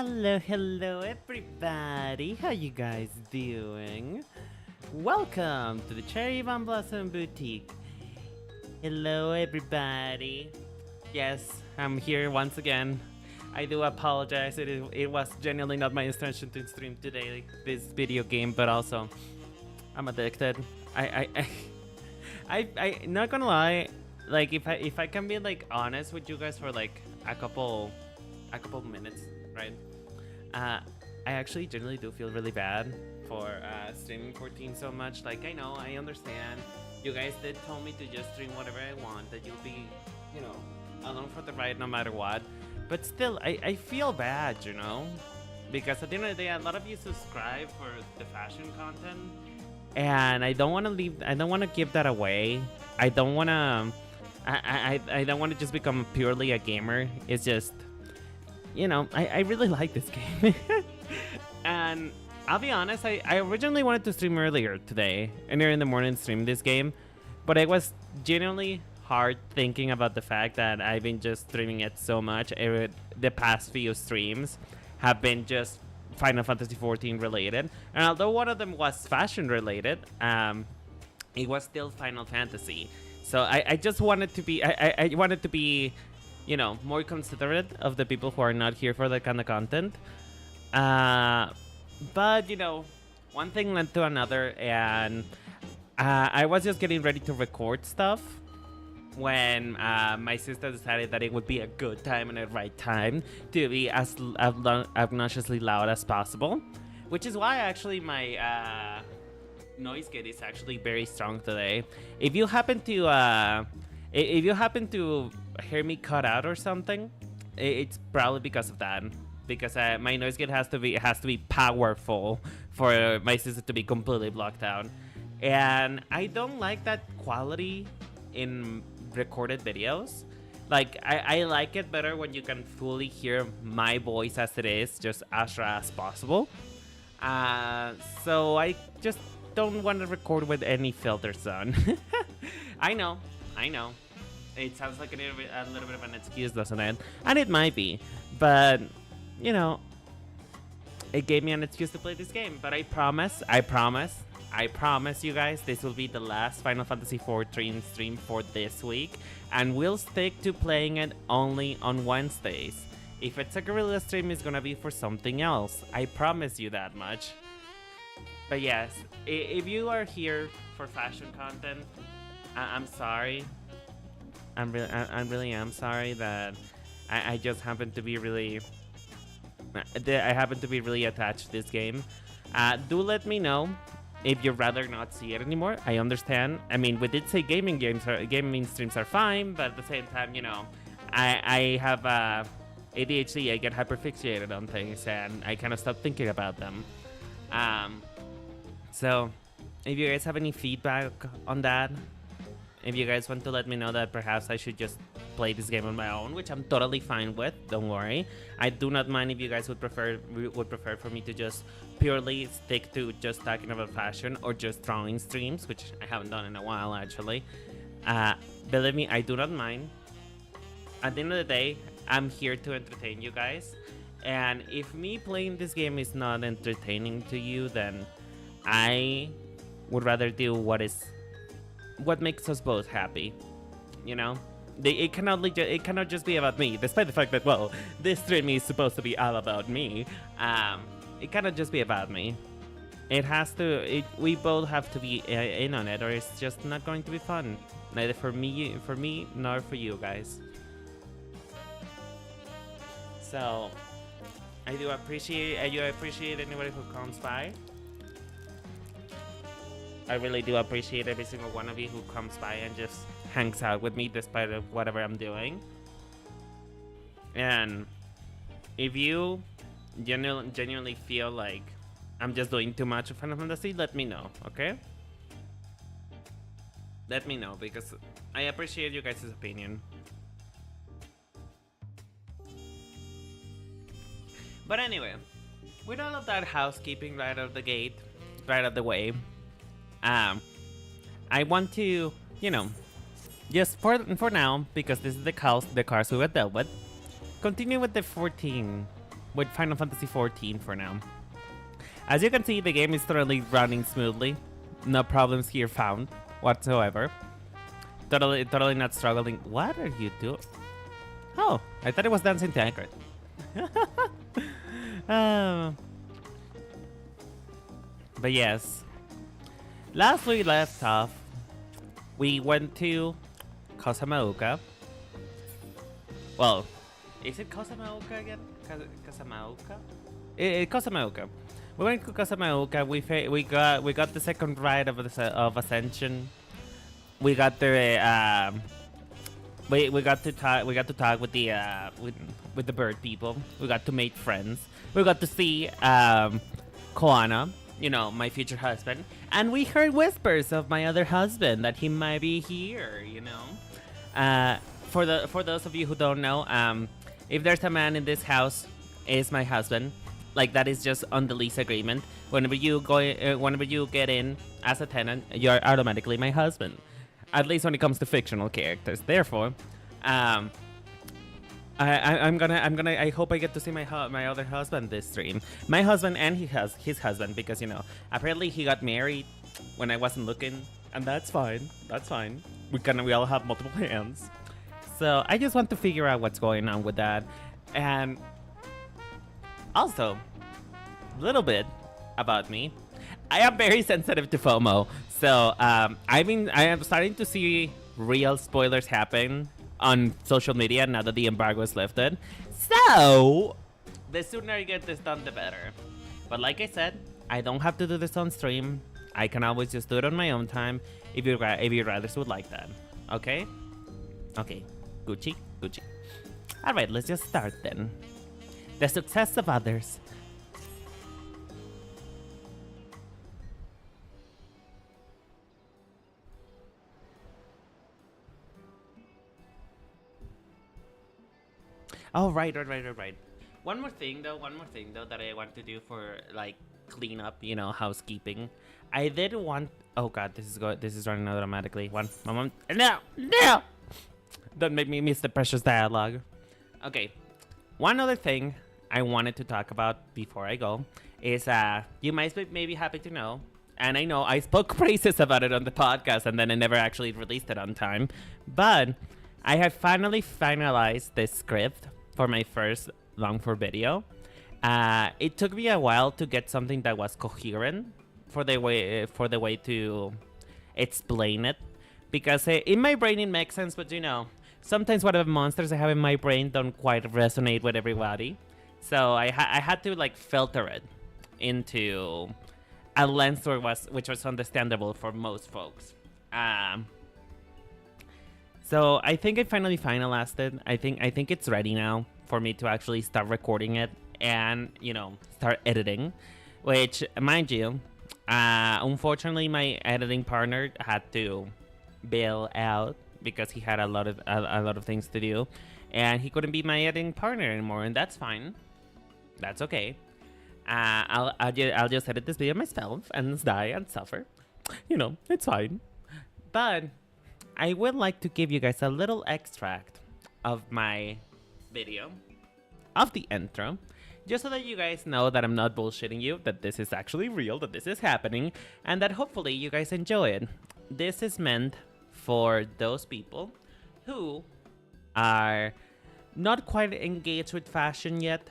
Hello everybody, how you guys doing? Welcome to the Cherry Van Blossom Boutique. Hello everybody. Yes, I'm here once again. I do apologize, it was genuinely not my intention to stream today this video game, but also I'm addicted. I not gonna lie, like if I can be like honest with you guys for like a couple minutes, right? I actually generally do feel really bad for streaming 14 so much. Like, I know, I understand. You guys did tell me to just stream whatever I want, that you'll be, you know, along for the ride no matter what. But still, I feel bad, you know? Because at the end of the day, a lot of you subscribe for the fashion content. And I don't want to leave, I don't want to give that away. I don't want to, I don't want to just become purely a gamer. It's just, you know, I really like this game. And I'll be honest, I originally wanted to stream earlier today, earlier in the morning, stream this game, but it was genuinely hard thinking about the fact that I've been just streaming it so much. The past few streams have been just Final Fantasy XIV related, and although one of them was fashion related, it was still Final Fantasy. So I just wanted to be, I wanted to be, you know, more considerate of the people who are not here for that kind of content. But, you know, one thing led to another, and I was just getting ready to record stuff when my sister decided that it would be a good time and a right time to be as obnoxiously loud as possible. Which is why actually my noise gate is actually very strong today. If you happen to hear me cut out or something, it's probably because of that. Because my noise gate has to be powerful for my sister to be completely blocked out, and I don't like that quality in recorded videos. Like I like it better when you can fully hear my voice as it is, just as raw as possible. So I just don't want to record with any filters on. I know. It sounds like a little bit of an excuse, doesn't it? And it might be, but you know, it gave me an excuse to play this game. But I promise you guys, this will be the last Final Fantasy XIV stream for this week, and we'll stick to playing it only on Wednesdays. If it's a guerrilla stream, it's gonna be for something else. I promise you that much. But yes, if you are here for fashion content, I'm sorry. I really am sorry that I just happen to be really attached to this game. Do let me know if you'd rather not see it anymore. I understand. I mean, we did say gaming streams are fine, but at the same time, you know, I have ADHD. I get hyperfixated on things, and I kind of stop thinking about them. So, if you guys have any feedback on that, if you guys want to let me know that perhaps I should just play this game on my own, which I'm totally fine with, don't worry. I do not mind if you guys would prefer for me to just purely stick to just talking about fashion or just drawing streams, which I haven't done in a while actually. Believe me, I do not mind. At the end of the day, I'm here to entertain you guys, and if me playing this game is not entertaining to you, then I would rather do what makes us both happy, you know? It cannot just be about me, despite the fact that, well, this stream is supposed to be all about me. It cannot just be about me. It has to, we both have to be in on it, or it's just not going to be fun. Neither for me, nor for you guys. So, I do appreciate anybody who comes by. I really do appreciate every single one of you who comes by and just hangs out with me despite of whatever I'm doing. And if you genuinely feel like I'm just doing too much of Final Fantasy, let me know, okay? Let me know, because I appreciate you guys' opinion. But anyway, with all of that housekeeping right out of the gate, right out of the way, I want to, you know, just for now, because this is the cars we have dealt with, continue with the 14 with Final Fantasy XIV for now. As you can see, the game is totally running smoothly. No problems here found whatsoever. Totally not struggling. What are you doing? Oh, I thought it was dancing to Anchor. But yes. Last we left off, we went to Kasamaoka. Well, is it Kasamaoka again? Kasamaoka? Kasamaoka. We went to Kasamaoka. We got the second ride of Ascension. We got the we got to talk with the bird people. We got to make friends. We got to see Koana, you know, my future husband, and we heard whispers of my other husband that he might be here, you know. For those of you who don't know, if there's a man in this house, is my husband. Like, that is just on the lease agreement. Whenever you get in as a tenant, you're automatically my husband. At least when it comes to fictional characters. Therefore, I hope I get to see my other husband this stream. My husband and his husband, because, you know, apparently he got married when I wasn't looking, and that's fine. That's fine. We all have multiple hands. So I just want to figure out what's going on with that. And also, a little bit about me. I am very sensitive to FOMO. So I am starting to see real spoilers happen on social media now that the embargo is lifted. So the sooner I get this done, the better. But like I said, I don't have to do this on stream. I can always just do it on my own time if you rather would like that. Okay? Okay. Gucci. Alright, let's just start then. The success of others. Oh, right. One more thing though that I want to do for, like, clean up, you know, housekeeping. I did want. Oh God, this is running automatically. One moment. No. Don't make me miss the precious dialogue. Okay. One other thing I wanted to talk about before I go is you might be maybe happy to know, and I know I spoke praises about it on the podcast and then I never actually released it on time, but I have finally finalized the script for my first long-form video. It took me a while to get something that was coherent for the way to explain it, because in my brain it makes sense, but you know, sometimes whatever monsters I have in my brain don't quite resonate with everybody. So I had to, like, filter it into a lens which was understandable for most folks. So I think I finally finalized it. I think it's ready now for me to actually start recording it and, you know, start editing. Which, mind you, unfortunately my editing partner had to bail out because he had a lot of things to do, and he couldn't be my editing partner anymore, and that's fine. That's okay. I'll just edit this video myself and die and suffer. You know, it's fine. But I would like to give you guys a little extract of my video, of the intro, just so that you guys know that I'm not bullshitting you, that this is actually real, that this is happening, and that hopefully you guys enjoy it. This is meant for those people who are not quite engaged with fashion yet.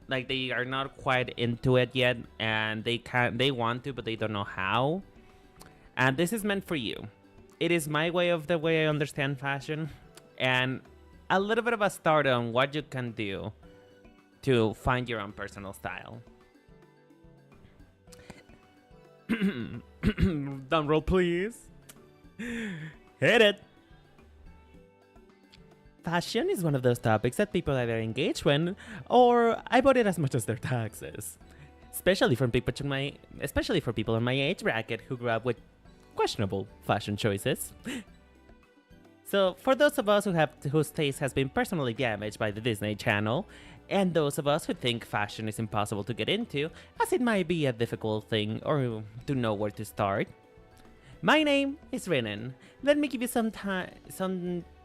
Like, they are not quite into it yet, and they want to, but they don't know how. And this is meant for you. It is my way I understand fashion, and a little bit of a start on what you can do to find your own personal style. Drum roll, please. Hit it. Fashion is one of those topics that people either engage with or avoid it as much as their taxes. Especially for people in my age bracket who grew up with questionable fashion choices. So for those of us whose taste has been personally damaged by the Disney Channel, and those of us who think fashion is impossible to get into, as it might be a difficult thing or to know where to start, my name is Renan. Let me give you some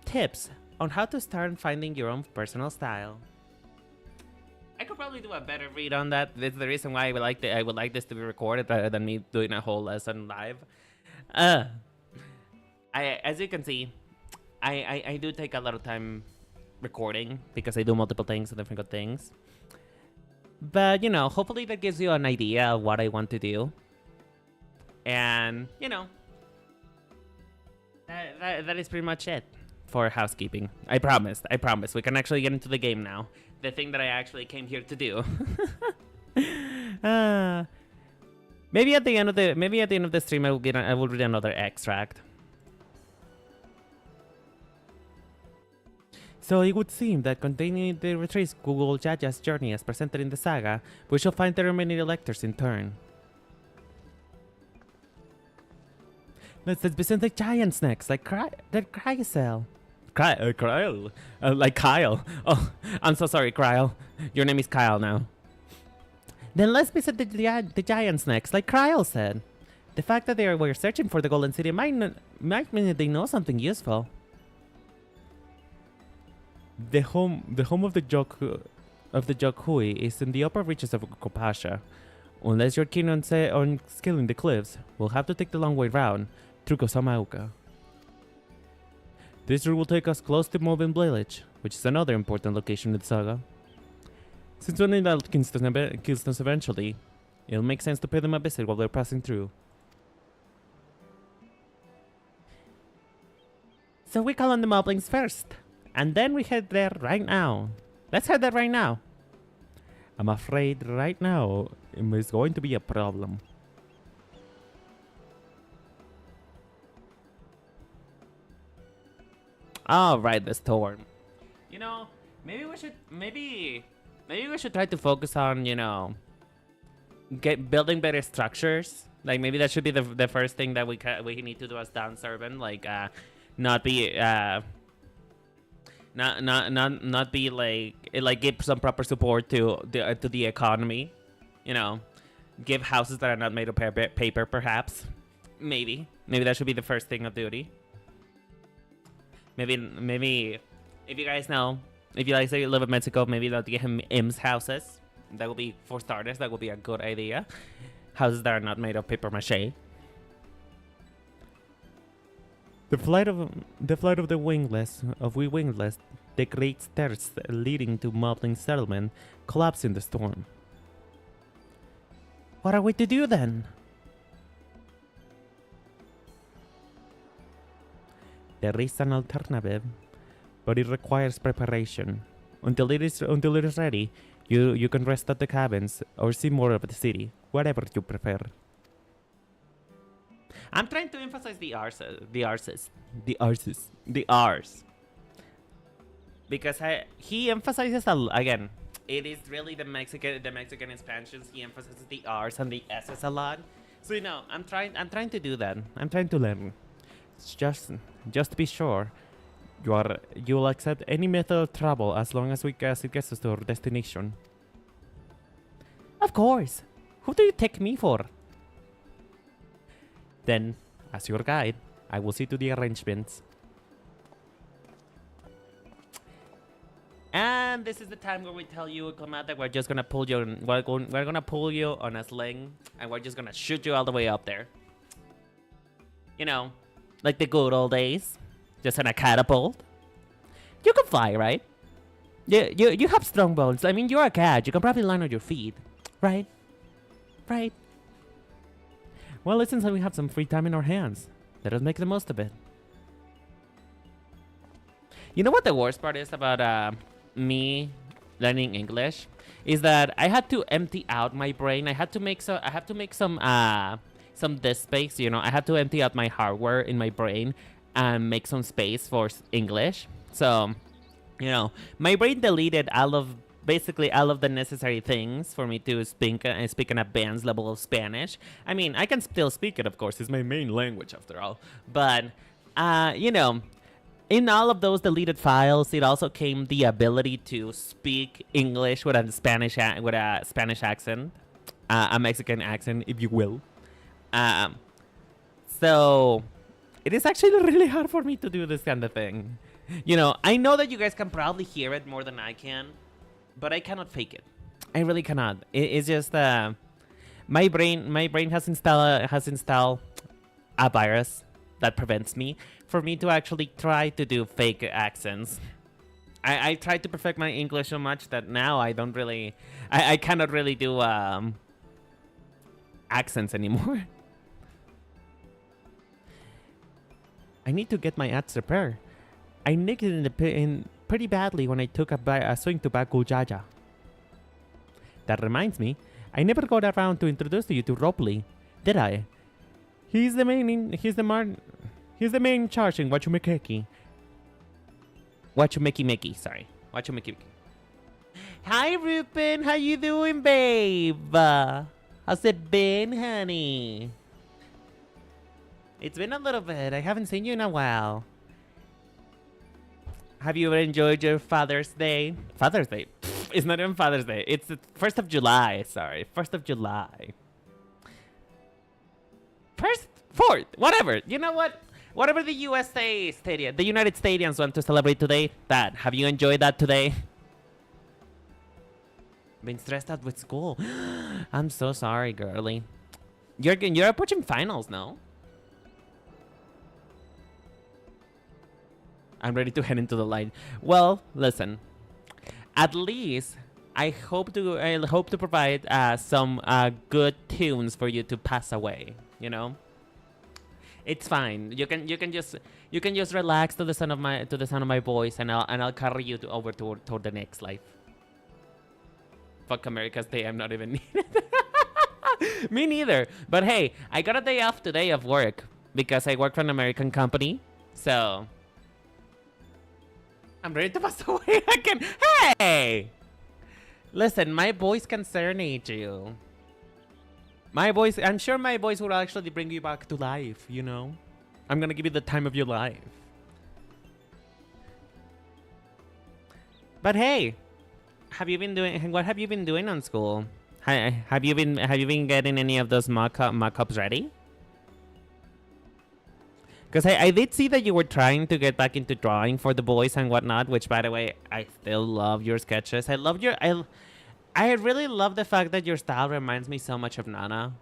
tips on how to start finding your own personal style. could probably do a better read on that. That's the reason why I would like this to be recorded rather than me doing a whole lesson live. As you can see, I do take a lot of time recording because I do multiple things and different things. But, you know, hopefully that gives you an idea of what I want to do. And, you know, that is pretty much it for housekeeping. I promise. We can actually get into the game now. The thing that I actually came here to do. Maybe at the end of the stream I will read another extract. So it would seem that continuing the retrace Google Jaja's journey as presented in the saga, we shall find the remaining electors in turn. Let's present the giants next, like Crycel. Kyle. Like Kyle. Oh, I'm so sorry, Kyle. Your name is Kyle now. Then let's visit the giants next, like Kyle said. The fact that they were searching for the Golden City might mean that they know something useful. The home of the Jokhui is in the upper reaches of Kopasha. Unless you're keen on scaling the cliffs, we'll have to take the long way round through Kosamauka. This route will take us close to Moving Village, which is another important location in the saga. Since one of kills us eventually, it'll make sense to pay them a visit while they're passing through. So we call on the Moblins first. And then we head there right now. Let's head there right now. I'm afraid right now is going to be a problem. All right, the storm. You know, maybe we should try to focus on, you know, building better structures. Like maybe that should be the first thing that we need to do as Dawn Servant. Like not be not be like give some proper support to the economy, you know, give houses that are not made of paper perhaps. Maybe that should be the first thing of duty. Maybe if you guys know, if you guys live in Mexico, maybe they'll get him IMSS houses. That will be, for starters, that will be a good idea. Houses that are not made of paper mache. The flight of the wingless, the great stairs leading to Moblin settlement, collapsed in the storm. What are we to do then? There is an alternative, but it requires preparation. Until it is ready, you can rest at the cabins or see more of the city, whatever you prefer. I'm trying to emphasize the R's. Because he emphasizes again. It is really the Mexican expansions. He emphasizes the R's and the S's a lot. So you know, I'm trying to do that. I'm trying to learn. It's just to be sure, you'll accept any method of travel as long as it gets us to our destination. Of course. Who do you take me for? Then, as your guide, I will see to the arrangements. And this is the time where we tell you, Clement, that we're just gonna pull you. We're gonna pull you on a sling, and we're just gonna shoot you all the way up there. You know, like the good old days, just on a catapult. You can fly, right? You have strong bones. I mean, you're a cat. You can probably land on your feet, right? Right. Well, it seems like we have some free time in our hands. Let us make the most of it. You know what the worst part is about me learning English? Is that I had to empty out my brain. I have to make some disk space. You know, I had to empty out my hardware in my brain and make some space for English. So, you know, my brain deleted basically all of the necessary things for me to speak an advanced level of Spanish. I mean, I can still speak it, of course. It's my main language, after all. But, you know, in all of those deleted files, it also came the ability to speak English with a Spanish accent, a Mexican accent, if you will. So, it is actually really hard for me to do this kind of thing. You know, I know that you guys can probably hear it more than I can. But I cannot fake it. I really cannot. It's just my brain has installed a virus that prevents me to actually try to do fake accents. I tried to perfect my English so much that now I don't really I cannot really do accents anymore. I need to get my ads repaired. I nicked it in pretty badly when I took a swing to Bakujaja. That reminds me, I never got around to introduce you to Ropley, did I? He's the main charge in Wachumekeki. Sorry. Wachumeki. Hi Rupen, how you doing, babe? How's it been, honey? It's been a little bit. I haven't seen you in a while. Have you enjoyed your Father's Day? Father's Day? Pfft, it's not even Father's Day. It's the 1st of July. Sorry. 1st of July. 1st? 4th? Whatever. You know what? Whatever the USA stadium, the United Stadiums want to celebrate today, that. Have you enjoyed that today? Been stressed out with school. I'm so sorry, girly. You're approaching finals now. I'm ready to head into the light. Well, listen. At least I hope to provide some good tunes for you to pass away. You know, it's fine. You can just relax to the sound of my voice, and I'll carry you over toward the next life. Fuck America's Day. I'm not even needed. Me neither. But hey, I got a day off today of work because I work for an American company. So I'm ready to pass away again. Hey! Listen, my voice can serenade you. My voice, I'm sure my voice will actually bring you back to life, you know? I'm gonna give you the time of your life. But hey, what have you been doing on school? Have you been getting any of those mock-ups ready? Because I did see that you were trying to get back into drawing for the boys and whatnot, which, by the way, I still love your sketches. I really love the fact that your style reminds me so much of Nana.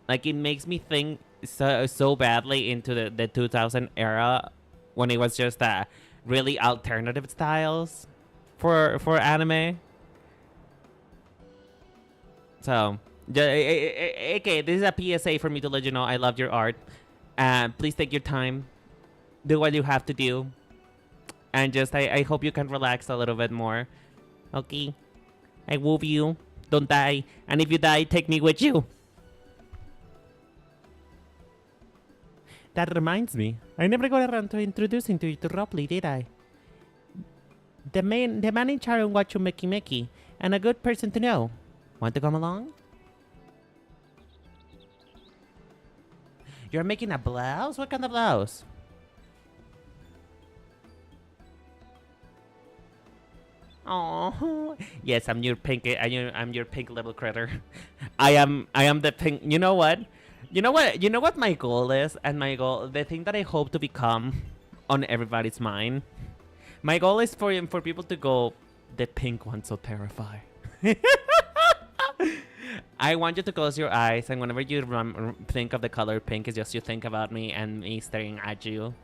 Like, it makes me think so badly into the 2000 era when it was just really alternative styles for anime. So, okay, this is a PSA for me to let you know I love your art. Please take your time, do what you have to do, and just I hope you can relax a little bit more. Okay, I love you. Don't die, and if you die, take me with you. That reminds me, I never got around to introducing you to Ropley, did I? The man in charge of Wachumeki, and a good person to know. Want to come along? You're making a blouse? What kind of blouse? Oh, yes, I'm your pink. I'm your pink little critter. I am the pink. You know what? You know what my goal is, and the thing that I hope to become on everybody's mind. My goal is for people to go, the pink one so terrified. I want you to close your eyes, and whenever you think of the color pink, it's just you think about me and me staring at you.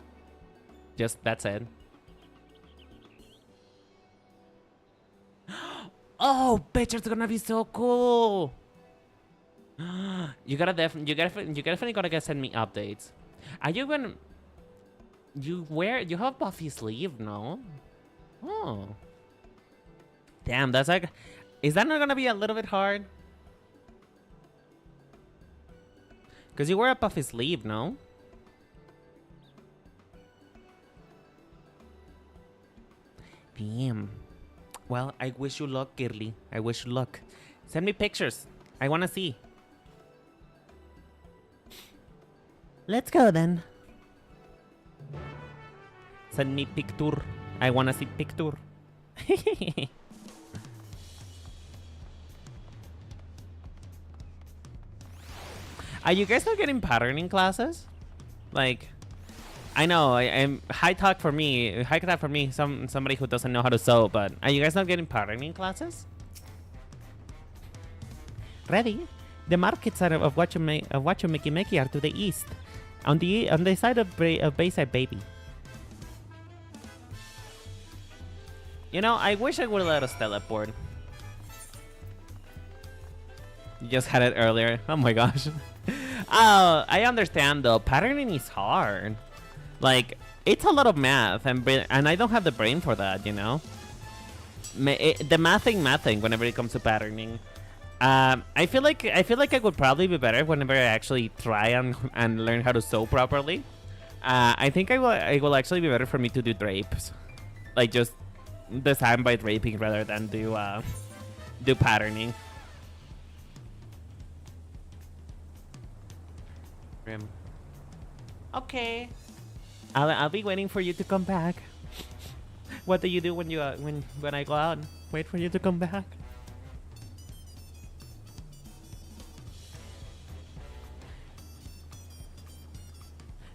Just, that's it. Oh, bitch, it's gonna be so cool. You definitely gotta send me updates. Are you gonna... You have puffy sleeve, no? Oh. Damn, that's like... Is that not gonna be a little bit hard? Because you wear a puffy sleeve, no? Damn. Well, I wish you luck, girly. I wish you luck. Send me pictures. I want to see. Let's go then. Send me picture. I want to see picture. Are you guys not getting patterning classes? Like, I know I'm high talk for me. Somebody who doesn't know how to sew. But are you guys not getting patterning classes? Ready? The markets of Wachomeki are to the east, on the side of Bayside, baby. You know, I wish I would let us teleport. You just had it earlier. Oh my gosh. Oh, I understand though. Patterning is hard. Like, it's a lot of math, and I don't have the brain for that, you know? The mathing whenever it comes to patterning. I feel like I would probably be better whenever I actually try and learn how to sew properly. I think it will actually be better for me to do drapes, like just design by draping rather than do patterning. Okay, I'll be waiting for you to come back. What do you do when I go out? Wait for you to come back.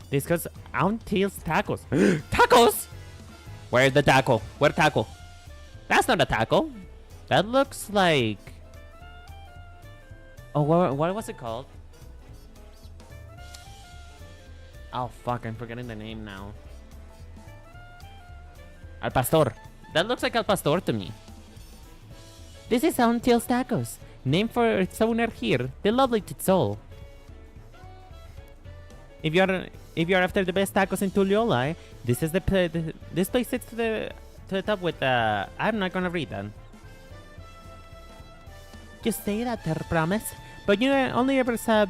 This goes Auntie's tacos. Tacos! Where's the taco? Where taco? That's not a taco. That looks like... Oh, what was it called? Oh, fuck. I'm forgetting the name now. Al Pastor. That looks like Al Pastor to me. This is Auntie's tacos. Named for its owner here, the lovely Titsol. If you're after the best tacos in Tuliolai, this is this place sits to the top with I'm not gonna read that. Just say that, I promise. But you only ever saw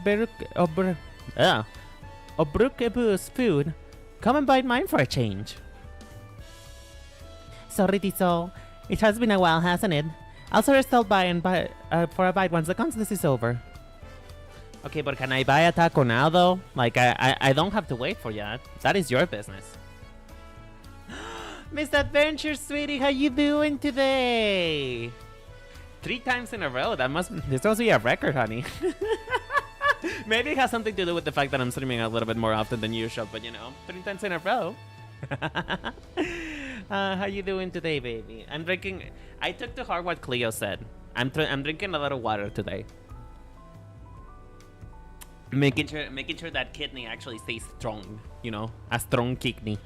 Obrukebu's food. Come and bite mine for a change. Sorry, Tiso. It has been a while, hasn't it? I'll sort of stop by for a bite once the contest is over. Okay, but can I buy a taco now, though? Like, I don't have to wait for that. That is your business. Miss Adventure, sweetie, how you doing today? 3 times in a row. This must be a record, honey. Maybe it has something to do with the fact that I'm streaming a little bit more often than usual, but you know, 3 times in a row. How you doing today, baby? I'm drinking. I took to heart what Cleo said. I'm drinking a lot of water today. Making sure that kidney actually stays strong, you know, a strong kidney.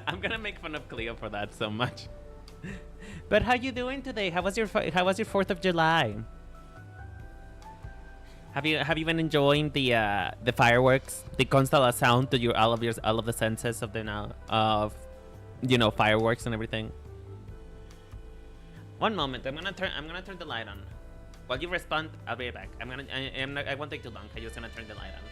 I'm gonna make fun of Cleo for that so much. But how you doing today? How was your 4th of July? Have you been enjoying the fireworks, the constant sound to all of the senses of fireworks and everything? One moment, I'm gonna turn the light on. While you respond, I'll be right back. I won't take too long. I'm just gonna turn the light on.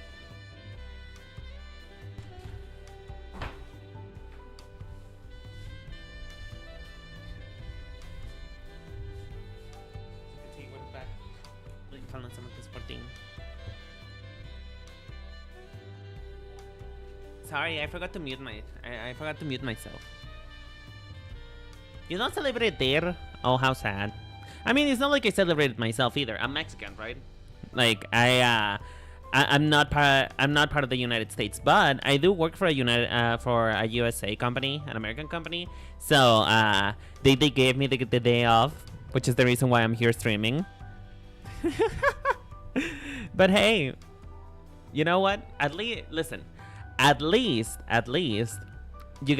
Sí, we're back. Sorry, I forgot to mute myself. You don't celebrate there? Oh, how sad. I mean, it's not like I celebrated myself either. I'm Mexican, right? Like I'm not part of the United States, but I do work for a USA company, an American company. So they gave me the day off, which is the reason why I'm here streaming. But hey, you know what? At least you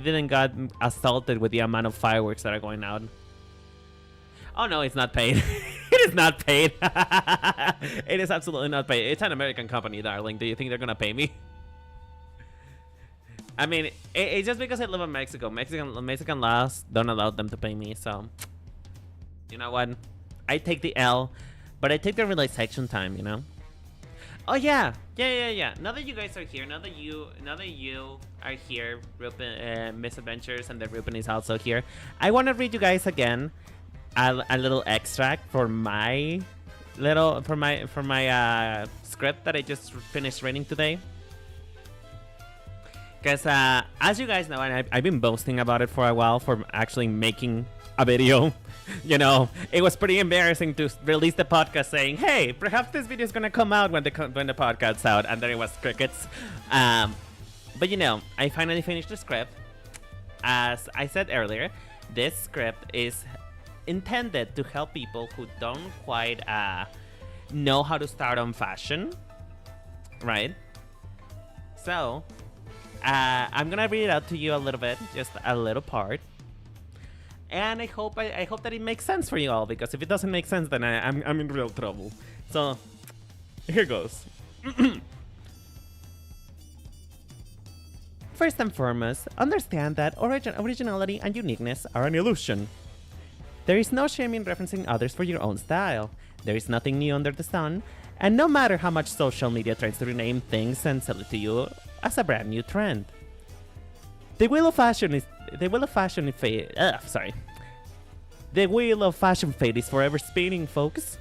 didn't got assaulted with the amount of fireworks that are going out. Oh no, it's not paid. It is not paid. It is absolutely not paid. It's an American company, darling. Do you think they're gonna pay me? I mean, it's just because I live in Mexico. Mexican laws don't allow them to pay me, so you know what? I take the L, but I take the realization time, you know? Oh yeah. Now that you guys are here, now that you are here, Ruben, Misadventures, and that Ruben is also here, I want to read you guys again a little extract for my script that I just finished reading today. Because as you guys know, and I've been boasting about it for a while, for actually making a video. You know, it was pretty embarrassing to release the podcast saying, hey, perhaps this video is going to come out when the podcast's out, and then it was crickets. But you know, I finally finished the script. As I said earlier, this script is intended to help people who don't quite know how to start on fashion, right? So, I'm gonna read it out to you a little bit, just a little part, and I hope that it makes sense for you all, because if it doesn't make sense, then I'm in real trouble. So, here goes. First and foremost, understand that originality and uniqueness are an illusion. There is no shame in referencing others for your own style. There is nothing new under the sun, and no matter how much social media tries to rename things and sell it to you as a brand new trend. The wheel of fashion fate is forever spinning, folks.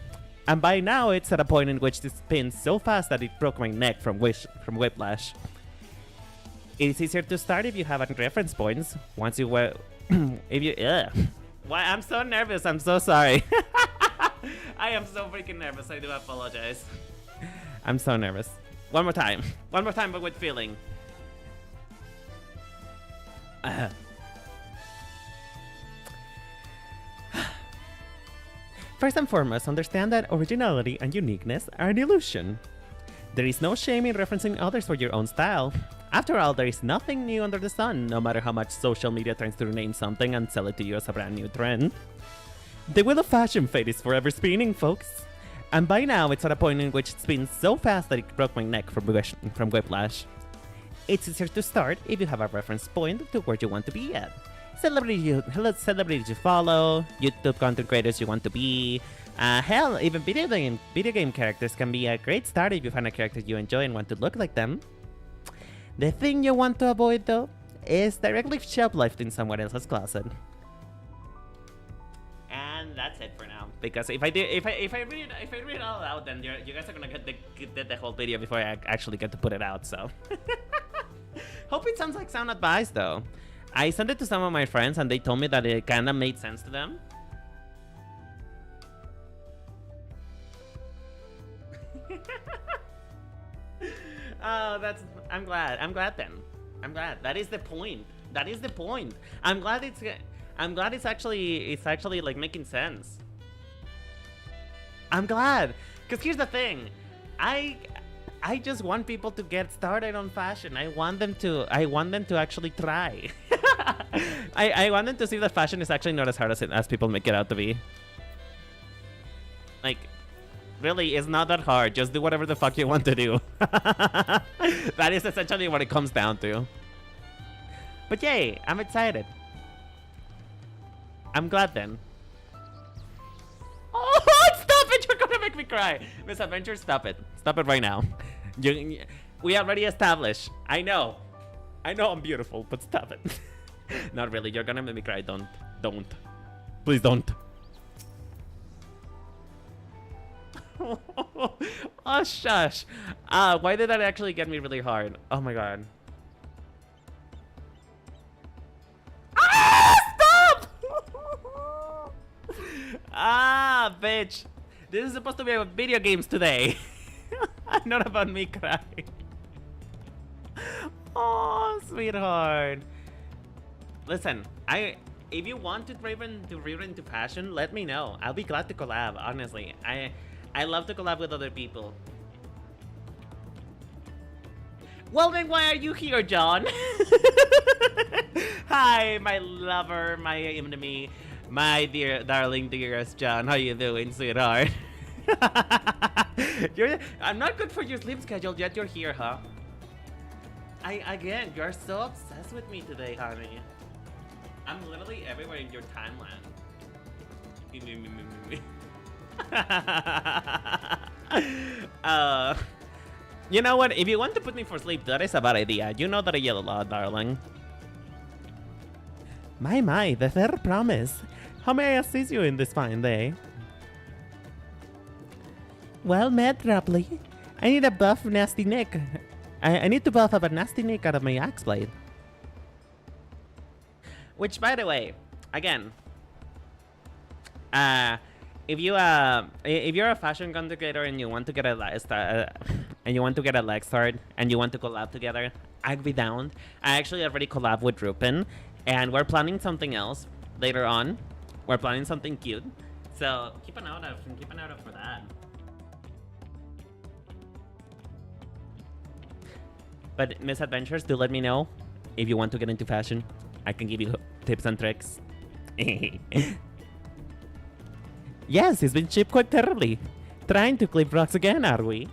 And by now it's at a point in which it spins so fast that it broke my neck from whiplash. It is easier to start if you have reference points. Once you were, Why? I'm so nervous. I'm so sorry. I am so freaking nervous. I do apologize. I'm so nervous. One more time. One more time, but with feeling. First and foremost, understand that originality and uniqueness are an illusion. There is no shame in referencing others for your own style. After all, there is nothing new under the sun, no matter how much social media tries to rename something and sell it to you as a brand new trend. The wheel of fashion fate is forever spinning, folks. And by now, it's at a point in which it spins so fast that it broke my neck from whiplash. It's easier to start if you have a reference point to where you want to be at. Celebrities you follow, YouTube content creators you want to be. Hell, even video game characters can be a great start if you find a character you enjoy and want to look like them. The thing you want to avoid, though, is directly shoplifting someone else's closet. And that's it for now. Because if I read it all out, then you guys are gonna get the whole video before I actually get to put it out. So, hope it sounds like sound advice, though. I sent it to some of my friends, and they told me that it kind of made sense to them. Oh, I'm glad. I'm glad then. I'm glad. That is the point. That is the point. I'm glad it's actually like making sense. I'm glad. Because here's the thing. I just want people to get started on fashion. I want them to actually try. I want them to see that fashion is actually not as hard as people make it out to be. Like, really, it's not that hard. Just do whatever the fuck you want to do. That is essentially what it comes down to. But yay, I'm excited. I'm glad then. Oh, stop it! You're gonna make me cry. Miss Adventure, stop it. Stop it right now. We already established. I know I'm beautiful, but stop it. Not really. You're gonna make me cry. Don't. Please don't. Oh, shush. Why did that actually get me really hard? Oh my god. Stop! Bitch. This is supposed to be about video games today. Not about me crying. Oh, sweetheart. Listen, if you want to read into fashion, let me know. I'll be glad to collab, honestly. I love to collab with other people. Well, then why are you here, John? Hi, my lover, my enemy, my dear, darling, dearest John. How you doing, sweetheart? I'm not good for your sleep schedule, yet you're here, huh? Again, you're so obsessed with me today, honey. I'm literally everywhere in your timeline. You know what? If you want to put me for sleep, that is a bad idea. You know that I yell a lot, darling. My, the fair promise. How may I assist you in this fine day? Well met, Rapley. I need a buff nasty nick. I need to buff up a nasty nick out of my axe blade. Which, by the way, again, if you're a fashion content creator and you want to get a leg start and you want to collab together, I'd be down. I actually already collab with Rupin, and we're planning something else later on. We're planning something cute. So keep an eye out for that. But misadventures, do let me know if you want to get into fashion. I can give you tips and tricks. Yes, it's been chipped quite terribly. Trying to clip rocks again, are we?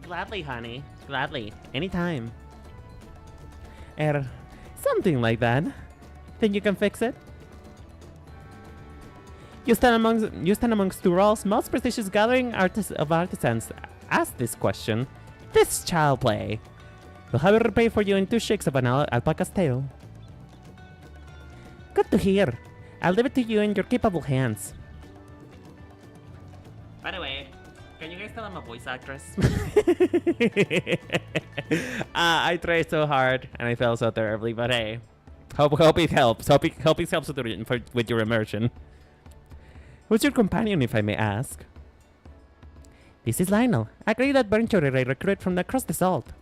Gladly, honey. Gladly. Anytime. Something like that. Think you can fix it? You stand amongst two rows, most prestigious gathering of artisans. Ask this question. This child play. We'll have it repaid for you in 2 shakes of an alpaca's tail. Good to hear. I'll leave it to you in your capable hands. By the way, can you guys tell I'm a voice actress? I tried so hard and I fell so terribly, but hey. Hope it helps. Hope it helps with your immersion. Who's your companion, if I may ask? This is Lionel, a great adventurer I recruit from across the salt.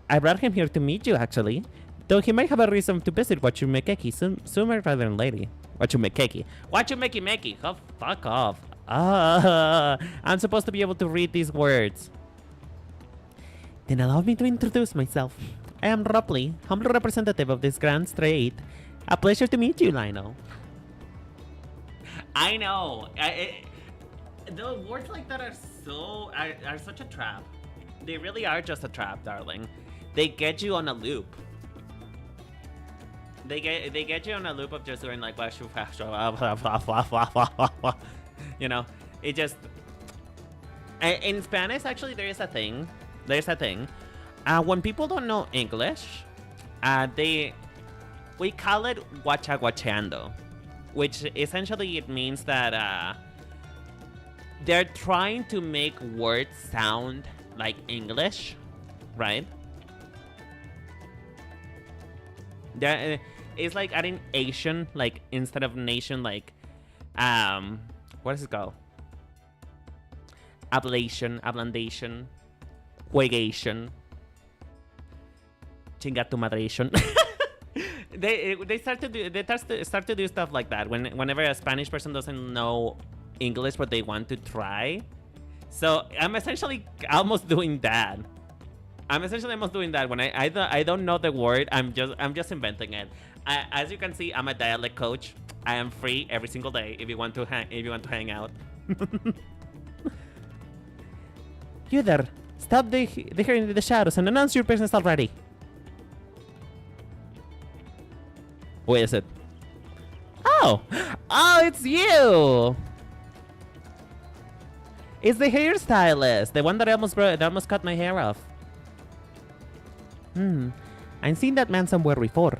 I brought him here to meet you, actually. Though he might have a reason to visit Wachumekeki sooner rather than later. Wachumekeki. Wachumeki. Oh, fuck off. I'm supposed to be able to read these words. Then allow me to introduce myself. I am Ropley, humble representative of this grand strait. A pleasure to meet you, Lionel. I know. The words like that are such a trap. They really are just a trap, darling. They get you on a loop. They get you on a loop of just doing like you know, it just in Spanish actually there is a thing. When people don't know English, we call it guachaguachando, which essentially it means that they're trying to make words sound like English, right? It's like adding Asian, like instead of nation, like what is it called? Ablandation, juegation, chingatumadration. They start to do stuff like that whenever a Spanish person doesn't know English but they want to try. So I'm essentially almost doing that. When I don't know the word, I'm just inventing it. As you can see, I'm a dialect coach. I am free every single day if you want to hang out. You there, stop the hearing in the shadows and announce your business already. Who is it? Oh, it's you. It's the hairstylist, the one that almost cut my hair off. I've seen that man somewhere before.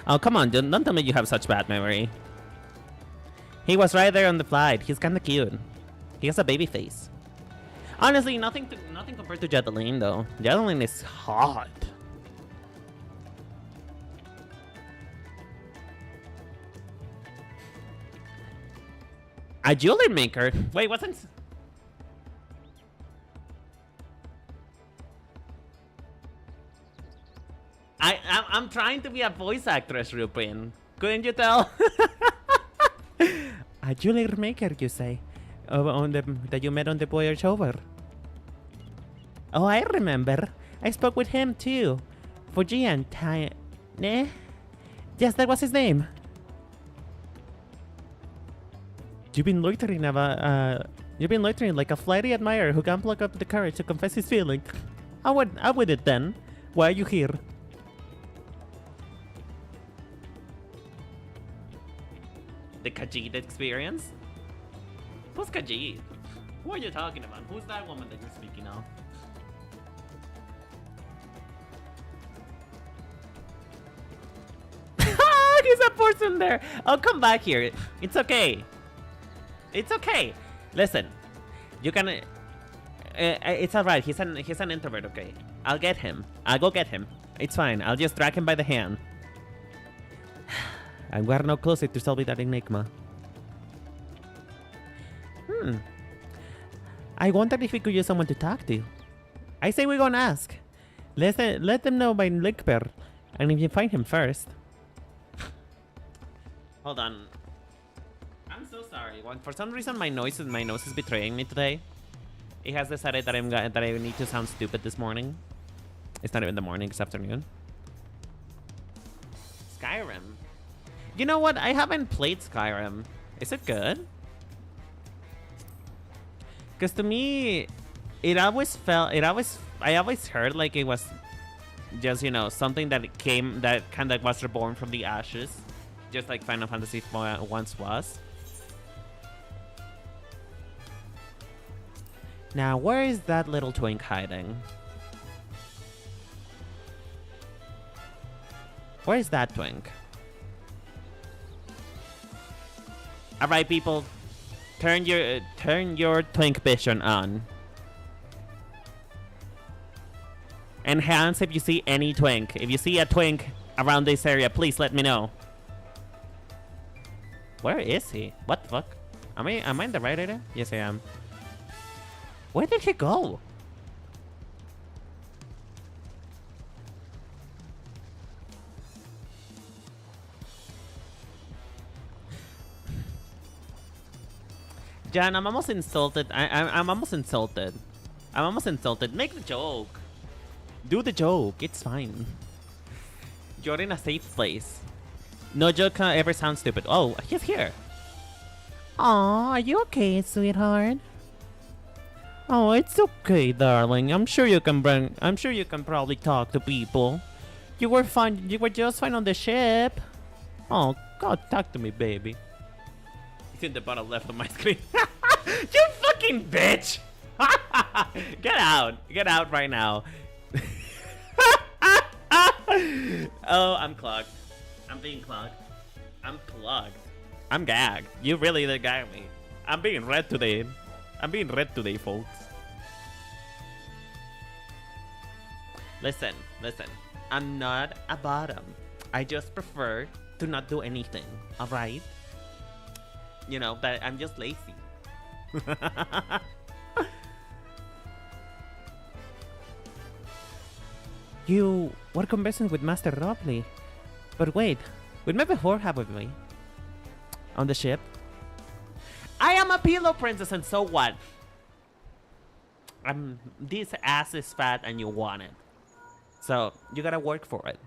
Oh, come on, don't tell me you have such bad memory. He was right there on the flight. He's kinda cute. He has a baby face. Honestly, nothing compared to Jedeline, though. Jedeline is hot. A jewelry maker? Wait, wasn't... I'm trying to be a voice actress, Rupin. Couldn't you tell? A jewelry maker, you say? That you met on the voyage over? Oh, I remember. I spoke with him too. Fujian Yes, that was his name. You've been loitering like a flighty admirer who can't pluck up the courage to confess his feeling. I would it then. Why are you here? The Khajiit experience? Who's Khajiit? Who are you talking about? Who's that woman that you're speaking of? He's a person there. Oh, come back here. It's okay. It's okay. Listen, you can. It's alright. He's an introvert. Okay, I'll get him. I'll go get him. It's fine. I'll just drag him by the hand. And we're no closer to solving that enigma. I wondered if we could use someone to talk to. I say we go and ask. Let them know by Lickper. And if you find him first. Hold on. I'm so sorry. For some reason my nose is betraying me today. It has decided that I need to sound stupid this morning. It's not even the morning, it's afternoon. Skyrim. You know what? I haven't played Skyrim. Is it good? Because to me, I always heard like it was just, you know, something that kind of was reborn from the ashes. Just like Final Fantasy once was. Now, where is that little twink hiding? Where is that twink? Alright, people. Turn your twink vision on. Enhance if you see any twink. If you see a twink around this area, please let me know. Where is he? What the fuck? Am I in the right area? Yes, I am. Where did he go? Jan, I'm almost insulted. I'm almost insulted. I'm almost insulted. Make the joke. Do the joke. It's fine. You're in a safe place. No joke ever sounds stupid. Oh, he's here. Aw, are you okay, sweetheart? Oh, it's okay, darling. I'm sure you can probably talk to people. You were fine. You were just fine on the ship. Oh, God, talk to me, baby. It's in the bottom left of my screen. You fucking bitch! Get out. Get out right now. Oh, I'm clogged. I'm being clogged. I'm plugged. I'm gagged. You really did gag me. I'm being red today. I'm being red today, folks. Listen. I'm not a bottom. I just prefer to not do anything, alright? You know, but I'm just lazy. You were conversing with Master Robley. But wait, we met before, haven't we? On the ship? I am a pillow princess, and so what? This ass is fat and you want it. So, you gotta work for it.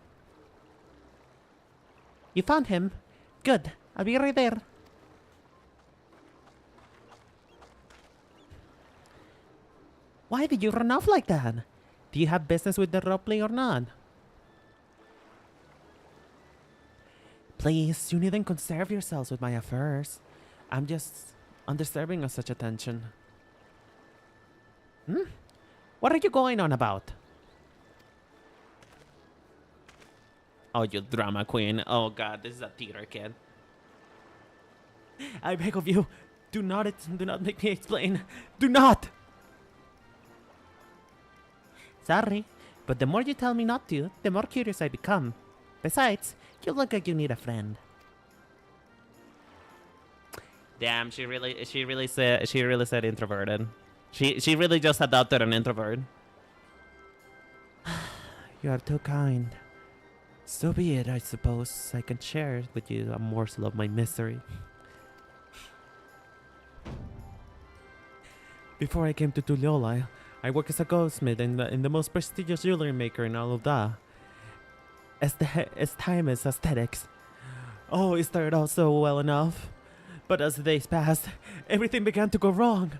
You found him? Good. I'll be right there. Why did you run off like that? Do you have business with the Robley or not? Please, you needn't concern yourselves with my affairs. I'm just undeserving of such attention. What are you going on about? Oh, you drama queen. Oh god, this is a theater kid. I beg of you, do not make me explain. Do not! Sorry, but the more you tell me not to, the more curious I become. Besides, you look like you need a friend. Damn, she really said introverted. She really just adopted an introvert. You are too kind. So be it, I suppose. I can share with you a morsel of my misery. Before I came to Tuliola, I worked as a goldsmith in the most prestigious jewelry maker in all of Da. Estima's aesthetics. Oh, it started out so well enough. But as the days passed, everything began to go wrong.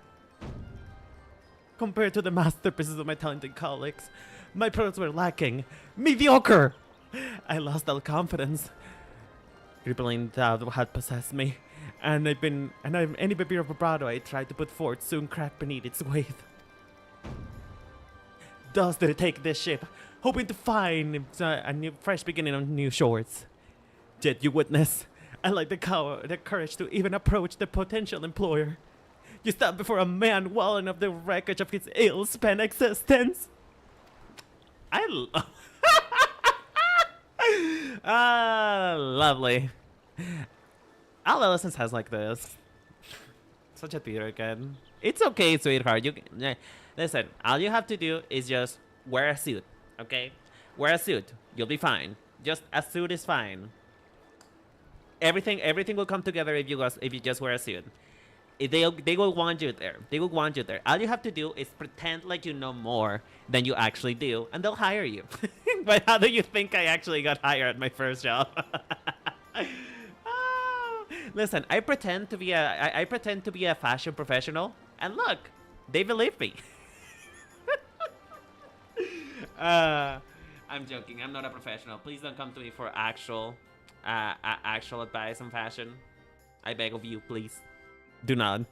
Compared to the masterpieces of my talented colleagues, my products were lacking. Mediocre! I lost all confidence. Crippling doubt had possessed me, and any baby of vibrato I tried to put forth soon cracked beneath its weight. Thus did I take this ship, hoping to find a fresh beginning on new shores. Yet you witness, I lacked the courage to even approach the potential employer. You stand before a man walling up the wreckage of his ill-spent existence. Lovely. Adolescence has like this. Such a theater kid. It's okay, sweetheart. Listen, all you have to do is just wear a suit, okay? Wear a suit. You'll be fine. Just a suit is fine. Everything will come together if you just wear a suit. They will want you there. They will want you there. All you have to do is pretend like you know more than you actually do, and they'll hire you. But how do you think I actually got hired at my first job? Listen, I pretend to be a fashion professional, and look, they believe me. I'm joking. I'm not a professional. Please don't come to me for actual advice on fashion. I beg of you, please. Do not.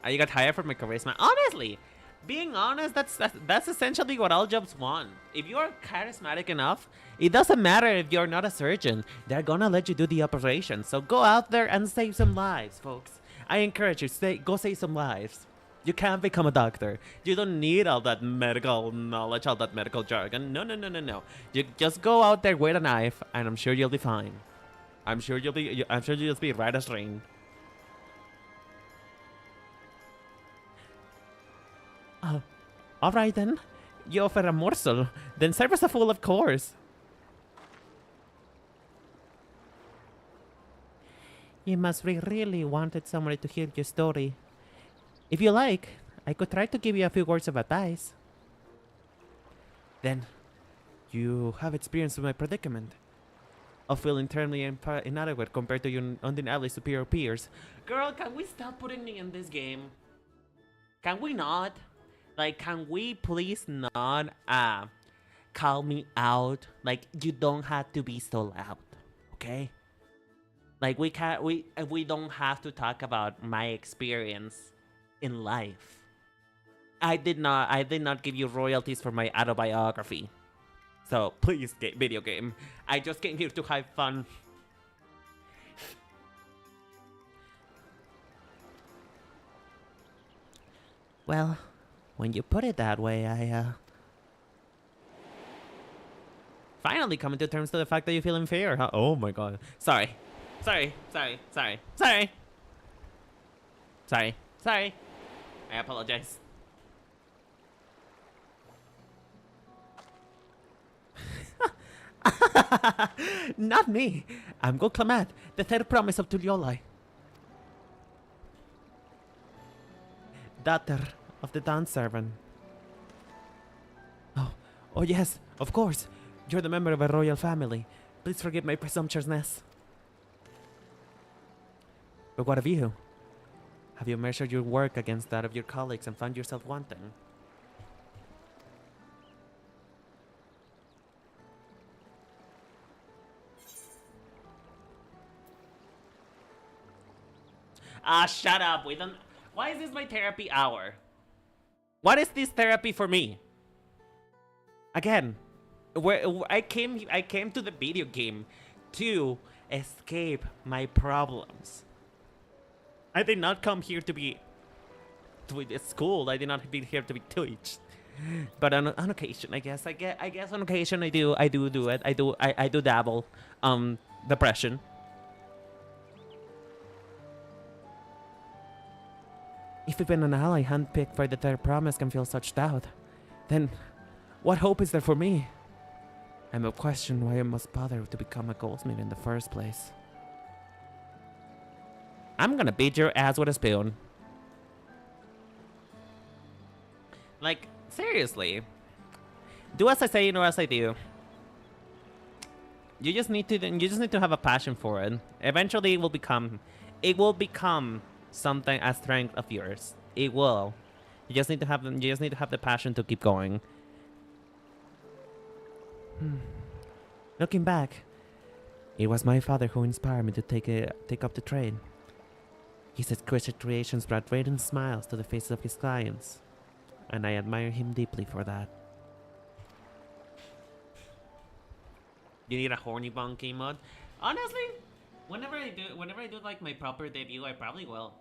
You got hired for my charisma. Honestly, being honest, that's essentially what all jobs want. If you are charismatic enough, it doesn't matter if you're not a surgeon. They're gonna let you do the operation. So go out there and save some lives, folks. I encourage you, go save some lives. You can't become a doctor. You don't need all that medical knowledge, all that medical jargon. No. You just go out there with a knife, and I'm sure you'll be fine. I'm sure you'll just be right as rain. All right then. You offer a morsel, then serve us a full, of course. You must really wanted somebody to hear your story. If you like, I could try to give you a few words of advice. Then, you have experience with my predicament of feeling terminally inadequate compared to your undeniably superior peers. Girl, can we stop putting me in this game? Can we not? Like, can we please not call me out? Like, you don't have to be so loud, okay? Like, we don't have to talk about my experience in life. I did not give you royalties for my autobiography. So please, video game. I just came here to have fun. Well, when you put it that way, I finally coming to terms to the fact that you feel inferior, huh? Oh my god. Sorry. I apologize. Not me. I'm Go Clement, the third promise of Tuliolai. Daughter of the Dawn servant. Oh yes, of course. You're the member of a royal family. Please forgive my presumptuousness. But what of you? Have you measured your work against that of your colleagues and found yourself wanting? Shut up. We don't. Why is this my therapy hour? What is this therapy for me? Again, I came to the video game to escape my problems. I did not come here to be schooled. I did not be here to be taught. But on occasion, I guess on occasion I do it. I do dabble. Depression. If even an ally handpicked by the third promise can feel such doubt, then what hope is there for me? I'm of question why I must bother to become a goldsmith in the first place. I'm gonna beat your ass with a spoon. Like, seriously. Do as I say, you know as I do. You just need to have a passion for it. Eventually it will become something a strength of yours. It will. You just need to have the passion to keep going. Looking back, it was my father who inspired me to take up the trade. His exquisite creations brought radiant smiles to the faces of his clients, and I admire him deeply for that. You need a horny bunk emote? Honestly, whenever I do like my proper debut, I probably will.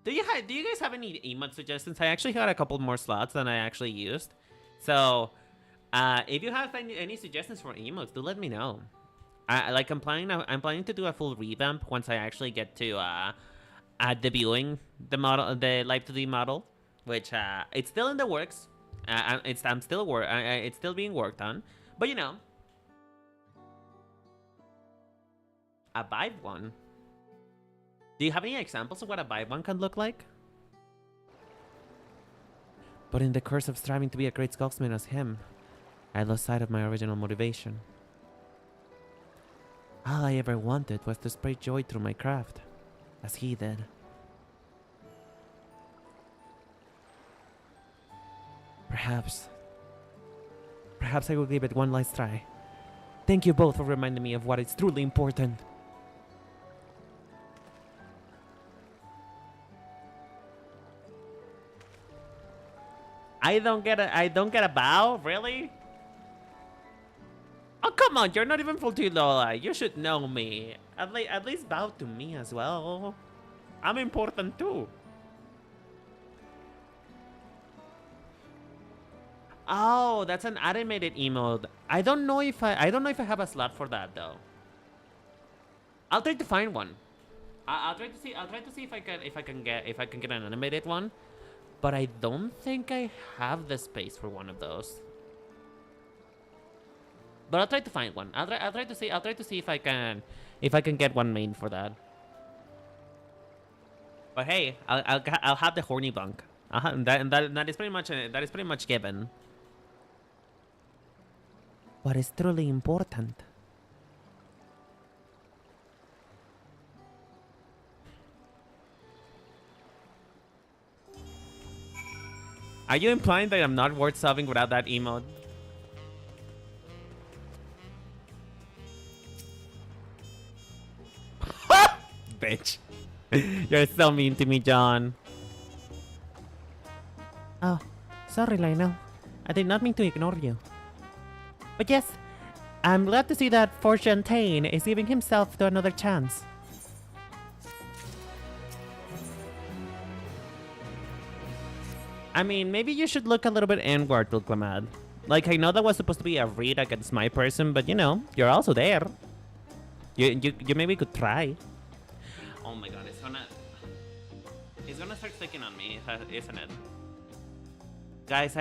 Do you guys have any emote suggestions? I actually had a couple more slots than I actually used. So, if you have any suggestions for emotes, do let me know. I'm planning to do a full revamp once I actually get to debuting the Live 2D model, which it's still in the works. It's still being worked on, but you know, a Vibe one. Do you have any examples of what a Vibe one can look like? But in the course of striving to be a great sculptsman as him, I lost sight of my original motivation. All I ever wanted was to spread joy through my craft, as he did. Perhaps I will give it one last try. Thank you both for reminding me of what is truly important. I don't get a bow, really? Oh, come on, you're not even full to Lola. You should know me. At least bow to me as well. I'm important too. Oh, that's an animated emote. I don't know if I have a slot for that though. I'll try to find one. I'll try to see if I can get an animated one. But I don't think I have the space for one of those. But I'll try to find one. I'll try to see if I can get one made for that. But hey, I'll have the horny bunk. That is pretty much given. What is truly important? Are you implying that I'm not worth solving without that emote? Bitch. You're so mean to me, John. Oh, sorry, Lionel. I did not mean to ignore you. But yes, I'm glad to see that Fortunatain is giving himself to another chance. I mean, maybe you should look a little bit inward, Vilclamad. Like, I know that was supposed to be a read against my person, but you know, you're also there. You maybe could try. Oh my god, it's gonna start sticking on me, isn't it? Guys,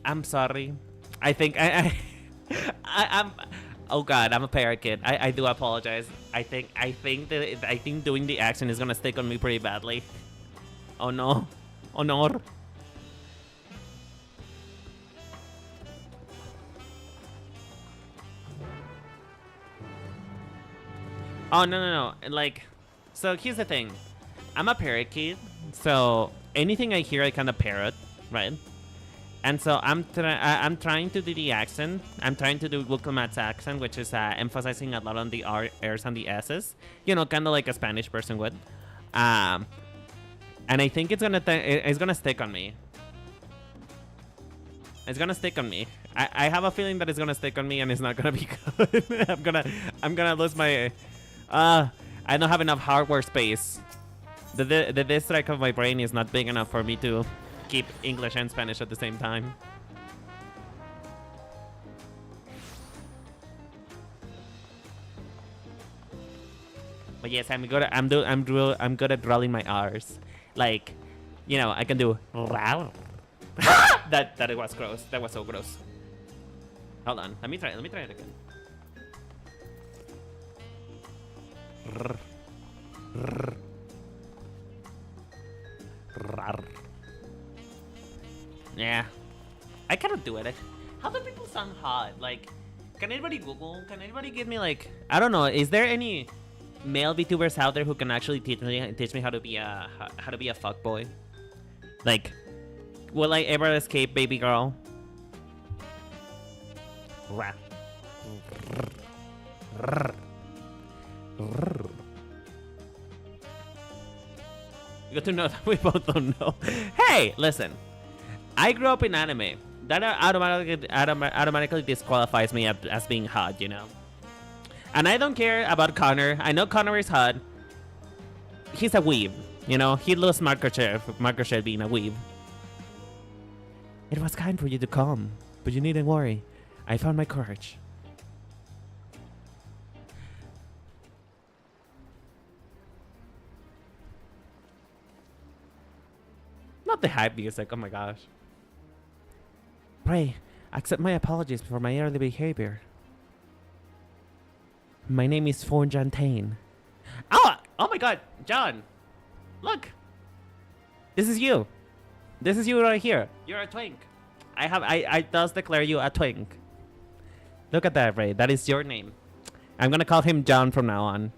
I'm sorry. I think I'm oh god, I'm a parakeet. I do apologize. I think doing the action is gonna stick on me pretty badly. Oh no. Oh no. Oh, no. Like, so here's the thing. I'm a parakeet, so anything I hear, I kind of parrot, right? And so I'm trying to do the accent. I'm trying to do Wilcomat's accent, which is emphasizing a lot on the R's and the S's. You know, kind of like a Spanish person would. And I think it's gonna stick on me. It's gonna stick on me. I have a feeling that it's gonna stick on me, and it's not gonna be good. I'm gonna lose my. I don't have enough hardware space. The disk drive of my brain is not big enough for me to keep English and Spanish at the same time. But yes, I'm good at rolling my R's. Like, you know, I can do that was gross. That was so gross. Hold on. Let me try it again. Yeah, I cannot do it. How do people sound hot? Like, can anybody Google? Can anybody give me like, I don't know. Is there any male VTubers out there who can actually teach me how to be a fuckboy? Like, will I ever escape, baby girl? Good to know that we both don't know. Hey, listen. I grew up in anime. That automatically disqualifies me as being hot, you know? And I don't care about Connor. I know Connor is hot. He's a weeb, you know? He lost market share being a weeb. It was kind for you to come, but you needn't worry. I found my courage. love the hype music. Oh my gosh. Pray, accept my apologies for my early behavior. My name is Fonjantane. Oh my god, John. Look. This is you. This is you right here. You're a twink. I thus declare you a twink. Look at that, Ray. That is your name. I'm gonna call him John from now on.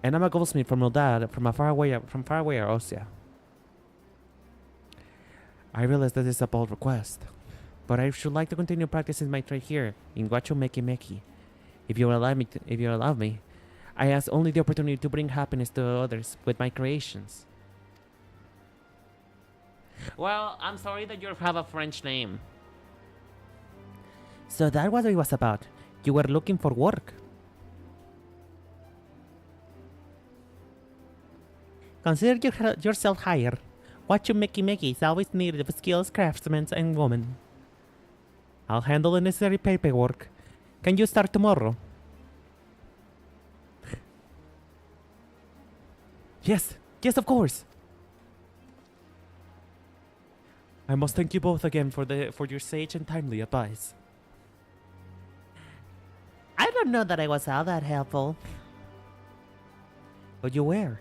And I'm a goldsmith from Eldad, from far away Ossia. I realize that is a bold request, but I should like to continue practicing my trade here in Guacho Meki Meki. If you allow me, I ask only the opportunity to bring happiness to others with my creations. Well, I'm sorry that you have a French name. So that's what it was about. You were looking for work. Consider yourself hired. What you Meki is always needed of skills, craftsmen, and women. I'll handle the necessary paperwork. Can you start tomorrow? Yes, of course. I must thank you both again for your sage and timely advice. I don't know that I was all that helpful. But you were.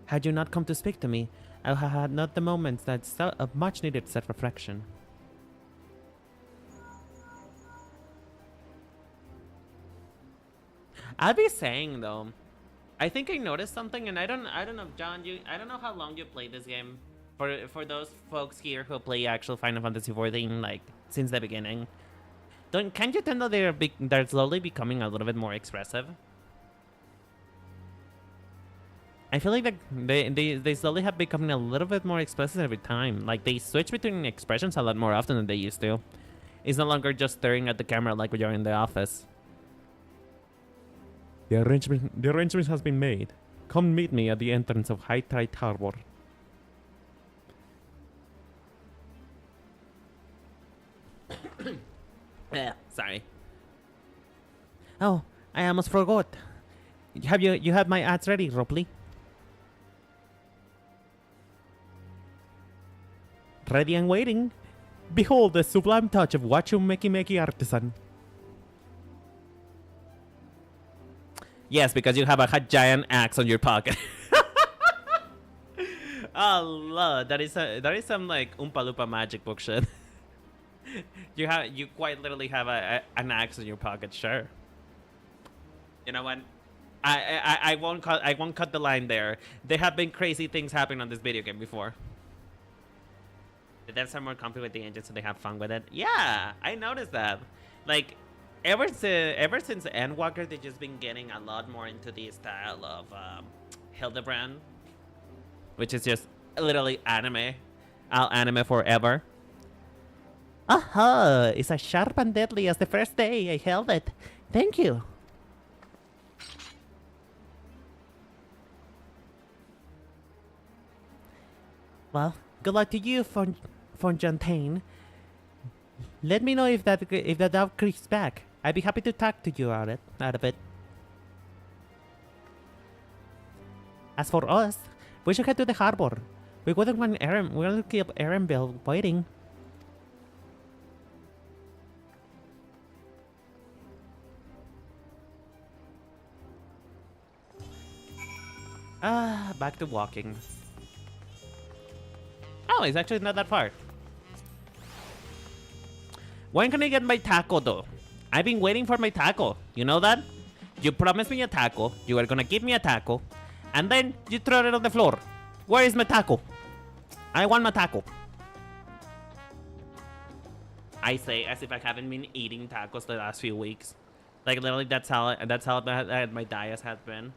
Had you not come to speak to me, I had not the moments of much needed self-reflection. I'll be saying though, I think I noticed something, and I don't know, John. I don't know how long you played this game. For those folks here who play actual Final Fantasy XIV like since the beginning, can't you tell that they're slowly becoming a little bit more expressive? I feel like they slowly have becoming a little bit more expressive every time. Like they switch between expressions a lot more often than they used to. It's no longer just staring at the camera like when you're in the office. The arrangement has been made. Come meet me at the entrance of High Tide Harbor. Sorry. Oh, I almost forgot. You have my ads ready, Ropley? Ready and waiting. Behold the sublime touch of Wachu Meki Artisan. Yes, because you have a giant axe on your pocket. Oh Lord, that is some like Oompa Loompa magic book shit. You quite literally have an axe in your pocket, sure. You know what? I won't cut the line there. There have been crazy things happening on this video game before. The devs are more comfy with the engine, so they have fun with it. Yeah, I noticed that. Like, ever since Endwalker, they've just been getting a lot more into the style of Hildebrand, which is just literally anime. I'll anime forever. Aha! It's as sharp and deadly as the first day I held it. Thank you. Well, good luck to you, Fonjantane. Let me know if the dove creeps back. I'd be happy to talk to you out of it. As for us, we should head to the harbor. We wouldn't want keep Erembel waiting. Back to walking. Oh, it's actually not that far. When can I get my taco though? I've been waiting for my taco. You know that? You promised me a taco. You were gonna give me a taco. And then you throw it on the floor. Where is my taco? I want my taco. I say as if I haven't been eating tacos the last few weeks. Like literally that's how my diet has been.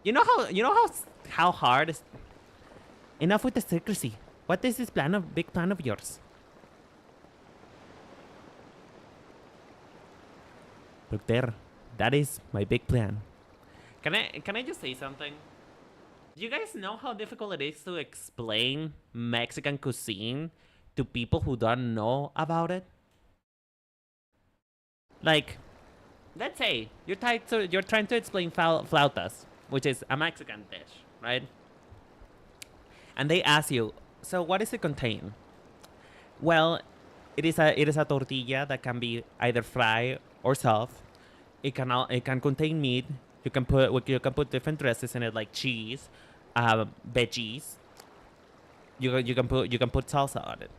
You know how hard is. Enough with the secrecy. What is this big plan of yours? Look there. That is my big plan. Can I just say something? Do you guys know how difficult it is to explain Mexican cuisine to people who don't know about it? Like, let's say you're trying to explain flautas, which is a Mexican dish, right? And they ask you, So what does it contain? Well, it is a tortilla that can be either fried or soft. It can contain meat. You can put different dresses in it like cheese, veggies. You can put salsa on it.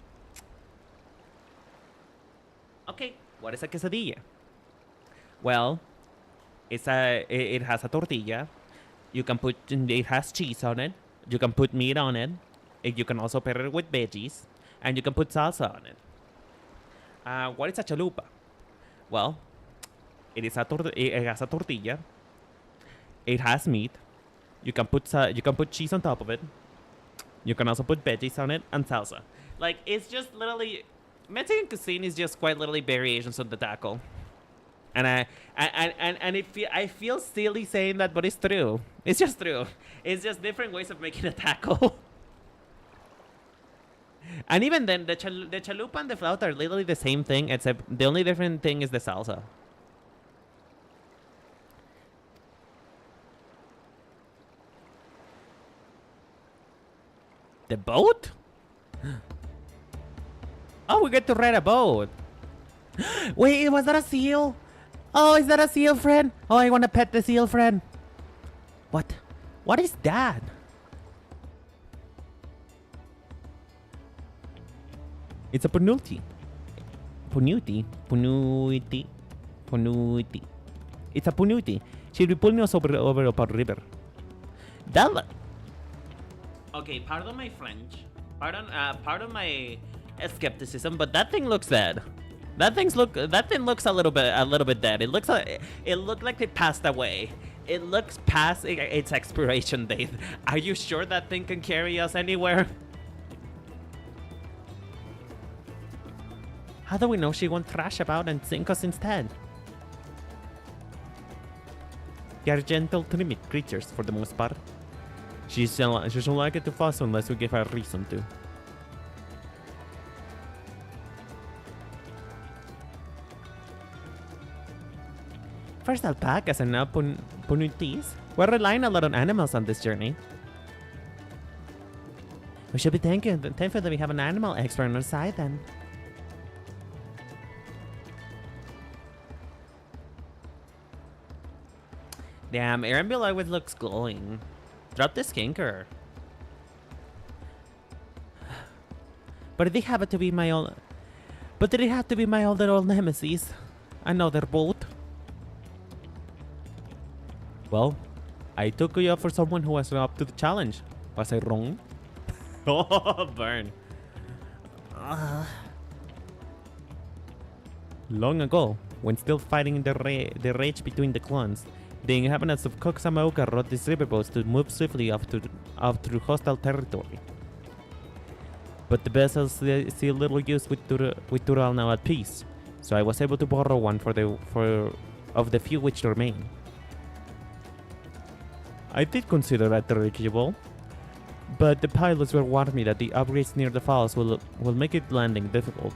Okay, what is a quesadilla? Well, it has a tortilla. It has cheese on it. You can put meat on it. You can also pair it with veggies, and you can put salsa on it. What is a chalupa? Well, it has a tortilla. It has meat. You can put cheese on top of it. You can also put veggies on it and salsa. Like, it's just literally Mexican cuisine is just quite literally variations of the taco. And I feel silly saying that, but it's true. It's just true. It's just different ways of making a taco. And even then, the chalupa and the flauta are literally the same thing, except the only different thing is the salsa. The boat? Oh, we get to ride a boat. Wait, was that a seal? Oh, is that a seal, friend? Oh, I want to pet the seal, friend. What? What is that? It's a panuti. Panuti? Panuti? Panuti. It's a panuti. She will pull us over a river. That. Okay, pardon my French. Pardon my skepticism, but that thing looks dead. That thing looks a little bit dead. It looked like it passed away. It looks past its expiration date. Are you sure that thing can carry us anywhere? How do we know she won't thrash about and sink us instead? They are gentle, timid creatures for the most part. She doesn't like it to fuss unless we give her a reason to. First alpacas and now punutis. We're relying a lot on animals on this journey. We should be thankful that we have an animal expert on our side then. Damn, Arambil always looks glowing. Drop the skinker. But did it have to be my old... But did it have to be my older old nemesis? Another boat? Well, I took you up for someone who was up to the challenge. Was I wrong? Oh, burn. Long ago, when still fighting the rage between the clans, the inhabitants of Coxamaoka rode these riverboats to move swiftly off through hostile territory. But the vessels see little use with Tural now at peace, so I was able to borrow one of the few which remain. I did consider that dirigible, but the pilots were warning me that the upgrades near the falls will make it landing difficult.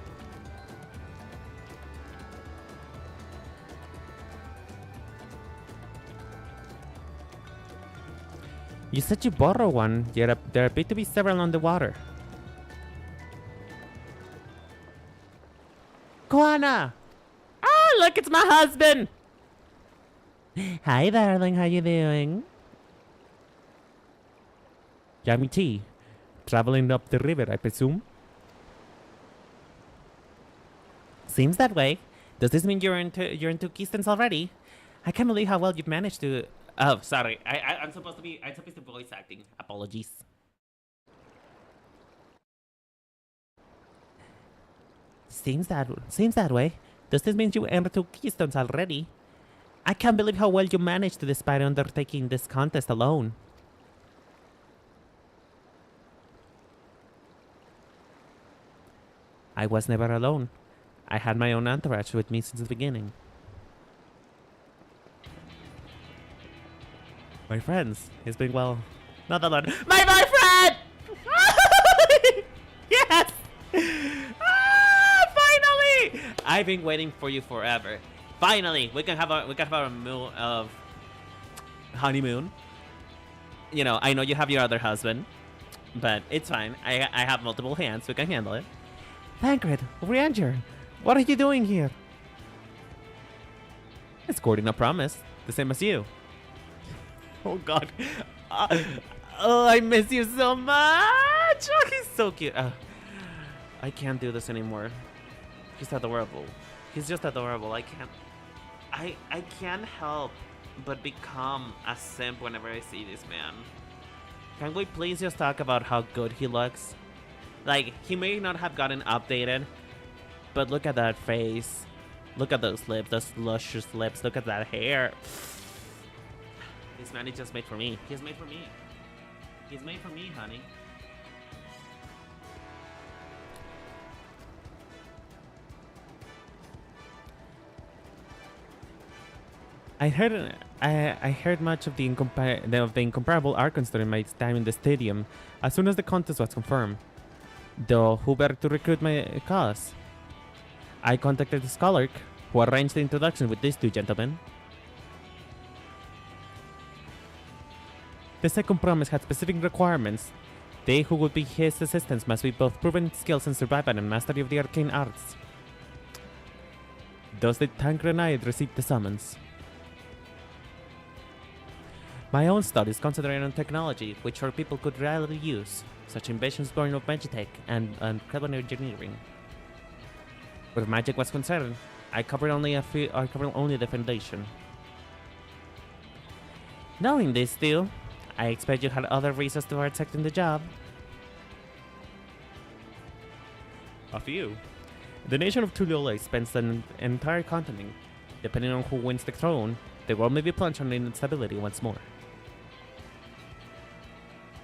You said you borrowed one, yet there appear to be several on the water. Koana! Oh, look, it's my husband! Hi, darling, how you doing? Yummy tea. Traveling up the river, I presume? Seems that way. Does this mean you're into Keystons already? I can't believe how well you've managed to... Oh, sorry. I'm supposed to voice acting. Apologies. Seems that way. Does this mean you entered two Keystones already? I can't believe how well you managed to despite undertaking this contest alone. I was never alone. I had my own entourage with me since the beginning. My friends, he's been well, not alone. My boyfriend! Yes! Finally! I've been waiting for you forever. Finally, we can have a meal of honeymoon. You know, I know you have your other husband, but it's fine. I have multiple hands, so we can handle it. Tancred, Ranger, what are you doing here? Escorting a promise, the same as you. Oh God. Oh, I miss you so much. Oh, he's so cute. I can't do this anymore. He's adorable. He's just adorable. I can't help but become a simp whenever I see this man. Can we please just talk about how good he looks? Like, he may not have gotten updated, but look at that face. Look at those lips, those luscious lips. Look at that hair. This man is just made for me. He's made for me. He's made for me, honey. I heard much of the incomparable Arkansas during my time in the stadium. As soon as the contest was confirmed, though who better to recruit my cause? I contacted the scholar, who arranged the introduction with these two gentlemen. The second promise had specific requirements. They who would be his assistants must be both proven skills in survival and mastery of the arcane arts. Thus did Tancred and I receive the summons. My own studies concentrate on technology which our people could readily use, such inventions born of magitech and clever engineering. Where magic was concerned, I covered only the foundation. Knowing this still, I expect you had other reasons to accepting the job. A few. The nation of Tuliola spends an entire continent. Depending on who wins the throne, the world may be plunged on instability once more.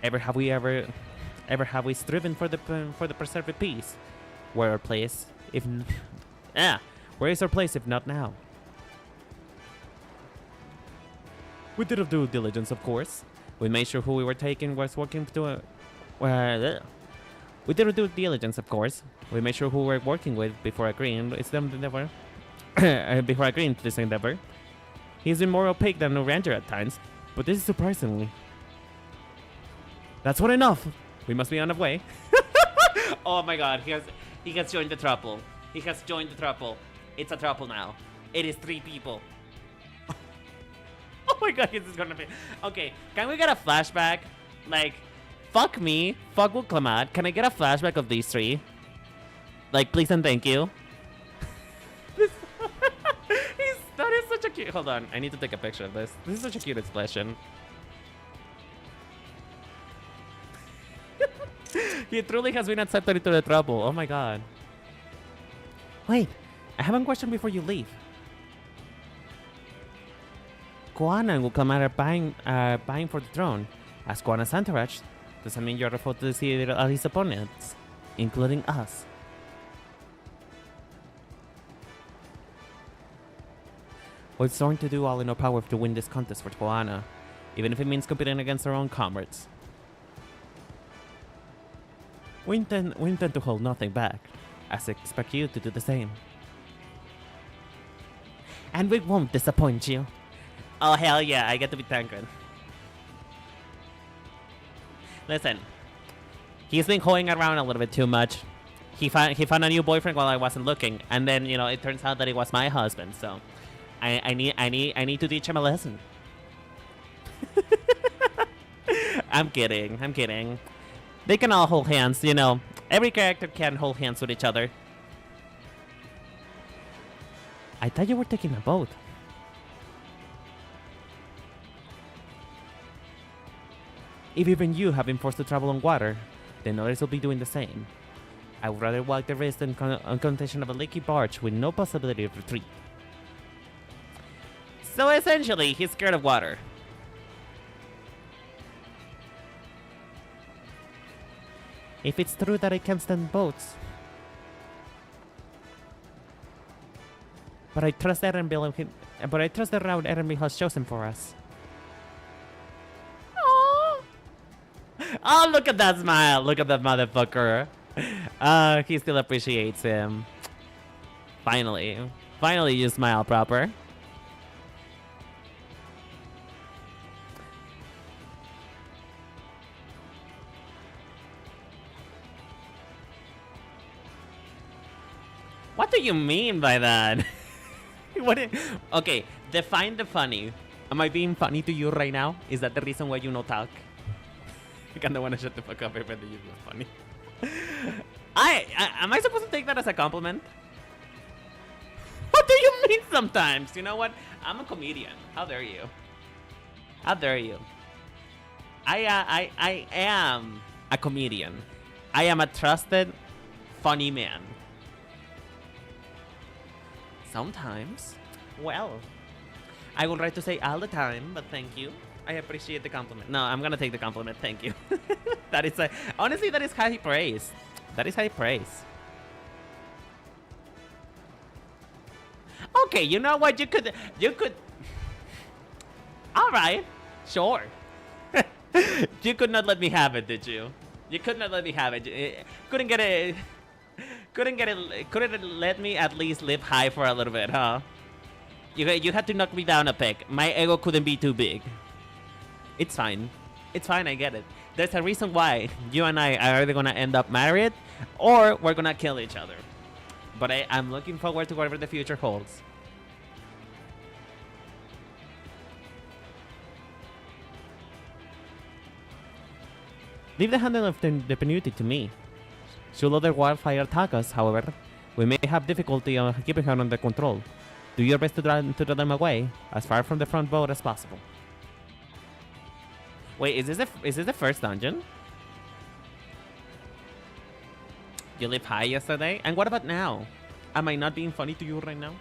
Ever have we striven for the preserved peace? Where our place, where is our place if not now? We did our due diligence, of course. We made sure who we were taking was working to. We did our due diligence, of course. We made sure who we were working with before agreeing to this endeavor. Before agreeing to this endeavor. He's been more opaque than a ranger at times, but this is surprisingly. That's what enough. We must be on the way. Oh my God, he has joined the throuple. He has joined the throuple. It's a throuple now. It is 3 people. Oh my God, this is gonna be. Okay, can we get a flashback? Like, fuck me, fuck Wuklamat. Can I get a flashback of these 3? Like, please and thank you. That is such a cute. Hold on, I need to take a picture of this. This is such a cute expression. He truly has been accepted into the trouble. Oh my God. Wait, I have one question before you leave. Koana and Wuklamat are buying for the throne. As Koana's entourage, does that mean you're afraid to see all his opponents, including us? We're going to do all in our power to win this contest for Koana, even if it means competing against our own comrades. We intend to hold nothing back, as I expect you to do the same. And we won't disappoint you. Oh hell yeah, I get to be Tancred. Listen, he's been hoeing around a little bit too much. He found a new boyfriend while I wasn't looking, and then it turns out that it was my husband. So, I need to teach him a lesson. I'm kidding. They can all hold hands, Every character can hold hands with each other. I thought you were taking a boat. If even you have been forced to travel on water, then others will be doing the same. I would rather walk the risk than on contention of a leaky barge with no possibility of retreat. So essentially, he's scared of water. If it's true that I can't stand boats, but I trust the route Eremil has chosen for us. Oh, look at that smile! Look at that motherfucker! He still appreciates him. Finally you smile proper. you mean by that? Okay, define the funny. Am I being funny to you right now? Is that the reason why you no talk? You kinda wanna shut the fuck up if I think it's funny. Am I supposed to take that as a compliment? What do you mean sometimes? You know what? I'm a comedian. How dare you? How dare you? I am a comedian. I am a trusted, funny man. Sometimes. Well, I will try to say all the time, but thank you. I appreciate the compliment. No, I'm gonna take the compliment. Thank you. That is honestly, that is high praise. That is high praise. Okay, you know what? You could. All right, sure. You could not let me have it, did you? You could not let me have it. Couldn't get it. Couldn't let me at least live high for a little bit, huh? You had to knock me down a peg. My ego couldn't be too big. It's fine. It's fine, I get it. There's a reason why you and I are either gonna end up married or we're gonna kill each other. But I'm looking forward to whatever the future holds. Leave the handling of the penalty to me. Should other wildfire attack us, however, we may have difficulty on keeping her under control. Do your best to draw them away, as far from the front boat as possible. Wait, is this the first dungeon? You live high yesterday? And what about now? Am I not being funny to you right now?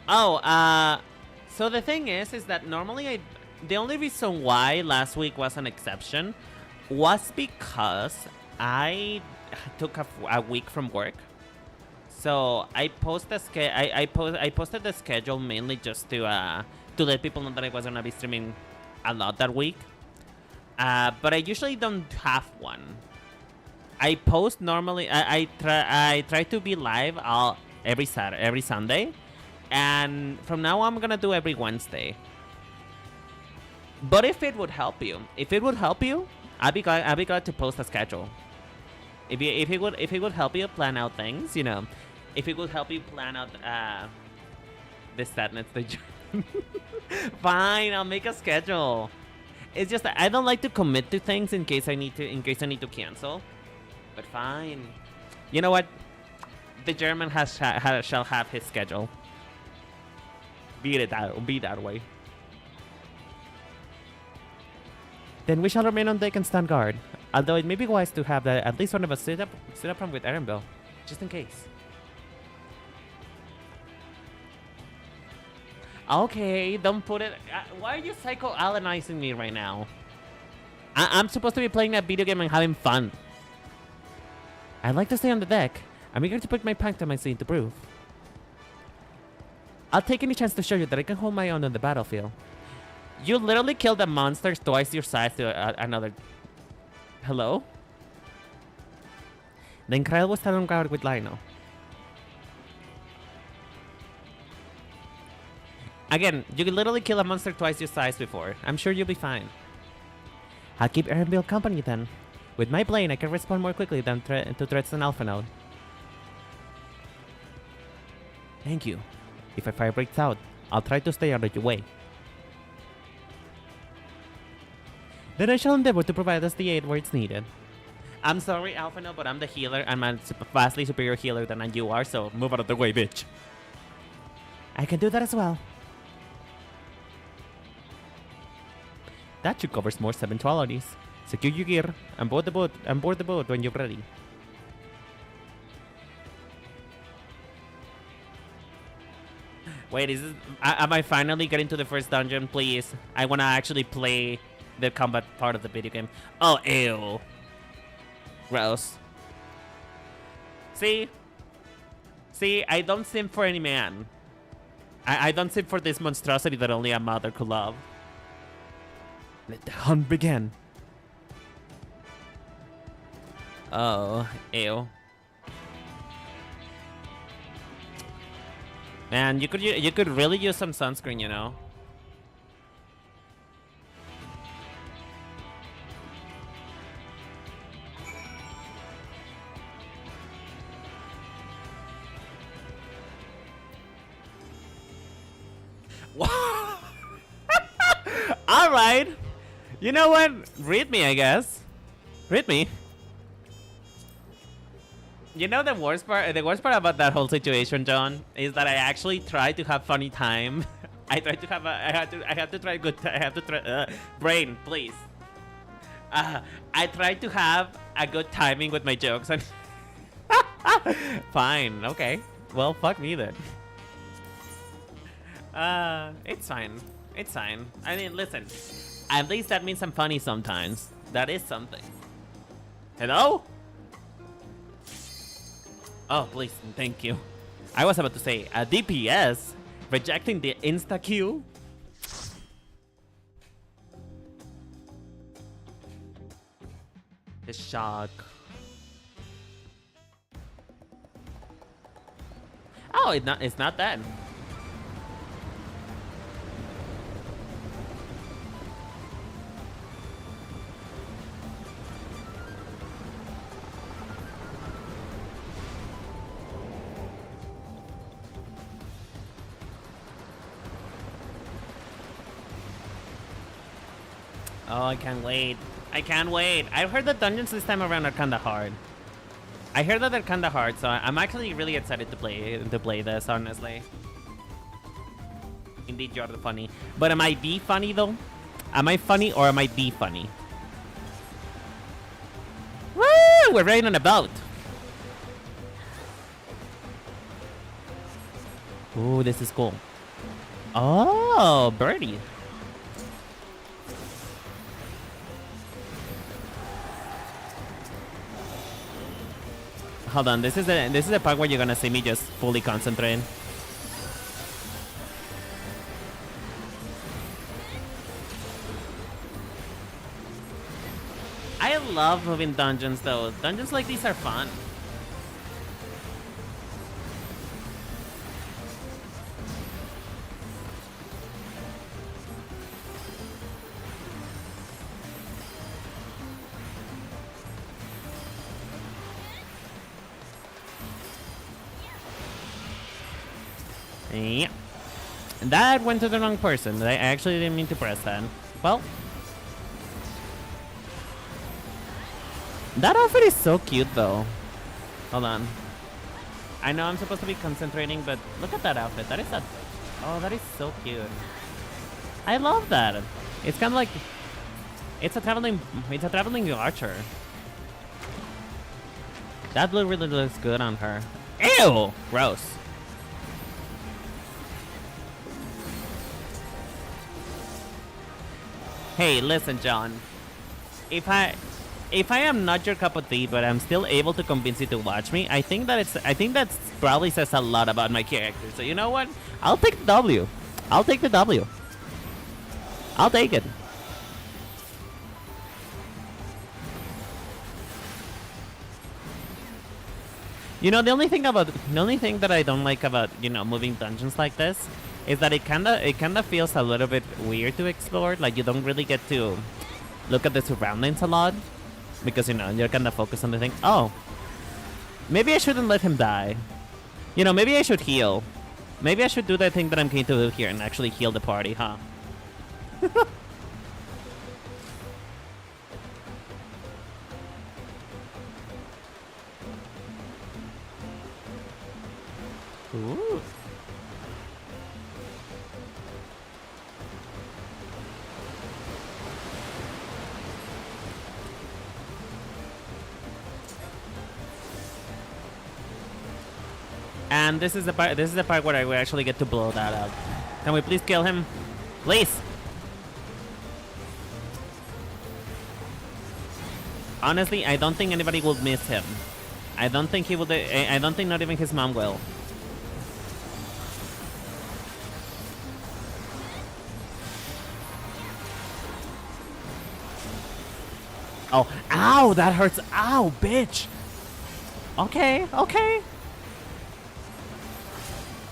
Oh, so the thing is that normally the only reason why last week was an exception was because I took a week from work. So I posted the schedule mainly just to let people know that I was gonna be streaming a lot that week. But I usually don't have one. I post normally. I try to be live every Sunday, and from now on I'm gonna do every Wednesday. But if it would help you, I'd be glad to post a schedule. If it would help you plan out things, you know, if it would help you plan out the sadness that you fine, I'll make a schedule. It's just that I don't like to commit to things in case I need to cancel. But fine. You know what? The German shall have his schedule. Be that way. Then we shall remain on deck and stand guard. Although it may be wise to have at least one of us sit up front with Erenville, just in case. Okay, don't put it. Why are you psychoanalyzing me right now? I'm supposed to be playing that video game and having fun. I'd like to stay on the deck. I'm eager to put my punk to my scene to prove. I'll take any chance to show you that I can hold my own on the battlefield. You literally killed a monster twice your size to another. Hello? The Incredible stand on guard with Lionel. Again, you can literally kill a monster twice your size before. I'm sure you'll be fine. I'll keep Erenville company then. With my blade, I can respond more quickly than to threats than Alpha Node. Thank you. If a fire breaks out, I'll try to stay out of your way. Then I shall endeavor to provide us the aid where it's needed. I'm sorry, Alpha Node, but I'm the healer. I'm a vastly superior healer than you are, so move out of the way, bitch. I can do that as well. That should cover more eventualities. Secure your gear and board the boat when you're ready. Wait, am I finally getting to the first dungeon? Please, I wanna actually play the combat part of the video game. Oh, ew. Gross. See, I don't simp for any man. I don't simp for this monstrosity that only a mother could love. Let the hunt begin. Oh, ew. Man, you could really use some sunscreen, you know. All right. You know what? Read me, I guess. Read me. You know the worst part? The worst part about that whole situation, John, is that I actually tried to have funny time. I tried to have I had to try good. I have to try. Brain, please. I tried to have a good timing with my jokes. And fine. Okay. Well, fuck me then. It's fine. It's fine. I mean, listen. At least that means I'm funny sometimes. That is something. Hello? Oh, please, thank you. I was about to say, a DPS rejecting the insta-queue? The shock. Oh, it's not that. Oh, I can't wait. I can't wait. I've heard the dungeons this time around are kinda hard. I heard that they're kinda hard, so I'm actually really excited to play this, honestly. Indeed, you're the funny. But am I the funny though? Am I funny or am I the funny? Woo! We're riding on a boat. Ooh, this is cool. Oh, birdie. Hold on, this is the part where you're gonna see me just fully concentrate. I love moving dungeons though. Dungeons like these are fun. Yeah. That went to the wrong person. I actually didn't mean to press that. Well. That outfit is so cute though. Hold on. I know I'm supposed to be concentrating, but look at that outfit. That is a... Oh, that is so cute. I love that. It's kind of like... It's a traveling archer. That blue really looks good on her. Ew! Gross. Hey, listen, John. If I am not your cup of tea, but I'm still able to convince you to watch me, I think that probably says a lot about my character. So you know what? I'll take the W. I'll take the W. I'll take it. You know, the only thing that I don't like about, you know, moving dungeons like this is that it kinda feels a little bit weird to explore. Like you don't really get to look at the surroundings a lot because, you know, you're kinda focused on the thing. Oh, maybe I shouldn't let him die. You know, maybe I should heal. Maybe I should do the thing that I'm going to do here and actually heal the party, huh? Ooh. And this is the part where I will actually get to blow that up. Can we please kill him? Please. Honestly, I don't think anybody will miss him. I don't think he will. I don't think not even his mom will. Oh, ow, that hurts. Ow, bitch. Okay, okay.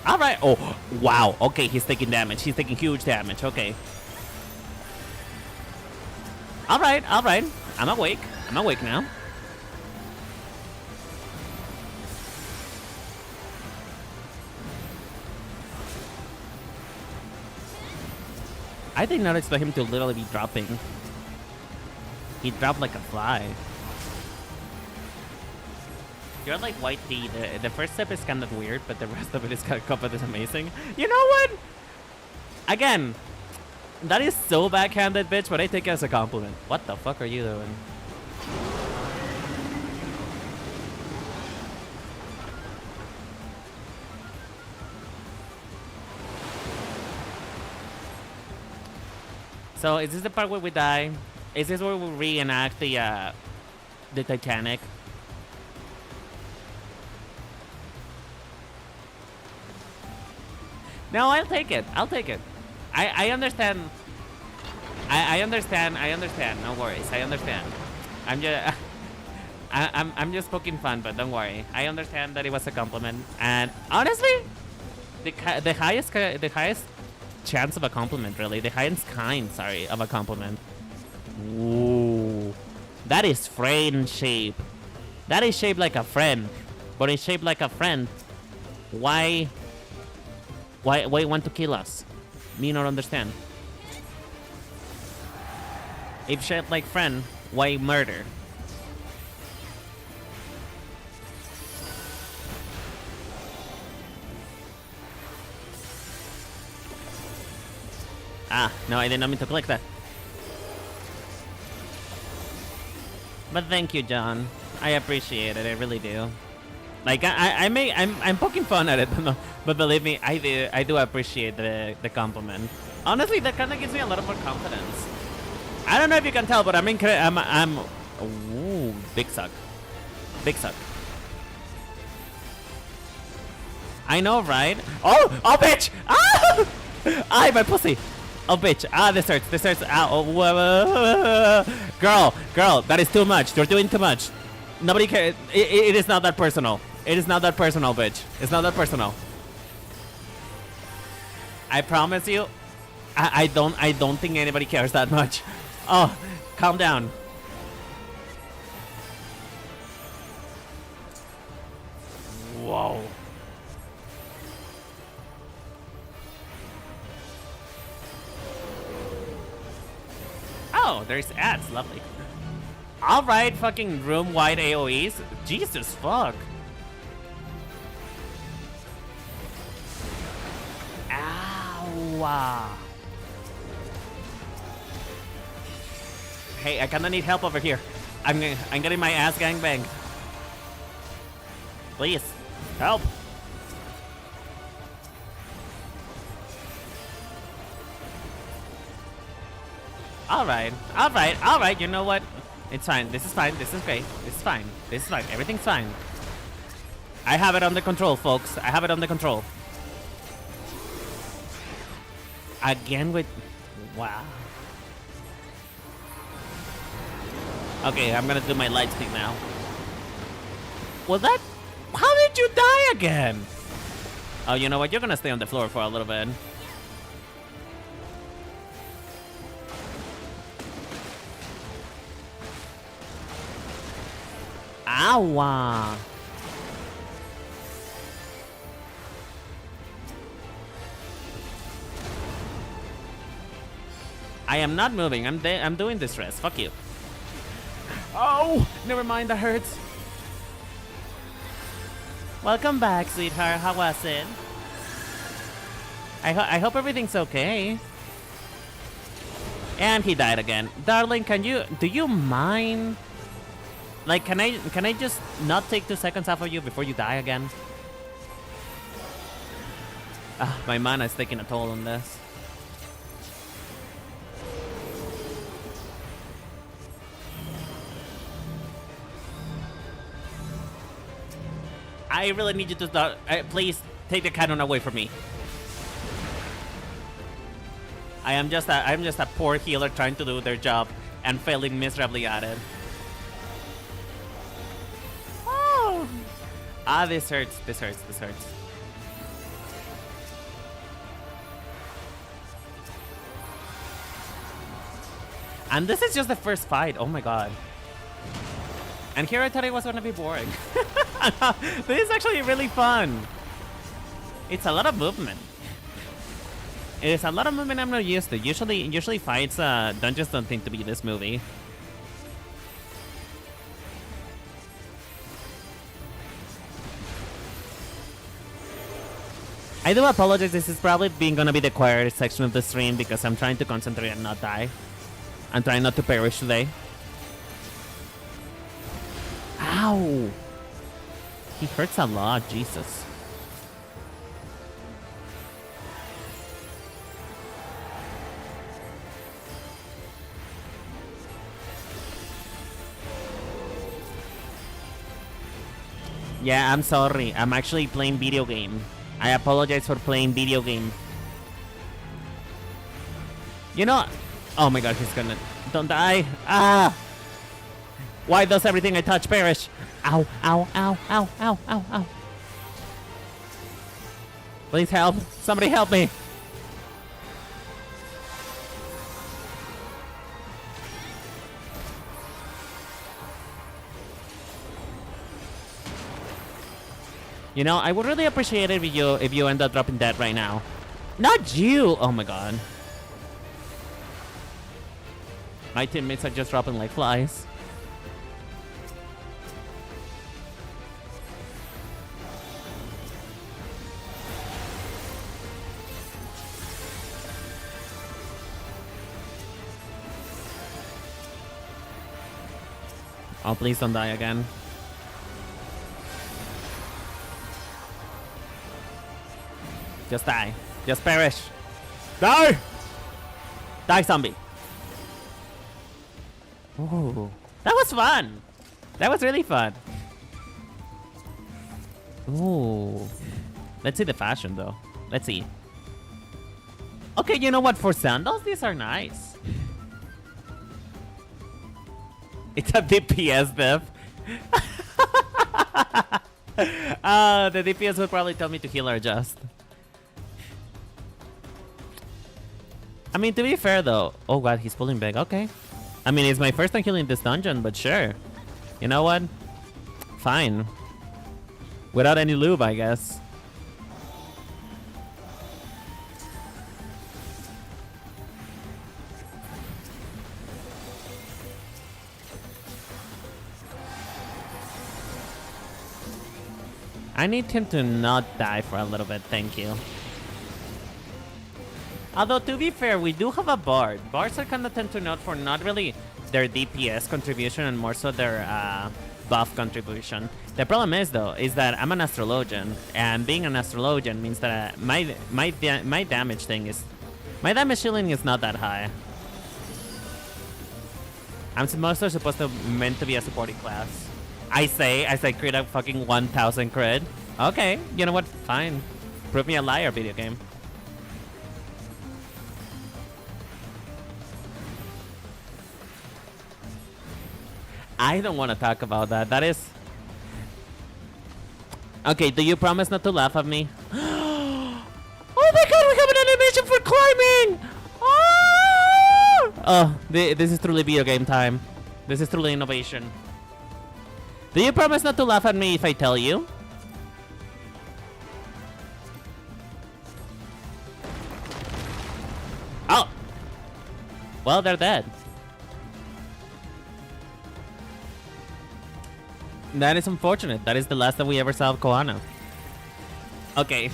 All right. Oh, wow. Okay, he's taking damage. He's taking huge damage. Okay. All right, all right. I'm awake. I'm awake now. I did not expect him to literally be dropping. He dropped like a fly. You're like white tea. The first step is kind of weird, but the rest of it is is amazing. You know what? Again, that is so backhanded, bitch, but I take it as a compliment. What the fuck are you doing? So is this the part where we die? Is this where we reenact the Titanic? No, I'll take it. I'll take it. I understand. I understand. I understand. No worries. I understand. I'm just I'm just poking fun, but don't worry. I understand that it was a compliment. And honestly, the highest chance of a compliment, really, the highest kind, sorry, of a compliment. Ooh, that is friendship. That is shaped like a friend, but it's shaped like a friend. Why want to kill us? Me not understand. If shaped like friend, why murder? Ah, no, I did not mean to click that. But thank you, John. I appreciate it. I really do. Like I'm poking fun at it, but believe me, I do appreciate the compliment. Honestly, that kind of gives me a lot of more confidence. I don't know if you can tell, but I'm ooh, big suck, big suck. I know, right? Oh, bitch! Ah, ay, my pussy. Oh, bitch. Ah, this hurts. This hurts. Ah, oh, girl, that is too much. You're doing too much. Nobody cares. It is not that personal. It is not that personal, bitch. It's not that personal. I promise you, I don't think anybody cares that much. Oh, calm down. Whoa. Oh, there's ads. Lovely. All right, fucking room-wide AoEs. Jesus fuck. Ow. Hey, I kinda need help over here. I'm getting my ass gangbanged. Please, help. All right. You know what? It's fine. This is fine. This is great. This is fine. This is fine. Everything's fine. I have it under control, folks. I have it under control. Again with... Wow. Okay, I'm gonna do my light stick now. Was that... How did you die again? Oh, you know what? You're gonna stay on the floor for a little bit. Ow! I am not moving. I'm doing this rest. Fuck you. Oh, never mind. That hurts. Welcome back, sweetheart. How was it? I hope everything's okay. And he died again. Darling, do you mind? Like, can I just not take 2 seconds off of you before you die again? Ah, my mana is taking a toll on this. I really need you to start. Please take the cannon away from me. I'm just a poor healer trying to do their job and failing miserably at it. Oh. Ah, this hurts. This hurts. This hurts. And this is just the first fight. Oh my god. And here I thought it was gonna be boring. This is actually really fun. It's a lot of movement. It is a lot of movement I'm not used to. Usually fights, dungeons don't seem to be this movie. I do apologize. This is probably gonna be the quieter section of the stream because I'm trying to concentrate and not die. I'm trying not to perish today. Ow! He hurts a lot, Jesus. Yeah, I'm sorry. I'm actually playing video game. I apologize for playing video game. You know... Oh my god, he's gonna... Don't die. Ah! Why does everything I touch perish? Ow, ow, ow, ow, ow, ow, ow. Please help. Somebody help me. You know, I would really appreciate it if you end up dropping dead right now. Not you! Oh my god. My teammates are just dropping like flies. Oh, please don't die again. Just die. Just perish. Die! Die, zombie. Ooh. That was fun. That was really fun. Ooh. Let's see the fashion, though. Let's see. Okay, you know what? For sandals, these are nice. It's a DPS diff. The DPS would probably tell me to heal or adjust. I mean, to be fair, though... Oh, god, he's pulling back. Okay. I mean, it's my first time healing this dungeon, but sure. You know what? Fine. Without any lube, I guess. I need him to not die for a little bit, thank you. Although, to be fair, we do have a bard. Bards are kind of tend to note for not really their DPS contribution and more so their buff contribution. The problem is, though, is that I'm an astrologian, and being an astrologian means that my damage thing is... My damage ceiling is not that high. I'm mostly supposed to meant to be a supporting class. I say crit a fucking 1000 crit. Okay, you know what? Fine. Prove me a liar, video game. I don't want to talk about that. That is... Okay, do you promise not to laugh at me? Oh my god, we have an animation for climbing! Oh, this is truly video game time. This is truly innovation. Do you promise not to laugh at me if I tell you? Oh! Well, they're dead. That is unfortunate. That is the last that we ever saw of Koana. Okay.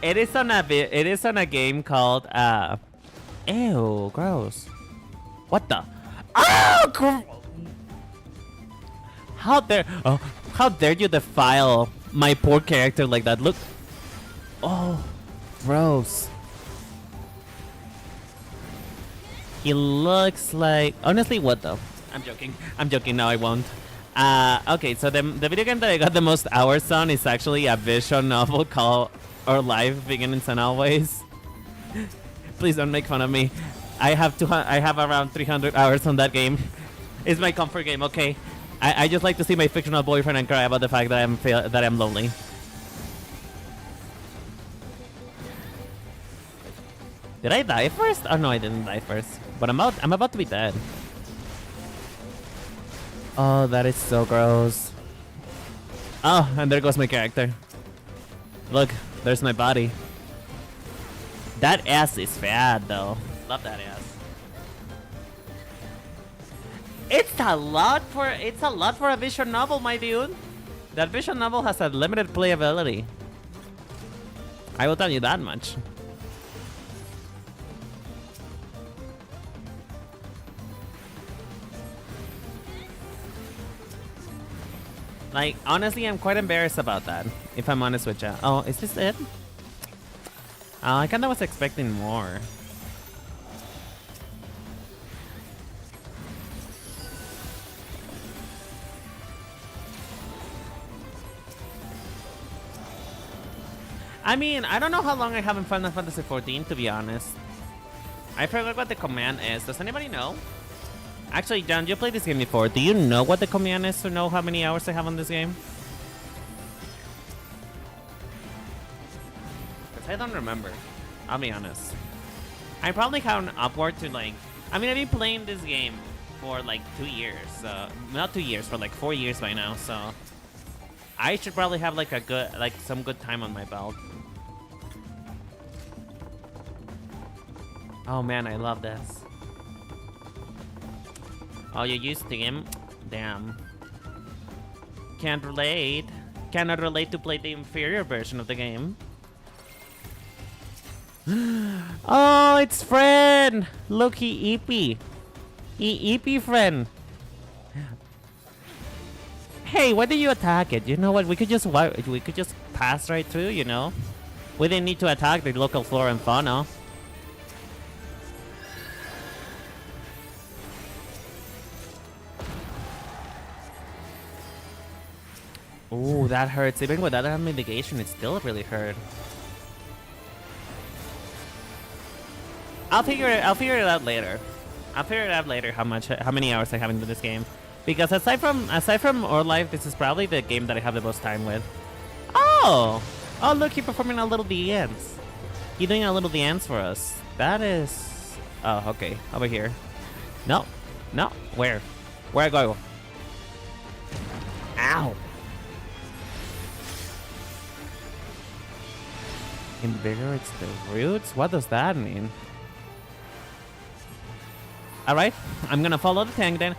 It is on a game called ew, gross. What the? Oh, how dare you defile my poor character like that? Look. Oh, gross. He looks like... Honestly, what though? I'm joking. I'm joking. No, I won't. Okay, so the video game that I got the most hours on is actually a visual novel called Our Life Beginnings and Always. Please don't make fun of me. I have around 300 hours on that game. It's my comfort game, okay? I just like to see my fictional boyfriend and cry about the fact that I'm lonely. Did I die first? Oh no, I didn't die first. But I'm about to be dead. Oh, that is so gross. Oh, and there goes my character. Look, there's my body. That ass is fat though. Love that ass. It's a lot for a visual novel, my dude. That visual novel has a limited playability. I will tell you that much. Like, honestly, I'm quite embarrassed about that, if I'm honest with you. Oh, is this it? I kinda was expecting more. I mean, I don't know how long I have in Final Fantasy XIV, to be honest. I forgot what the command is. Does anybody know? Actually, John, you played this game before. Do you know what the command is to know how many hours I have on this game? Because I don't remember. I'll be honest. I probably count upward to like... I mean, I've been playing this game for like 2 years. Not 2 years, for like 4 years by now, so... I should probably have like a good, some good time on my belt. Oh man, I love this. Oh, you use Steam? Damn. Can't relate. Cannot relate to play the inferior version of the game. Oh, it's friend! Look, he EP. He EP friend. Hey, why did you attack it? You know what? We could just pass right through, you know? We didn't need to attack the local flora and fauna. Ooh, that hurts. Even without that mitigation, it still really hurt. I'll figure it out later. I'll figure it out later how many hours I have into this game. Because aside from Or Life, this is probably the game that I have the most time with. Oh! Oh, look, you're performing a little dance. You're doing a little dance for us. That is... Oh, okay. Over here. No. No. Where? Where I go? Ow! Invigorates the roots? What does that mean? Alright, I'm gonna follow the tank then.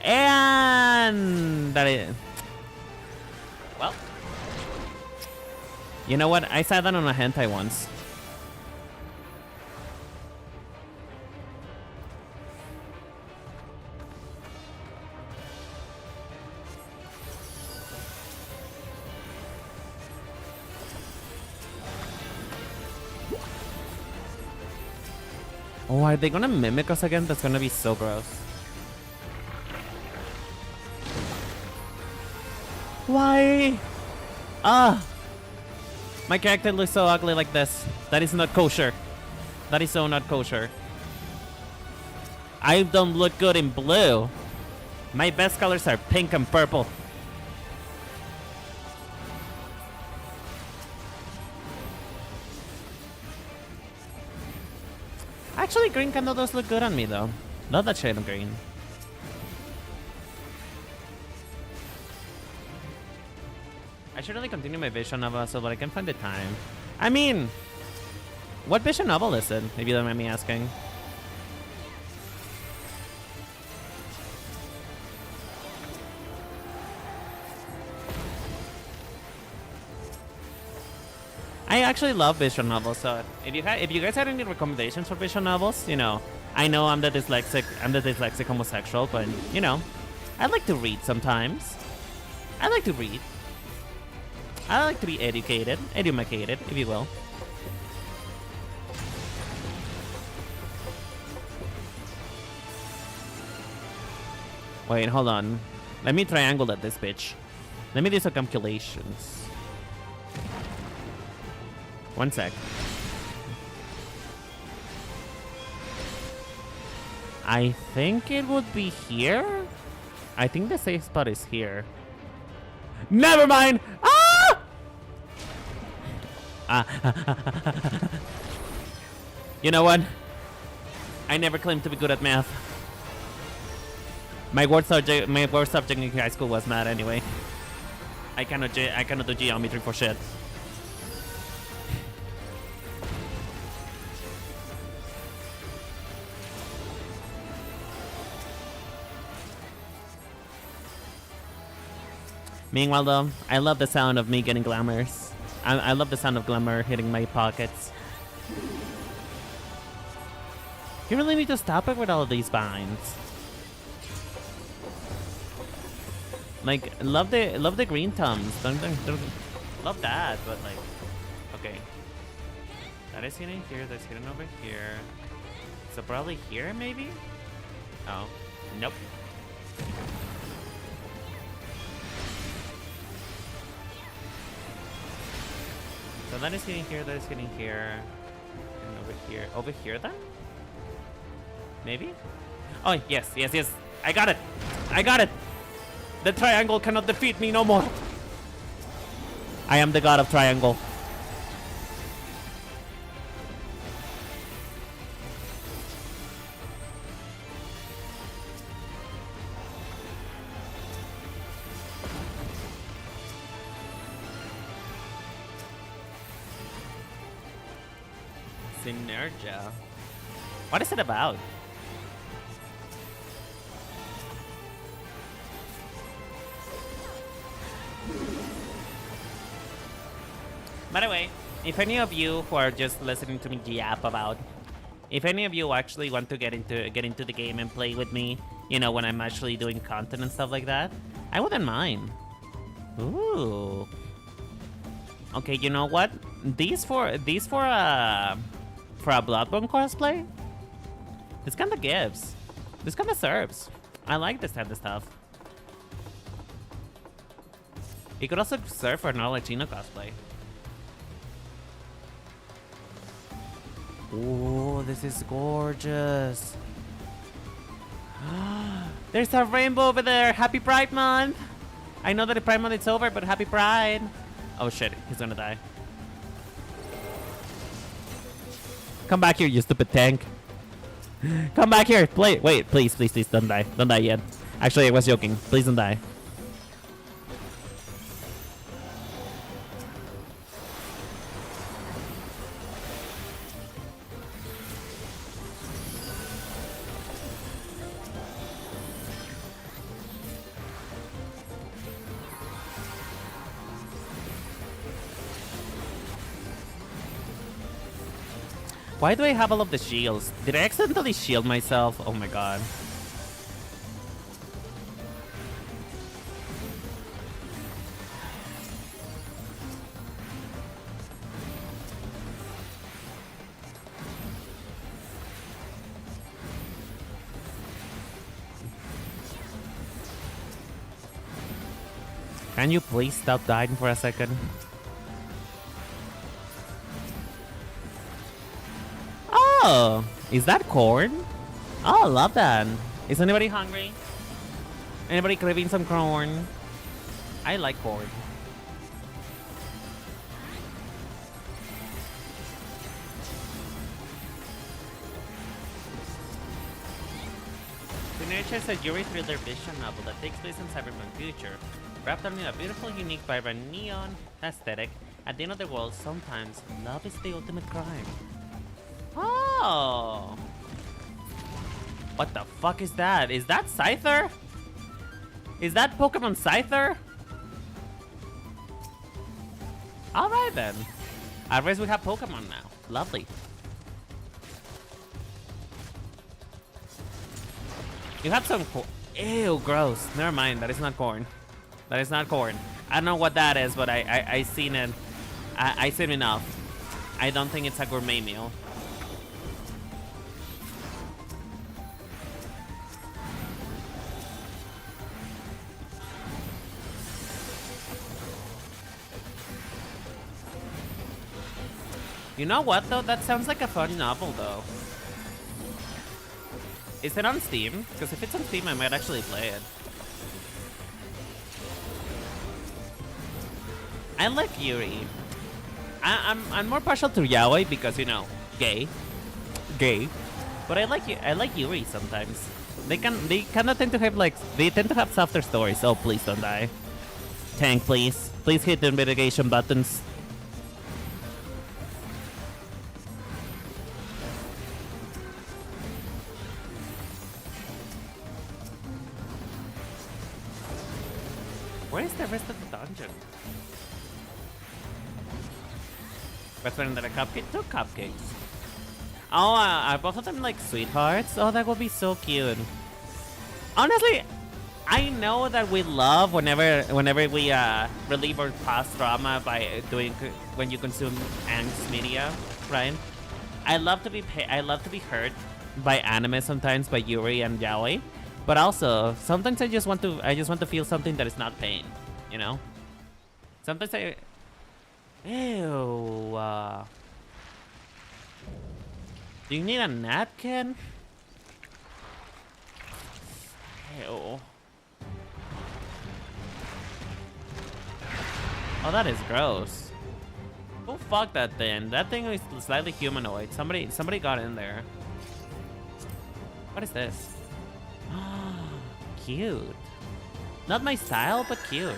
And that is... Well. You know what? I saw that on a hentai once. Oh, are they gonna mimic us again? That's gonna be so gross. Why? Ah! My character looks so ugly like this. That is not kosher. That is so not kosher. I don't look good in blue. My best colors are pink and purple. Actually, green kinda does look good on me though. Love that shade of green. I should really continue my visual novel so that I can find the time. I mean, what visual novel is it, if you don't mind me asking? I actually love visual novels, so if you guys had any recommendations for visual novels, you know, I know I'm the dyslexic homosexual, but you know, I like to read sometimes. I like to read. I like to be educated, if you will. Wait, hold on. Let me triangle at this bitch. Let me do some calculations. 1 sec. I think it would be here. I think the safe spot is here. Never mind! Ah! You know what? I never claimed to be good at math. My worst subject in high school was math anyway. I cannot do geometry for shit. Meanwhile, though, I love the sound of me getting glamours. I love the sound of glamour hitting my pockets. You really need to stop it with all of these binds. Like, love the green tums. Don't love that, but like, okay. That is hidden here. That's hidden over here. So probably here, maybe. Oh, nope. So that is hitting here. That is hitting here. And over here. Over here, then. Maybe? Oh, yes, yes, yes. I got it. I got it. The triangle cannot defeat me no more. I am the god of triangle. Synergia. What is it about? By the way, if any of you who are just listening to me yap about, if any of you actually want to get into the game and play with me, you know, when I'm actually doing content and stuff like that, I wouldn't mind. Ooh. Okay, you know what? These for a Bloodborne cosplay, this kind of gives. This kind of serves. I like this type of stuff. It could also serve for an all Latino cosplay. Oh, this is gorgeous. There's a rainbow over there. Happy Pride Month. I know that the Pride Month is over, but happy Pride. Oh shit, he's gonna die. Come back here, you stupid tank. Come back here. Wait, please, please, please, don't die. Don't die yet. Actually, I was joking. Please don't die. Why do I have all of the shields? Did I accidentally shield myself? Oh my god. Can you please stop dying for a second? Oh, is that corn? Oh, I love that. Is anybody hungry? Anybody craving some corn? I like corn. The Nature is a Yuri thriller visual novel that takes place in cyberpunk future, wrapped up in a beautiful, unique, vibrant neon aesthetic. At the end of the world, sometimes love is the ultimate crime. Oh! What the fuck is that? Is that Scyther? Is that Pokemon Scyther? Alright then. I guess we have Pokemon now. Lovely. You have some corn. Ew, gross. Never mind, that is not corn. That is not corn. I don't know what that is, but I seen it. I seen enough. I don't think it's a gourmet meal. You know what, though? That sounds like a fun novel, though. Is it on Steam? Because if it's on Steam, I might actually play it. I like Yuri. I'm more partial to yaoi because, you know, gay. But I like Yuri sometimes. They kind of tend to have have softer stories. Oh, please don't die. Tank, please. Please hit the mitigation buttons. Where's the rest of the dungeon? Best friend that a cupcake? 2 cupcakes. Oh, are both of them like sweethearts? Oh, that would be so cute. Honestly, I know that we love whenever we relieve our past trauma by doing when you consume angst media, right? I love to be hurt by anime sometimes, by Yuri and Yaoi, but also sometimes I just want to feel something that is not pain, you know? Sometimes I ew. Do you need a napkin? Ew. Oh, that is gross. Oh, fuck that thing. That thing is slightly humanoid. Somebody got in there. What is this? Cute. Not my style, but cute.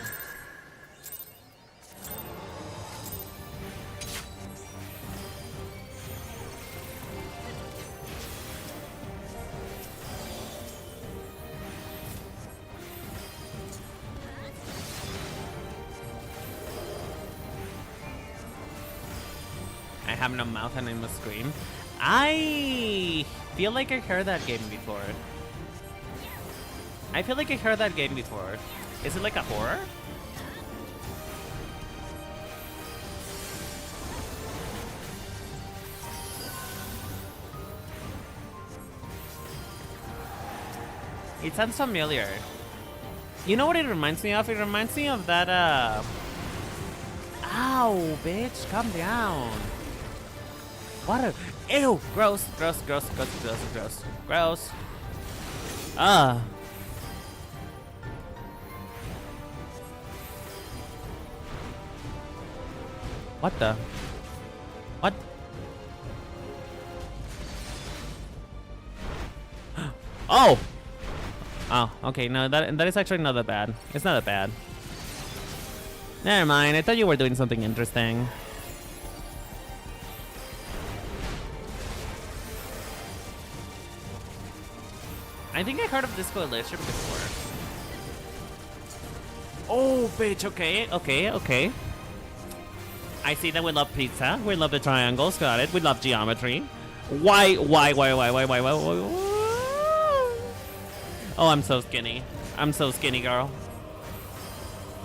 I have no mouth and I must scream. I feel like I heard that game before. Is it like a horror? It sounds familiar. You know what it reminds me of? It reminds me of that, Ow, bitch, calm down. What a... Ew! Gross. What the? What? Oh! Oh, okay, no, that is actually not that bad. It's not that bad. Never mind, I thought you were doing something interesting. I think I heard of this coalition before. Oh, bitch, okay. I see that we love pizza. We love the triangles, got it. We love geometry. Why? Oh, I'm so skinny. I'm so skinny, girl.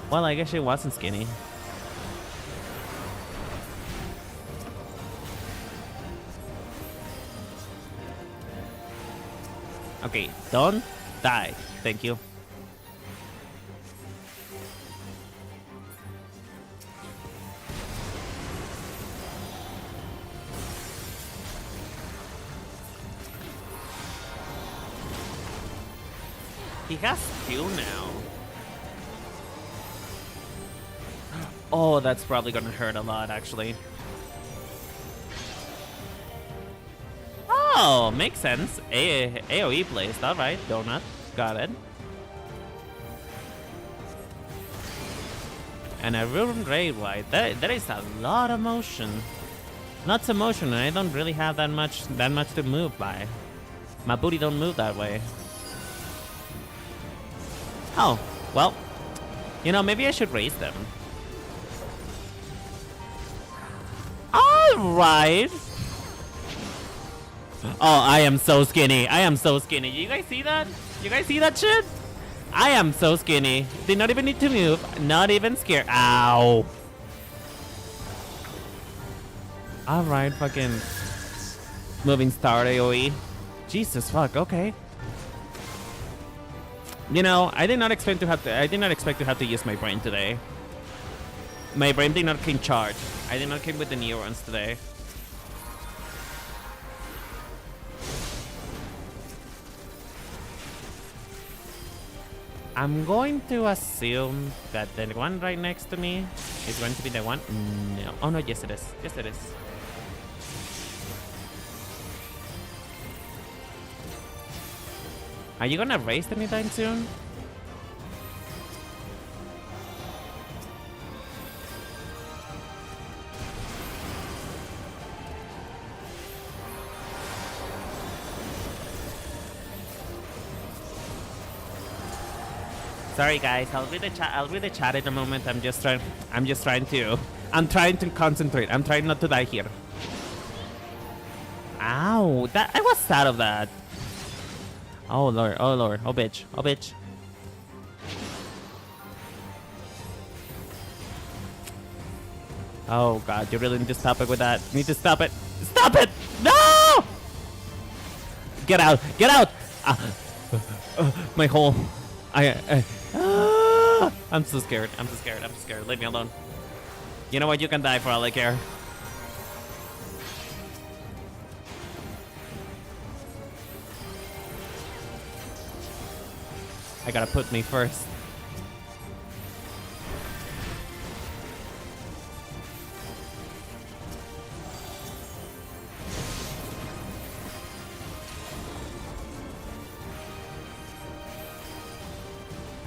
Well, I guess she wasn't skinny. Okay, don't die. Thank you. He has skill now. Oh, that's probably gonna hurt a lot, actually. Oh, makes sense. AoE placed, alright. Donut, got it. And a ruined raid wide. That is a lot of motion. Not so motion, I don't really have that much to move by. My booty don't move that way. Oh, well, you know, maybe I should raise them. All right. Oh, I am so skinny. You guys see that? You guys see that shit? I am so skinny. Did not even need to move. Not even scared. Ow. All right, fucking moving star AoE. Jesus fuck. Okay. You know, I did not expect to have to use my brain today. My brain did not came charged. I did not came with the neurons today. I'm going to assume that the one right next to me is going to be the one. No. Oh no, yes it is. Yes it is. Are you gonna race them anytime soon? Sorry guys, I'll read the chat. I'll read the chat in a moment. I'm trying to concentrate. I'm trying not to die here. Ow! I was sad of that. Oh lord! Oh lord! Oh bitch! Oh bitch! Oh god! You really need to stop it with that. You need to stop it. Stop it! No! Get out! Get out! My hole. I'm so scared. I'm so scared. I'm so scared. Leave me alone. You know what? You can die for all I care. I gotta put me first.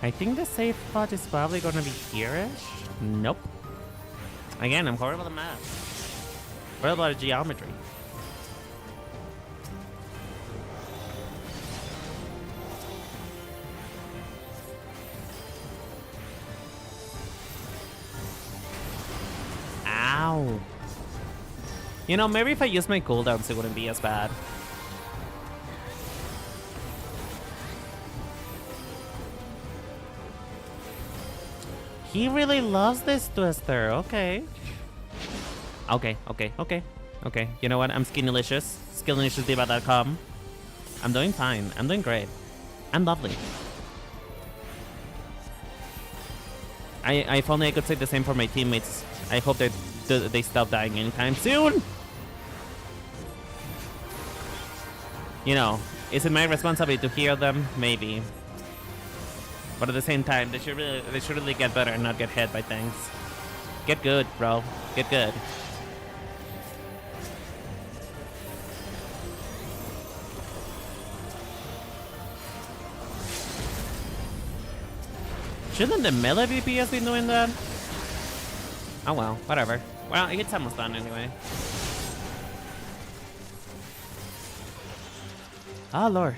I think the safe spot is probably gonna be here-ish. Nope. Again, I'm horrible at math. Horrible at geometry. Ow. You know, maybe if I use my cooldowns, it wouldn't be as bad. He really loves this twister. Okay. Okay. You know what? I'm skinilicious. Skillilicious.com. I'm doing fine. I'm doing great. I'm lovely. If only I could say the same for my teammates. I hope that they stop dying anytime soon. You know, is it my responsibility to heal them? Maybe. But at the same time, they should really get better and not get hit by things. Get good, bro. Get good. Shouldn't the melee VPS be doing that? Oh well, whatever. Well, it's almost done anyway. Oh lord.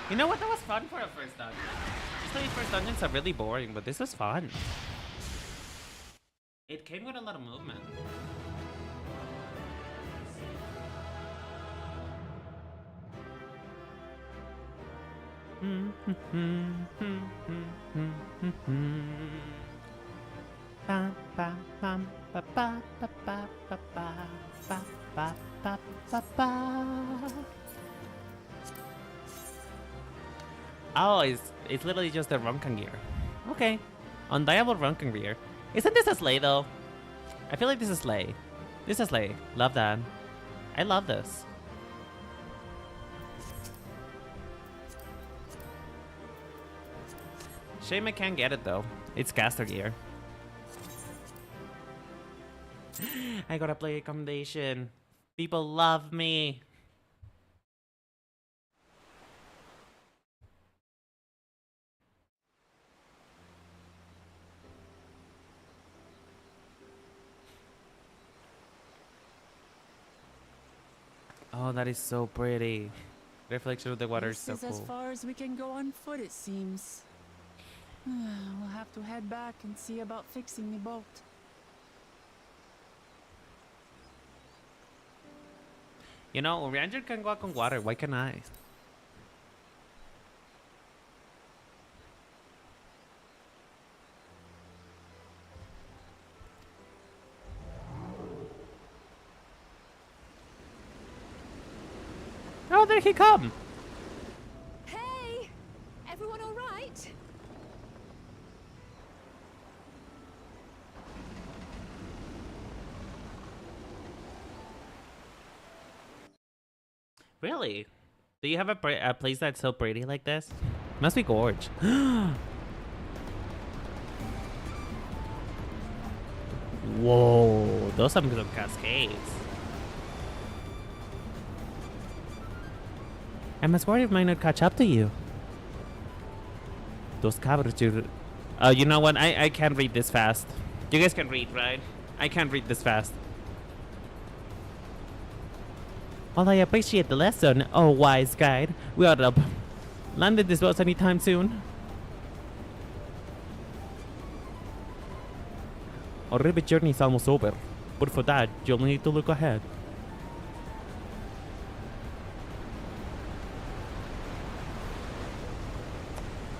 You know what? That was fun for a first dungeon. Usually first dungeons are really boring, but this was fun. It came with a lot of movement. Oh, it's literally just the Runken gear. Okay. Undiable Runken gear. Isn't this a sleigh though? I feel like this is sleigh. This is sleigh. Love that. I love this. Shame I can't get it though. It's caster gear. I gotta play accommodation. People love me. Oh, that is so pretty. Reflection of the water is so cool. This is as far as we can go on foot, it seems. We'll have to head back and see about fixing the boat. You know, Ranger can go out on water. Why can't I? Oh, there he come. Hey! Everyone all right? Really? Do you have a place that's so pretty like this? Must be gorge. Whoa, those are some cascades. I'm as worried it might not catch up to you. Those cabros, you know what? I can't read this fast. You guys can read, right? I can't read this fast. While I appreciate the lesson, oh wise guide, we ought to land this boat anytime soon. Our ribbit journey is almost over, but for that, you'll need to look ahead.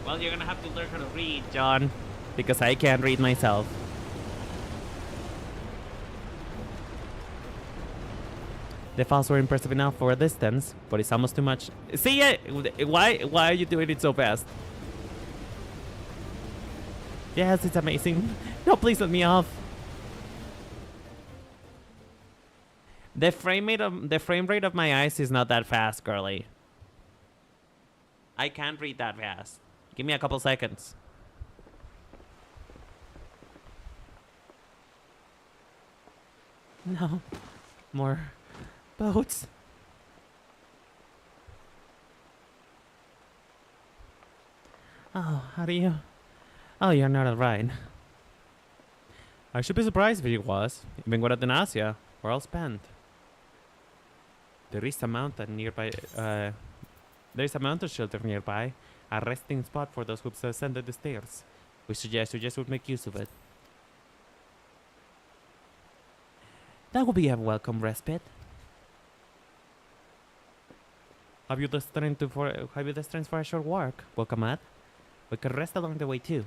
Well, you're gonna have to learn how to read, John, because I can't read myself. The falls were impressive enough for a distance, but it's almost too much. See it? Why are you doing it so fast? Yes, it's amazing. No, please let me off. The frame rate of my eyes is not that fast, girly. I can't read that fast. Give me a couple seconds. No. More boats. Oh, how do you... Oh, you're not alright. I should be surprised if it was. Even with Athanasia, we're all spent. There is a mountain nearby. There is a mountain shelter nearby. A resting spot for those who ascended the stairs. We suggest you just would make use of it. That would be a welcome respite. Have you the strength for a short walk? Welcome, Matt. We can rest along the way too.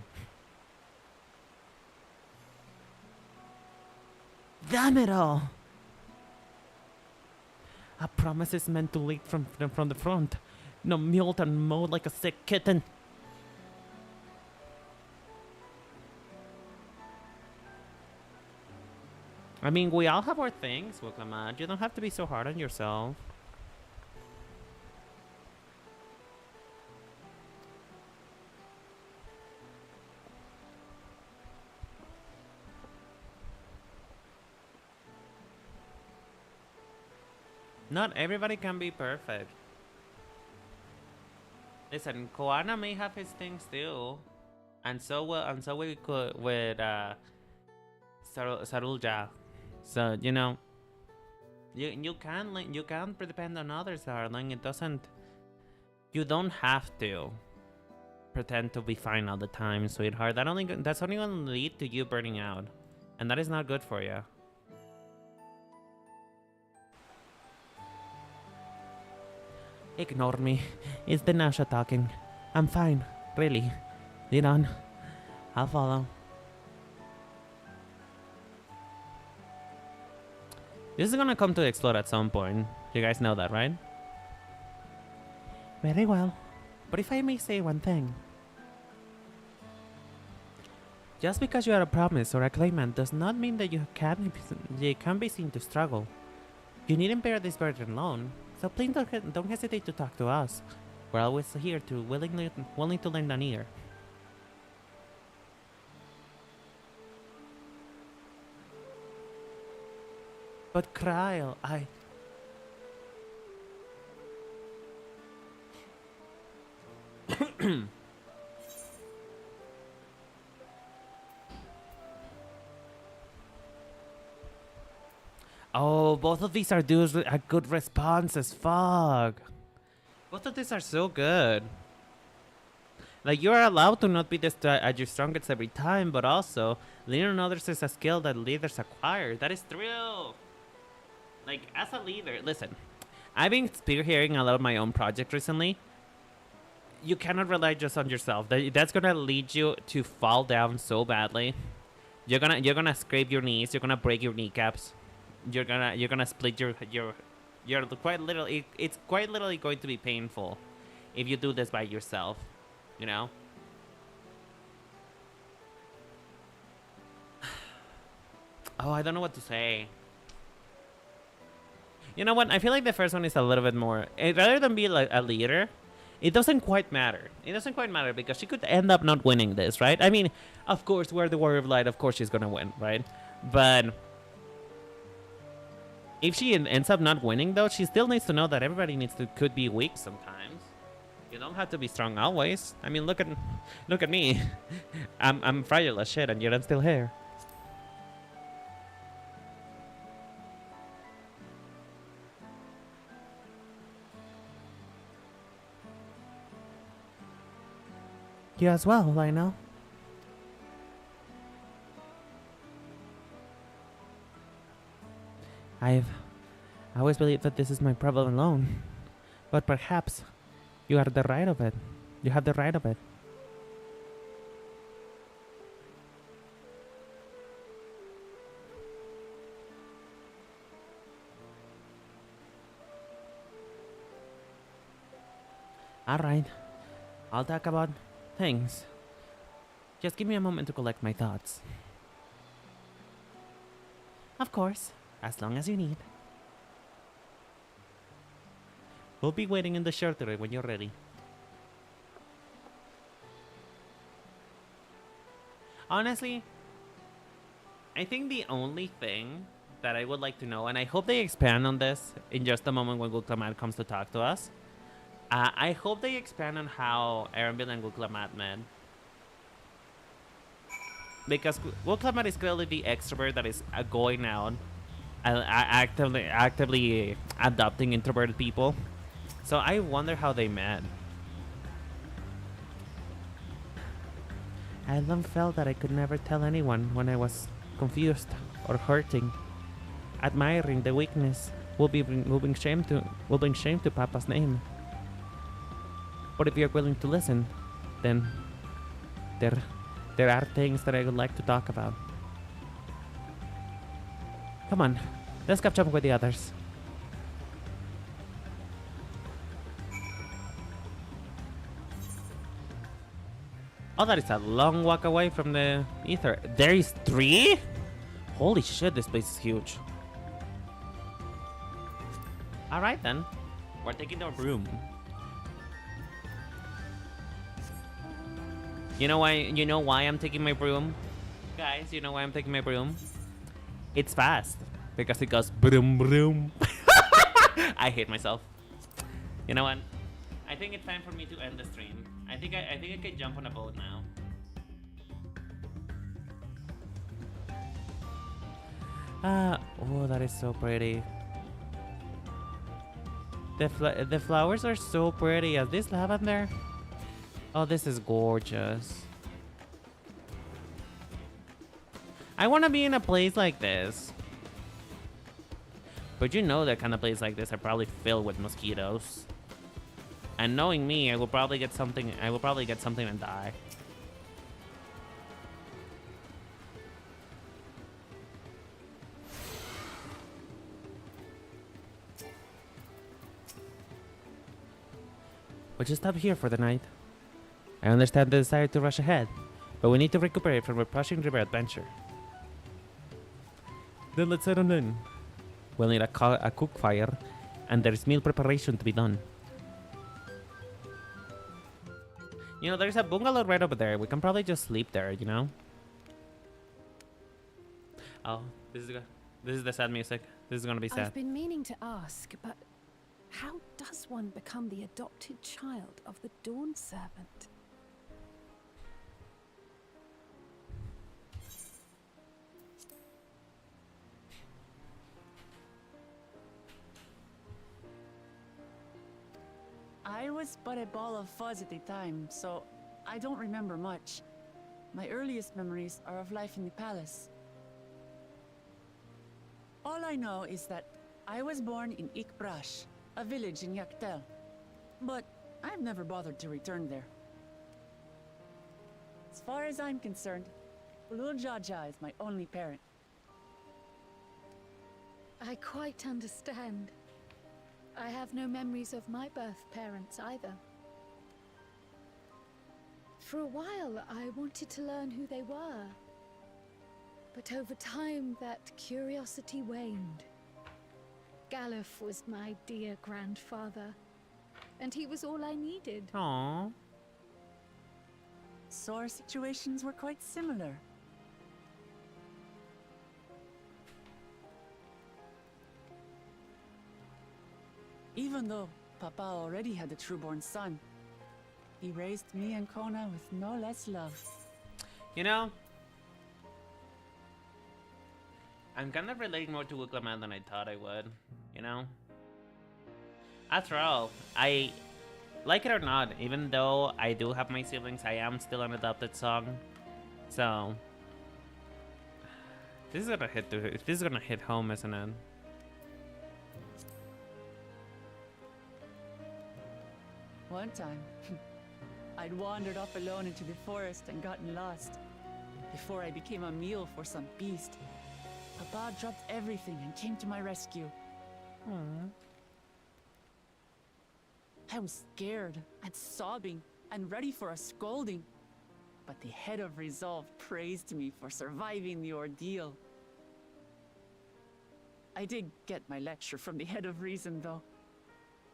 Damn it all! A promise is meant to lead from the front. No mule and mow like a sick kitten. I mean, we all have our things, Wakamat. You don't have to be so hard on yourself. Not everybody can be perfect. Listen, Koana may have his things too, and so we could with Sarulja. So you know, you can depend on others, darling. It doesn't. You don't have to pretend to be fine all the time, sweetheart. That's only going to lead to you burning out, and that is not good for you. Ignore me. It's the Nasha talking. I'm fine, really. Lead on. I'll follow. This is gonna come to explode at some point. You guys know that, right? Very well. But if I may say one thing. Just because you are a promise or a claimant does not mean that you can be seen to struggle. You needn't bear this burden alone. So please don't hesitate to talk to us. We're always here to willing to lend an ear. But Kyle, Oh, both of these are dudes with a good response as fuck. Both of these are so good. Like, you are allowed to not be at your strongest every time, but also, leaning on others is a skill that leaders acquire. That is true. Like, as a leader, listen, I've been spearheading a lot of my own project recently. You cannot rely just on yourself. That's gonna lead you to fall down so badly. You're gonna scrape your knees. You're gonna break your kneecaps. You're gonna split your quite literally. It's quite literally going to be painful if you do this by yourself. You know. Oh, I don't know what to say. You know what? I feel like the first one is a little bit more. Rather than be like a leader, it doesn't quite matter. It doesn't quite matter because she could end up not winning this, right? I mean, of course, we're the Warrior of Light. Of course, she's gonna win, right? But if she ends up not winning, though, she still needs to know that everybody could be weak sometimes. You don't have to be strong always. I mean, look at me. I'm fragile as shit, and yet I'm still here. You as well, Lionel. I always believed that this is my problem alone. But perhaps you are the right of it. You have the right of it. Alright. I'll talk about things. Just give me a moment to collect my thoughts. Of course, as long as you need. We'll be waiting in the shelter when you're ready. Honestly, I think the only thing that I would like to know, and I hope they expand on this in just a moment when Gulklamat comes to talk to us. I hope they expand on how Erembil and Gulklamat met. Because Gulklamat is clearly the extrovert that is going out and actively adopting introverted people. So I wonder how they met. I long felt that I could never tell anyone when I was confused or hurting. Admiring the weakness will bring shame to Papa's name. But if you're willing to listen, then there are things that I would like to talk about. Come on, let's catch up with the others. Oh, that is a long walk away from the ether. There is 3? Holy shit, this place is huge. Alright then. We're taking the room. You know why I'm taking my broom? Guys, you know why I'm taking my broom? It's fast. Because it goes broom broom. I hate myself. You know what? I think it's time for me to end the stream. I think I can jump on a boat now. Oh, that is so pretty. The flowers are so pretty. Is this lavender? Oh, this is gorgeous. I want to be in a place like this. But you know that kind of place like this are probably filled with mosquitoes. And knowing me, I will probably get something and die. We'll just stop here for the night. I understand the desire to rush ahead, but we need to recuperate from a Prussian River adventure. Then let's head on in. We'll need a cook fire, and there's meal preparation to be done. You know, there's a bungalow right over there. We can probably just sleep there, you know? Oh, this is the sad music. This is gonna be sad. I've been meaning to ask, but how does one become the adopted child of the Dawn Servant? I was but a ball of fuzz at the time, so I don't remember much. My earliest memories are of life in the palace. All I know is that I was born in Ikbrash, a village in Yaktel. But I've never bothered to return there. As far as I'm concerned, Ulul Jaja is my only parent. I quite understand. I have no memories of my birth parents either. For a while, I wanted to learn who they were. But over time, that curiosity waned. Galuf was my dear grandfather, and he was all I needed. Aww. So our situations were quite similar. Even though Papa already had a trueborn son, he raised me and Kona with no less love. You know, I'm kind of relating more to Wicklaman than I thought I would, you know? After all, like it or not, even though I do have my siblings, I am still an adopted son. So this is gonna hit home, isn't it? One time, I'd wandered off alone into the forest and gotten lost. Before I became a meal for some beast, Papa dropped everything and came to my rescue. Aww. I was scared and sobbing and ready for a scolding. But the head of resolve praised me for surviving the ordeal. I did get my lecture from the head of reason, though.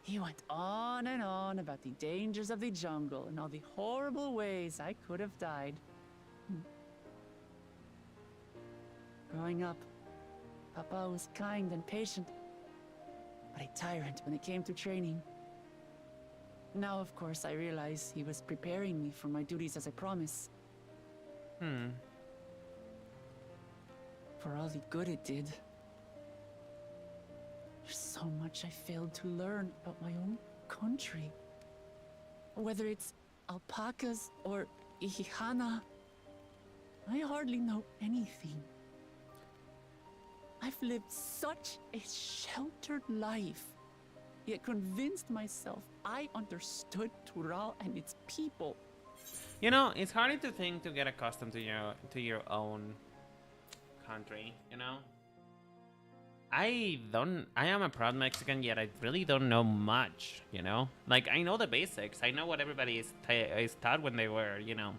He went on and on about the dangers of the jungle and all the horrible ways I could have died. Growing up, Papa was kind and patient, but a tyrant when it came to training. Now, of course, I realize he was preparing me for my duties as a promise. For all the good it did. There's so much I failed to learn about my own country. Whether it's alpacas or Ihihana, I hardly know anything. I've lived such a sheltered life, yet convinced myself I understood Tural and its people. You know, it's hard to think to get accustomed to your own country, you know? I am a proud Mexican, yet I really don't know much, you know? Like, I know the basics. I know what everybody is taught when they were, you know,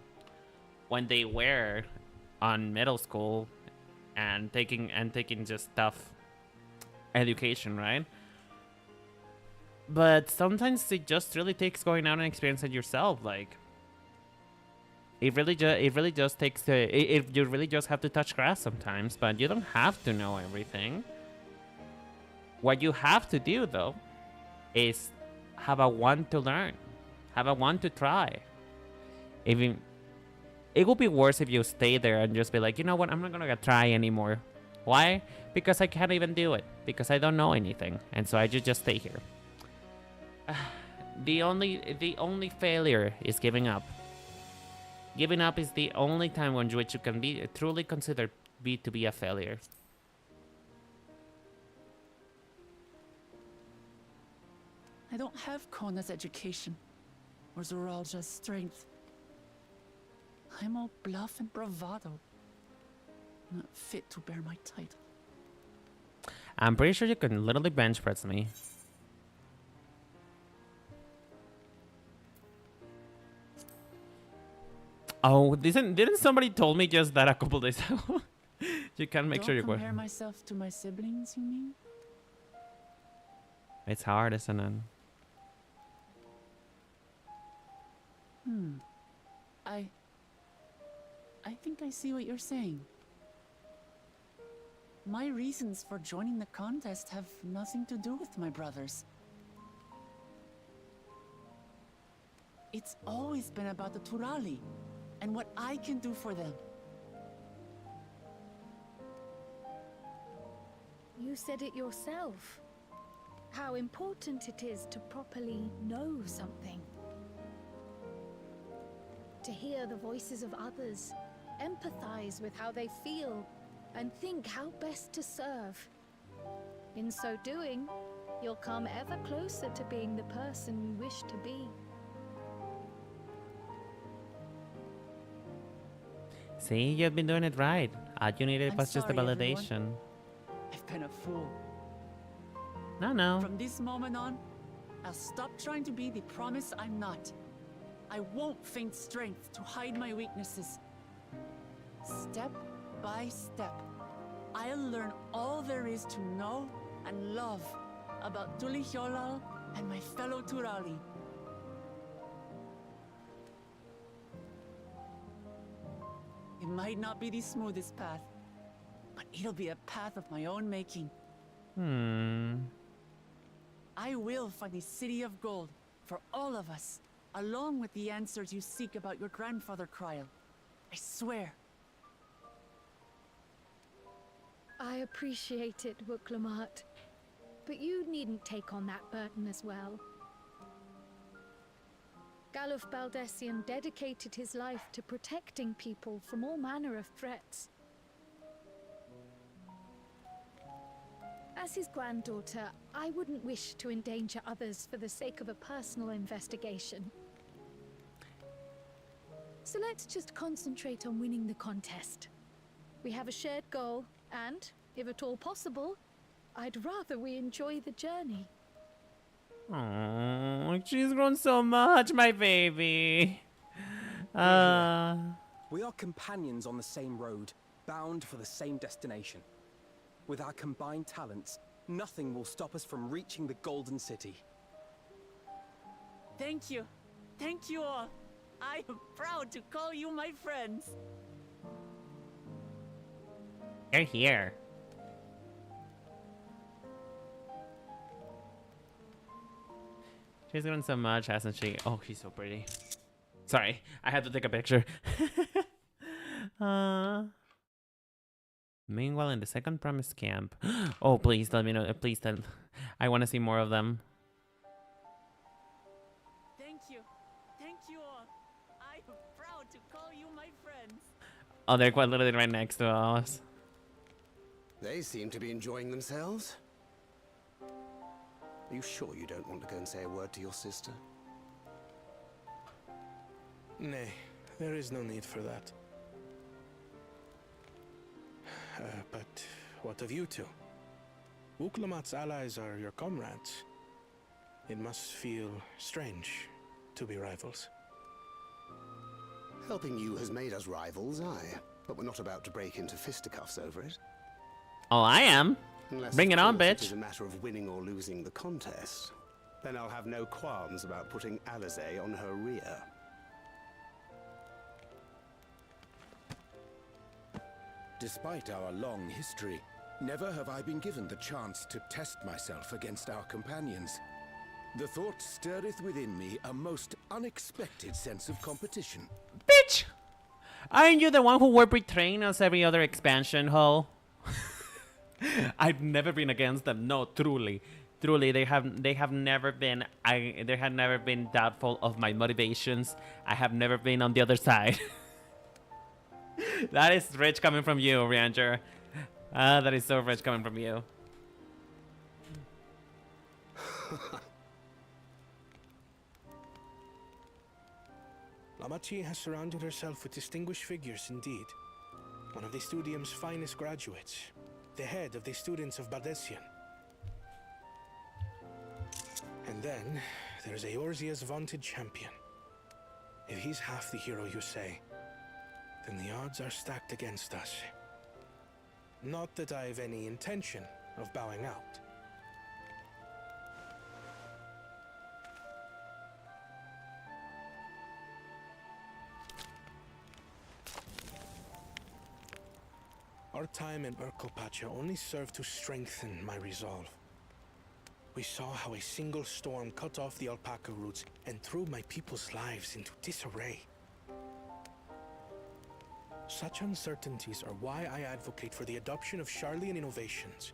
when they were on middle school and taking just tough education, right? But sometimes it just really takes going out and experiencing it yourself. Like, it really just takes you really just have to touch grass sometimes, but you don't have to know everything. What you have to do, though, is have a want to learn, have a want to try. Even it would be worse if you stay there and just be like, you know what, I'm not gonna try anymore. Why? Because I can't even do it. Because I don't know anything, and so I just stay here. The only failure is giving up. Giving up is the only time on which you can be truly considered to be a failure. I don't have Kona's education, or Zoralja's strength. I'm all bluff and bravado, not fit to bear my title. I'm pretty sure you can literally bench press me. Oh, didn't somebody told me just that a couple days ago? You can make sure you compare myself to my siblings, you mean? It's hard, isn't it? I think I see what you're saying. My reasons for joining the contest have nothing to do with my brothers. It's always been about the Turali and what I can do for them. You said it yourself. How important it is to properly know something. To hear the voices of others, empathize with how they feel, and think how best to serve. In so doing, you'll come ever closer to being the person you wish to be. See, you've been doing it right. All you needed was just a sorry, validation. everyone. I've been a fool. No. From this moment on, I'll stop trying to be the promise I'm not. I won't feign strength to hide my weaknesses. Step by step, I'll learn all there is to know and love about Tulihyolal and my fellow Turali. It might not be the smoothest path, but it'll be a path of my own making. I will find the City of Gold for all of us, along with the answers you seek about your grandfather, Kryl. I swear. I appreciate it, Wuklamart. But you needn't take on that burden as well. Galuf Baldessian dedicated his life to protecting people from all manner of threats. As his granddaughter, I wouldn't wish to endanger others for the sake of a personal investigation. So let's just concentrate on winning the contest. We have a shared goal, and, if at all possible, I'd rather we enjoy the journey. Oh, she's grown so much, my baby. We are companions on the same road, bound for the same destination. With our combined talents, nothing will stop us from reaching the Golden City. Thank you. Thank you all. I am proud to call you my friends. You're here. She's grown so much, hasn't she? Oh, she's so pretty. Sorry, I had to take a picture. Meanwhile, in the second promised camp. Oh, please let me know. Please tell. I want to see more of them. Thank you. Thank you all. I am proud to call you my friends. Oh, they're quite literally right next to us. They seem to be enjoying themselves. Are you sure you don't want to go and say a word to your sister? Nay, there is no need for that. But what of you two? Wuklamat's allies are your comrades. It must feel strange to be rivals. Helping you has made us rivals, aye. But we're not about to break into fisticuffs over it. Oh, I am. Unless, Bring it on, of course, bitch. It is a matter of winning or losing the contest. Then I'll have no qualms about putting Alizé on her rear. Despite our long history, never have I been given the chance to test myself against our companions. The thought stirreth within me a most unexpected sense of competition. Bitch! Aren't you the one who were betraying us every other expansion, ho? I've never been against them. No, truly. Truly, they have never been they have never been doubtful of my motivations. I have never been on the other side. That is rich coming from you, Ranger. That is so rich coming from you. Lamachi has surrounded herself with distinguished figures indeed. One of the Studium's finest graduates, the head of the students of Bardessian. And then there's Eorzea's vaunted champion. If he's half the hero you say, then the odds are stacked against us. Not that I have any intention of bowing out. Our time in Urkelpacha only served to strengthen my resolve. We saw how a single storm cut off the alpaca roots and threw my people's lives into disarray. Such uncertainties are why I advocate for the adoption of Sharlayan innovations,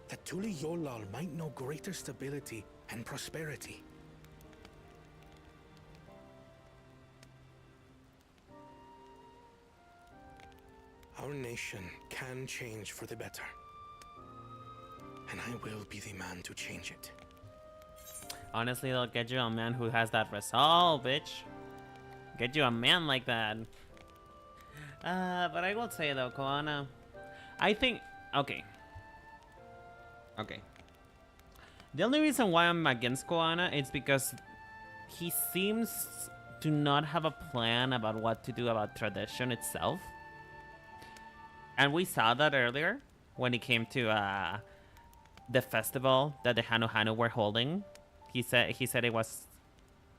that Tuli Yolal might know greater stability and prosperity. Our nation can change for the better. And I will be the man to change it. Honestly, they'll get you a man who has that resolve, bitch. Get you a man like that. But I will say though, Koana, I think, okay. The only reason why I'm against Koana is because he seems to not have a plan about what to do about tradition itself. And we saw that earlier when it came to the festival that the Hanu Hanu were holding. He said it was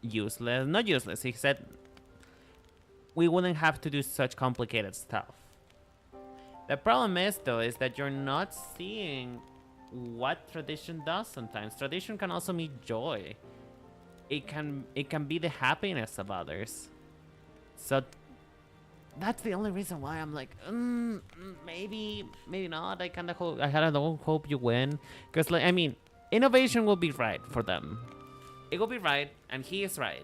useless. Not useless. He said we wouldn't have to do such complicated stuff. The problem is though is that you're not seeing what tradition does sometimes. Tradition can also mean joy. It can be the happiness of others. So that's the only reason why I'm like, maybe not. I kind of hope you win, because like, I mean, innovation will be right for them. It will be right, and he is right.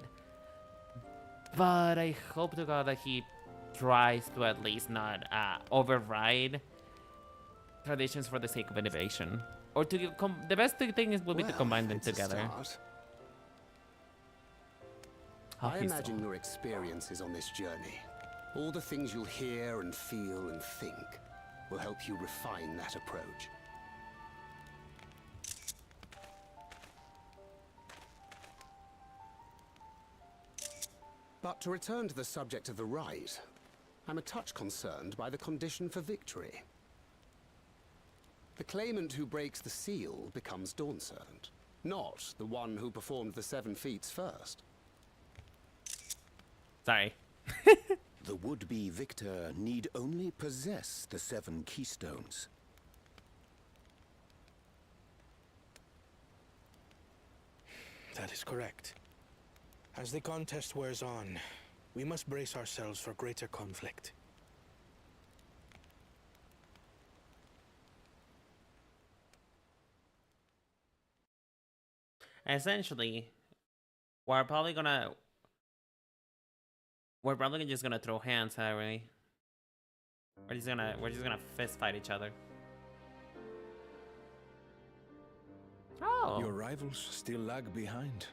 But I hope to God that he tries to at least not override traditions for the sake of innovation. Or to the best thing is will be to combine them it's a together. start. Oh, I he's imagine your experiences on this journey, all the things you'll hear and feel and think, will help you refine that approach. But to return to the subject of the rite, I'm a touch concerned by the condition for victory. The claimant who breaks the seal becomes Dawn Servant, not the one who performed the 7 feats first. Sorry. The would-be victor need only possess the 7 keystones. That is correct. As the contest wears on, we must brace ourselves for greater conflict. Essentially, we're probably just gonna throw hands, aren't we? We're just gonna fist fight each other. Oh. Your rivals still lag behind.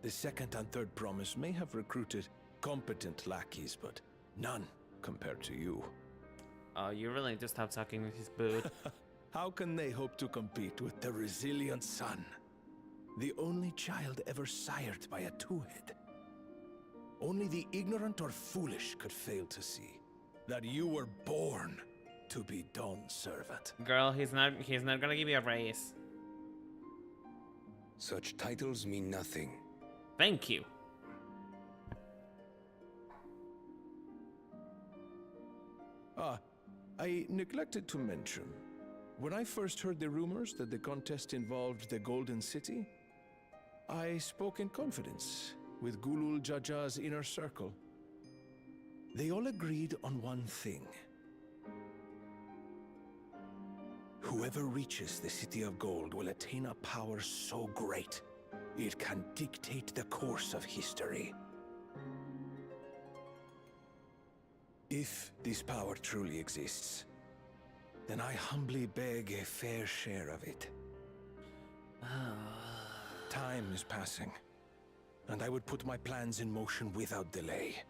The second and third promise may have recruited competent lackeys, but none compared to you. Oh, you really need to stop sucking with his boot. How can they hope to compete with the resilient son? The only child ever sired by a two-head. Only the ignorant or foolish could fail to see that you were born to be Dawn's servant. Girl, he's not gonna give you a raise. Such titles mean nothing. Thank you. I neglected to mention, when I first heard the rumors that the contest involved the Golden City, I spoke in confidence with Gulul Jaja's inner circle. They all agreed on one thing. Whoever reaches the City of Gold will attain a power so great, it can dictate the course of history. If this power truly exists, then I humbly beg a fair share of it. Time is passing, and I would put my plans in motion without delay.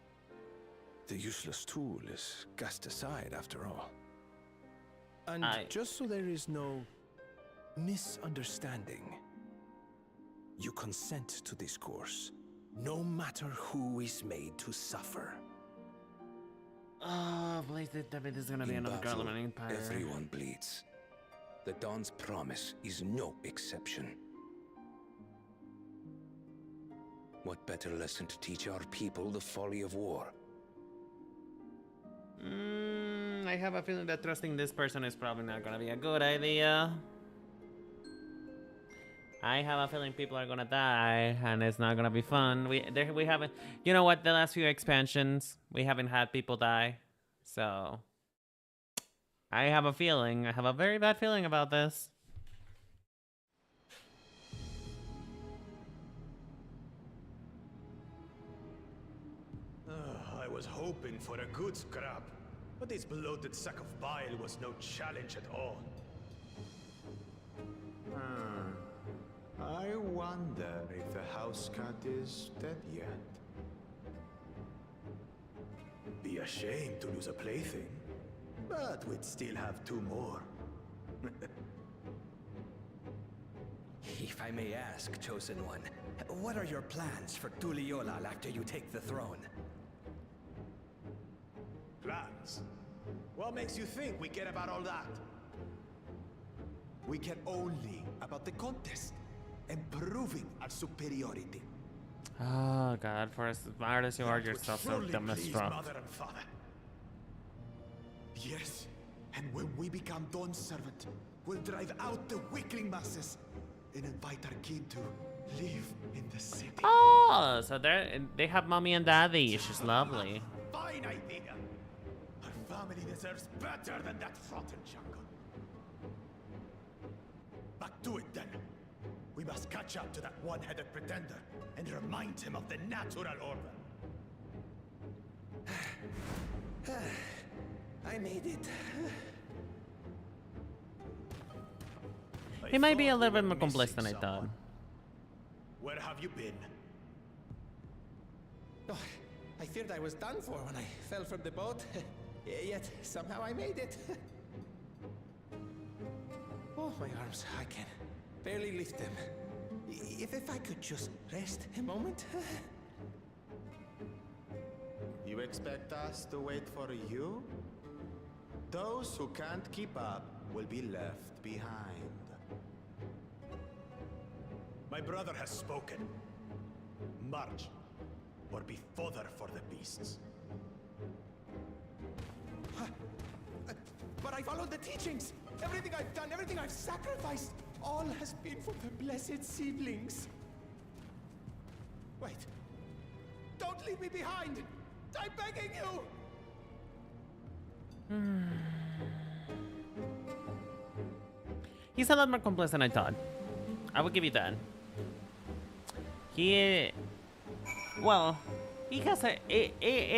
The useless tool is cast aside after all. And just so there is no misunderstanding, you consent to this course, no matter who is made to suffer. Oh, please tell me this is gonna be another Garland Empire. Everyone bleeds. The Dawn's promise is no exception. What better lesson to teach our people the folly of war? I have a feeling that trusting this person is probably not gonna be a good idea. I have a feeling people are gonna die, and it's not gonna be fun. We haven't, you know what? The last few expansions, we haven't had people die, so I have a feeling. I have a very bad feeling about this. I was hoping for a good scrap, but this bloated sack of bile was no challenge at all. I wonder if the house cat is dead yet. Be a shame to lose a plaything, but we'd still have 2 more. If I may ask, Chosen One, what are your plans for Tuliolal after you take the throne? Plans? What makes you think we care about all that? We care only about the contest and proving our superiority. Oh God, for as smart as you are, you're still so dumb as fuck. Mother and father. Yes, and when we become Dawn's servant, we'll drive out the weakling masses and invite our kin to live in the city. Oh, so they have mommy and daddy. She's lovely. Fine idea. Our family deserves better than that rotten jungle. Back to it then. We must catch up to that one-headed pretender and remind him of the natural order. I made it. He might be a little bit more complex than I thought. Where have you been? Oh, I feared I was done for when I fell from the boat. Yet somehow I made it. Oh, my arms, I can barely lift them. If I could just rest a moment. You expect us to wait for you? Those who can't keep up will be left behind. My brother has spoken. March, or be fodder for the beasts. But I followed the teachings. Everything I've done, everything I've sacrificed, all has been for the blessed seedlings. Wait. Don't leave me behind. I'm begging you. He's a lot more complex than I thought. I would give you that. Well, he has it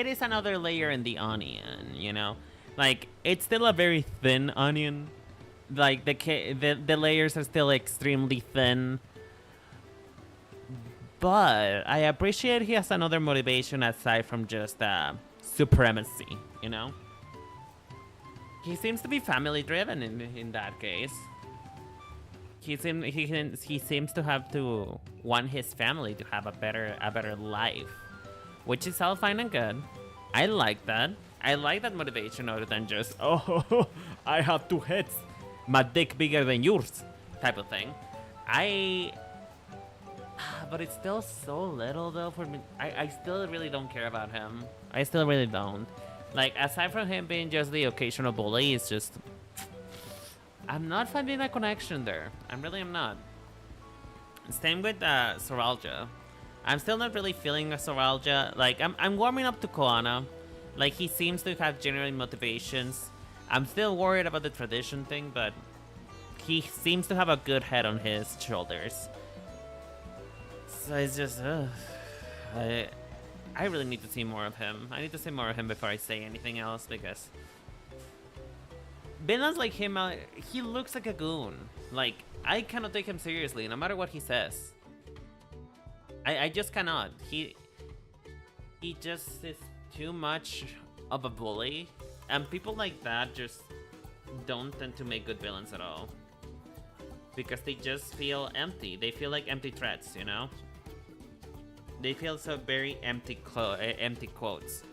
is another layer in the onion, you know? Like, it's still a very thin onion. Like, the layers are still extremely thin. But I appreciate he has another motivation aside from just supremacy, you know? He seems to be family driven in that case. He seems to have to want his family to have a better life, which is all fine and good. I like that. I like that motivation other than just, oh, I have 2 heads, my dick bigger than yours, type of thing. But it's still so little though for me. I still really don't care about him. I still really don't. Like, aside from him being just the occasional bully, it's just, I'm not finding a connection there. I really am not. Same with Soralja. I'm still not really feeling a Soralja. Like, I'm warming up to Koana. Like, he seems to have genuine motivations. I'm still worried about the tradition thing, but he seems to have a good head on his shoulders. So it's just, I really need to see more of him. I need to see more of him before I say anything else, because villains like him, he looks like a goon. Like, I cannot take him seriously, no matter what he says. I just cannot. He just is too much of a bully, and people like that just don't tend to make good villains at all, because they just feel empty. They feel like empty threats, you know? They feel so very empty quotes.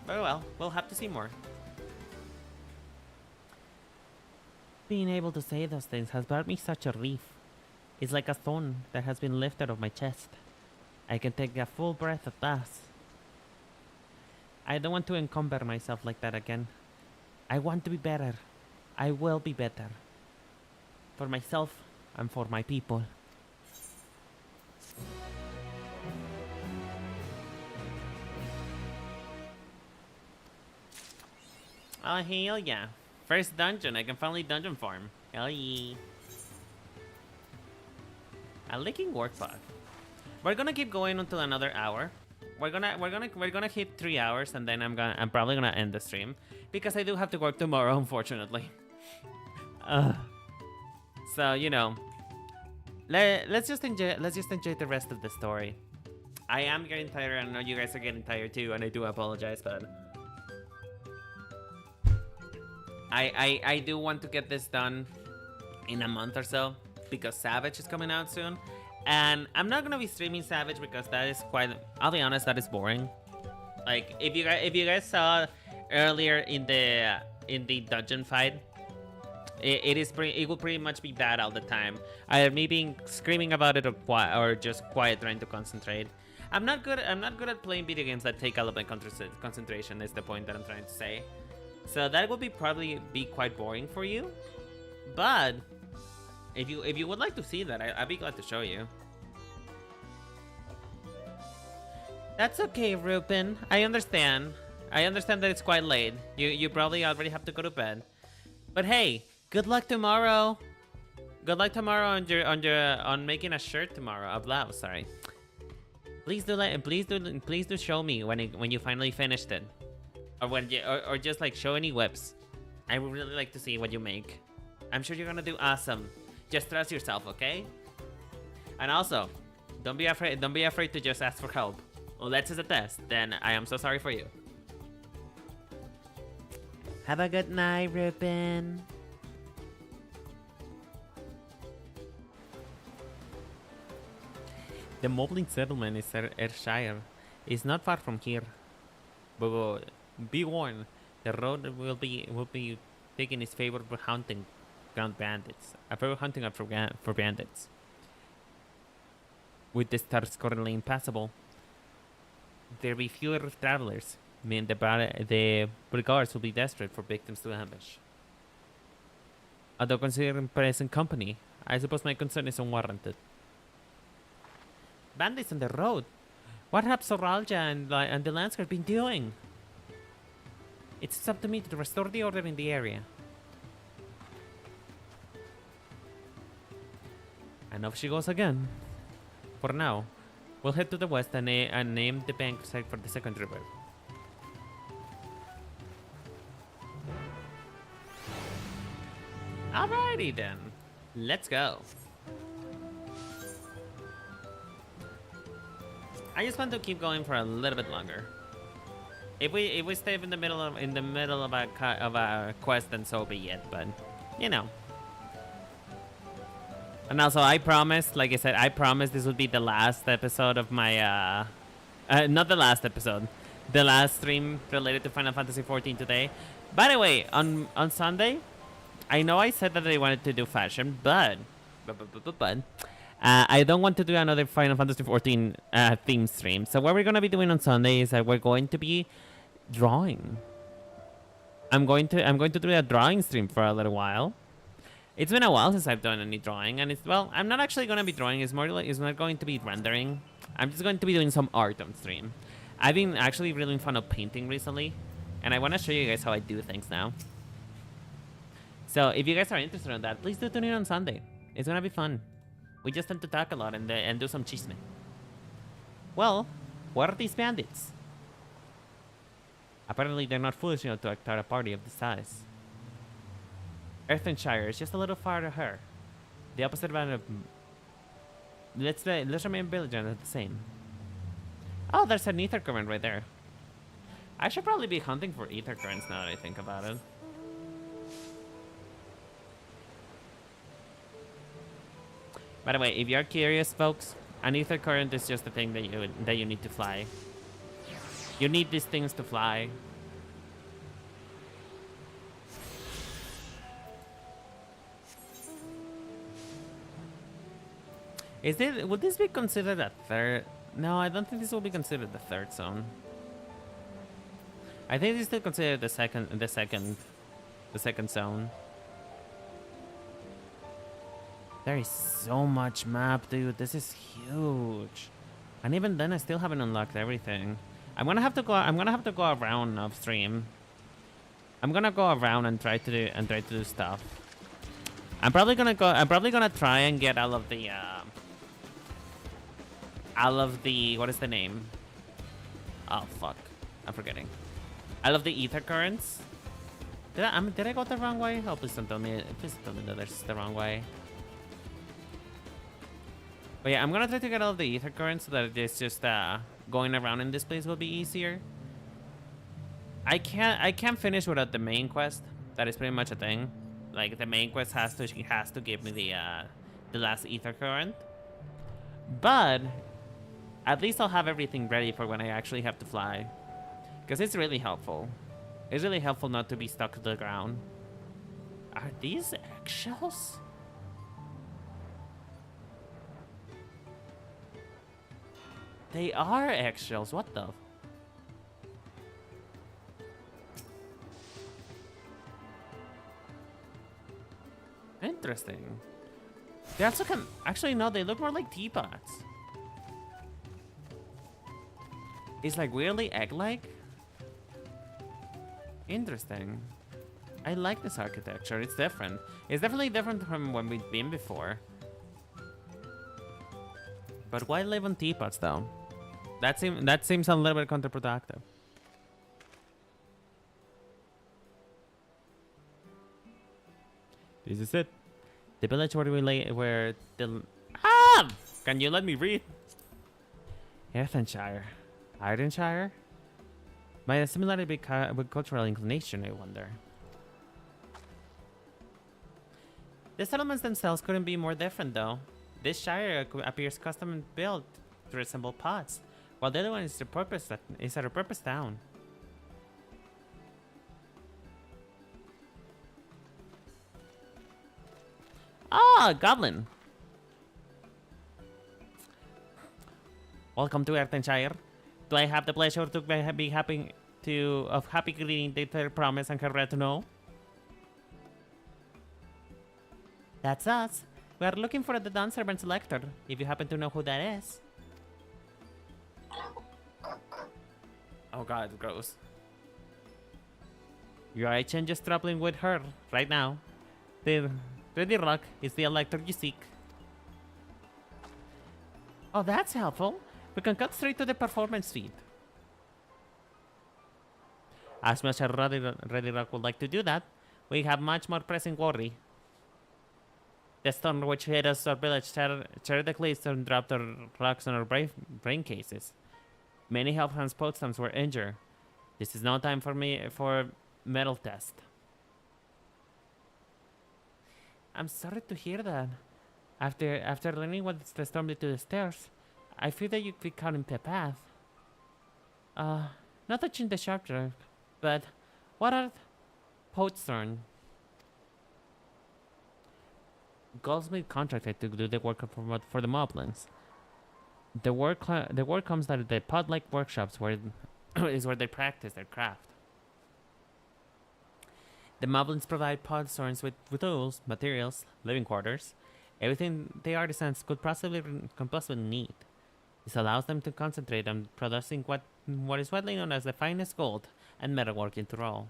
Very well, we'll have to see more. Being able to say those things has brought me such a relief. It's like a stone that has been lifted off my chest. I can take a full breath at last. I don't want to encumber myself like that again. I want to be better. I will be better. For myself and for my people. Oh, hell yeah. First dungeon. I can finally dungeon farm. Hell yeah. A licking workbot. We're gonna keep going until another hour. We're gonna hit 3 hours, and then I'm probably gonna end the stream because I do have to work tomorrow, unfortunately. So, you know, let's just enjoy the rest of the story. I am getting tired. I know you guys are getting tired too, and I do apologize, but I do want to get this done in a month or so, because Savage is coming out soon. And I'm not gonna be streaming Savage because that is quite, I'll be honest, that is boring. Like, if you guys saw earlier in the dungeon fight, it will pretty much be bad all the time. Either me being screaming about it or just quiet, trying to concentrate. I'm not good at playing video games that take all of my concentration, is the point that I'm trying to say. So that would probably be quite boring for you. But if you would like to see that, I'd be glad to show you. That's okay, Rupin. I understand. I understand that it's quite late. You probably already have to go to bed. But hey, Good luck tomorrow. Good luck tomorrow on making a shirt tomorrow. A blouse, sorry. Please do show me when you finally finished it, or just like show any whips. I would really like to see what you make. I'm sure you're gonna do awesome. Just trust yourself, okay? And also, don't be afraid to just ask for help. Unless it's a test, then I am so sorry for you. Have a good night, Ruben. The Moblin settlement is Ayrshire. It's not far from here. But be warned, the road will be taking its favorite hunting ground bandits. A favorite hunting ground for bandits. With the stars currently impassable, there will be fewer travelers. Mean the brigards will be desperate for victims to ambush. Although considering present company, I suppose my concern is unwarranted. Bandits on the road? What have Soralja and the Landsguard been doing? It's up to me to restore the order in the area. And off she goes again. For now, we'll head to the west and name the bank site for the second river. Alrighty then, let's go. I just want to keep going for a little bit longer. If we stay in the middle of a quest, then so be it. But you know. And also, I promised, like I said, I promised this would be the last episode of my not the last episode, the last stream related to Final Fantasy XIV today. By the way, on Sunday, I know I said that I wanted to do fashion, but I don't want to do another Final Fantasy XIV theme stream. So what we're gonna be doing on Sunday is that we're going to be drawing. I'm going to do a drawing stream for a little while. It's been a while since I've done any drawing, and I'm not actually gonna be drawing. It's more like it's not going to be rendering. I'm just going to be doing some art on stream. I've been actually really fun of painting recently, and I want to show you guys how I do things now. So if you guys are interested in that, please do tune in on Sunday. It's gonna be fun. We just tend to talk a lot and do some chisme. Well, what are these bandits? Apparently they're not foolish enough to attack a party of this size. Earthenshire is just a little far to her. The opposite band of... Let's remain vigilant at the same. Oh, there's an ether current right there. I should probably be hunting for ether currents now that I think about it. By the way, if you're curious, folks, an ether current is just a thing that you need to fly. You need these things to fly. Would this be considered a third? No, I don't think this will be considered the third zone. I think this is still considered the second zone. There is so much map, dude. This is huge. And even then, I still haven't unlocked everything. I'm gonna have to go around off stream. I'm gonna go around and try to do stuff. I'm probably gonna try and get all of the what is the name? Oh fuck, I'm forgetting. All of the ether currents. Did I go the wrong way? Oh, please don't tell me that there's the wrong way. But yeah, I'm gonna try to get all of the ether currents so that it's just going around in this place will be easier. I can't finish without the main quest. That is pretty much a thing. Like the main quest has to give me the last ether current. But at least I'll have everything ready for when I actually have to fly. Because it's really helpful. It's really helpful not to be stuck to the ground. Are these eggshells? They are eggshells. What the? Interesting. They also can... Actually, no. They look more like teapots. It's like weirdly egg-like. Interesting. I like this architecture. It's different. It's definitely different from when we've been before. But why live on teapots, though? That seems a little bit counterproductive. This is it. The village where where the... Ah! Can you let me read? Earthenshire. Ironshire? Might have similarity with cultural inclination, I wonder. The settlements themselves couldn't be more different, though. This shire appears custom built to resemble pots, while the other one is a repurposed town. Ah, goblin! Welcome to Earthenshire. Do I have the pleasure to be happy greeting the third promise and Carrera to know? That's us. We are looking for the Dawn Servant Selector, if you happen to know who that is. Oh god, gross. Your agent just traveling with her right now. The Ready Rock is the elector you seek. Oh, that's helpful. We can cut straight to the performance feed. As much as Ready Rock would like to do that, we have much more pressing worry. The storm which hit us, our village, tear the cliffs and dropped the rocks on our brain cases. Many health and postums were injured. This is no time for metal test. I'm sorry to hear that. After learning what the storm did to the stairs, I fear that you could be caught in the path. Not to change the subject, but what are Potstern? Goldsmith contracted to do the work for the Moblins. The word comes that the pod-like workshops is where they practice their craft. The Moblins provide Podstern's with tools, materials, living quarters, everything the artisans could possibly need. This allows them to concentrate on producing what is widely known as the finest gold and metalwork in Tyrol.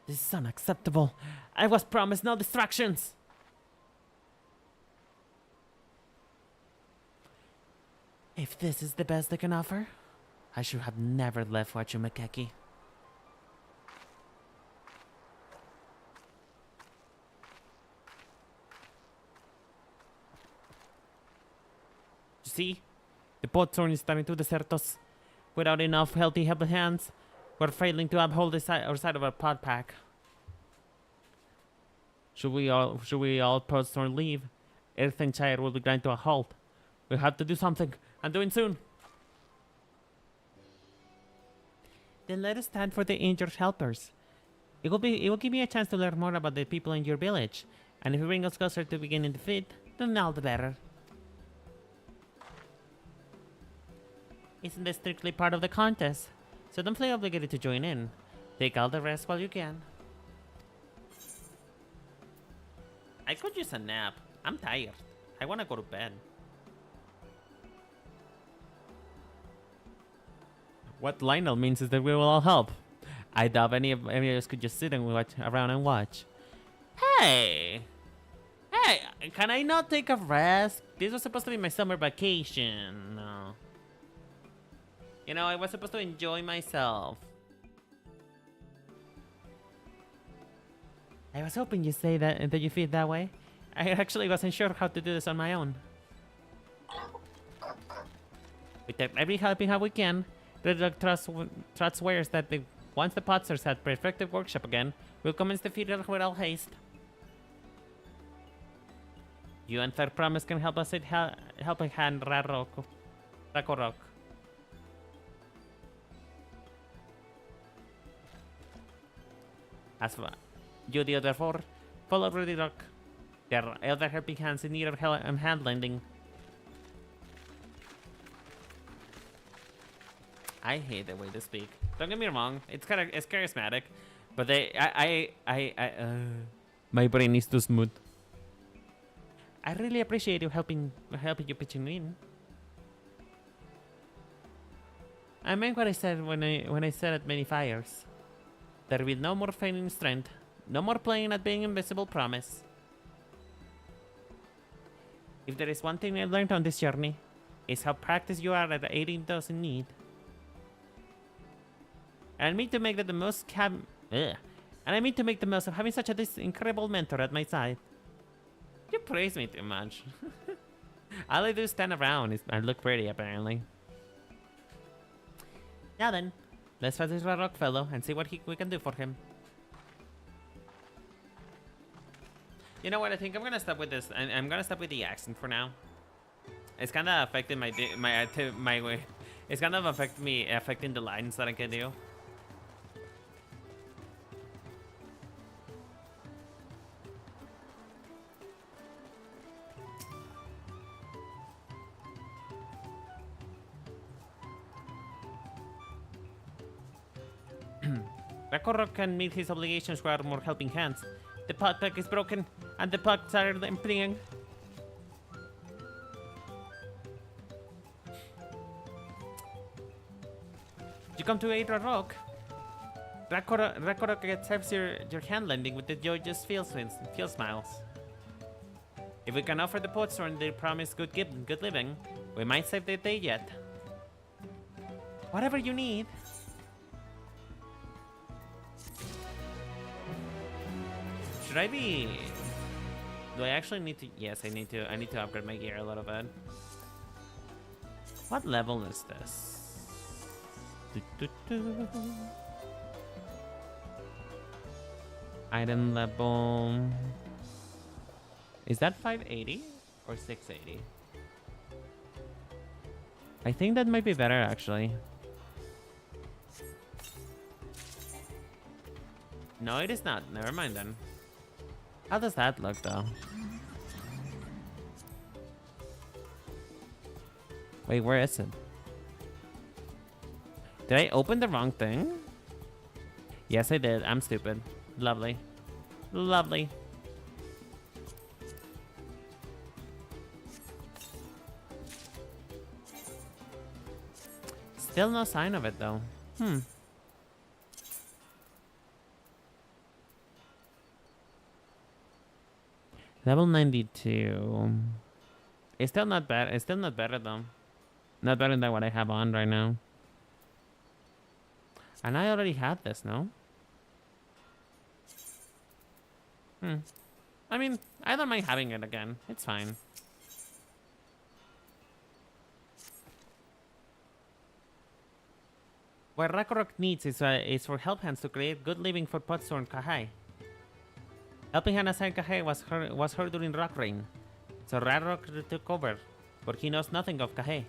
This is unacceptable. I was promised no distractions. If this is the best they can offer, I should have never left Wachumekeki. You see, the Potstern is starting to desert us. Without enough healthy hands, we're failing to uphold our side of our pod pack. Should we all Potstern leave, Earthenshire will be grind to a halt. We have to do something, and doing soon. Then let us stand for the injured helpers. It will give me a chance to learn more about the people in your village, and if you bring us closer to beginning the feat, then all the better. Isn't this strictly part of the contest? So don't feel obligated to join in. Take all the rest while you can. I could use a nap. I'm tired. I want to go to bed. What Lionel means is that we will all help. I doubt any of us could just sit and watch around and watch. Hey! Hey! Can I not take a rest? This was supposed to be my summer vacation. No. You know, I was supposed to enjoy myself. I was hoping you say that you feel that way. I actually wasn't sure how to do this on my own. We take every helping how we can. The Dog Trot swears that once the Potsters have perfected workshop again, we'll commence the feat with all haste. You and Third Promise can help us help a hand Rakorok. As for you, the other four, follow Rudy Rock. There are other helping hands in need of hand lending. I hate the way they speak. Don't get me wrong, it's charismatic, but my brain is too smooth. I really appreciate you helping you pitching in. I meant what I said when I said at many fires. There will be no more feigning strength, no more playing at being invisible, promise. If there is one thing I learned on this journey, it's how practiced you are at aiding those in need. And I mean to make that the most and I mean to make the most of having such this incredible mentor at my side. You praise me too much. All I do is stand around and look pretty, apparently. Now then, let's find this rock fellow and see what we can do for him. You know what? I think I'm gonna stop with this. I'm gonna stop with the accent for now. It's kind of affecting my way. It's kind of affecting the lines that I can do. Rakorok can meet his obligations without more helping hands. The potluck is broken, and the pots are emptying. You come to aid Rock. Rakorok accepts your hand lending with the joyous feel smiles. If we can offer the Potsorn their promised good living, we might save the day yet. Whatever you need. Should I be... Do I actually need to... Yes, I need to upgrade my gear a little bit. What level is this? Item level... Is that 580 or 680? I think that might be better, actually. No, it is not. Never mind then. How does that look, though? Wait, where is it? Did I open the wrong thing? Yes, I did. I'm stupid. Lovely. Lovely. Still no sign of it, though. Level 92. It's still not bad. It's still not better though. Not better than what I have on right now. And I already had this, no? I mean, I don't mind having it again. It's fine. What Rakorok needs is for help hands to create good living for Potsorn Kahai. Helping hand assign Kahei was heard during Rock Rain, so Rakorok took over, but he knows nothing of Kahei.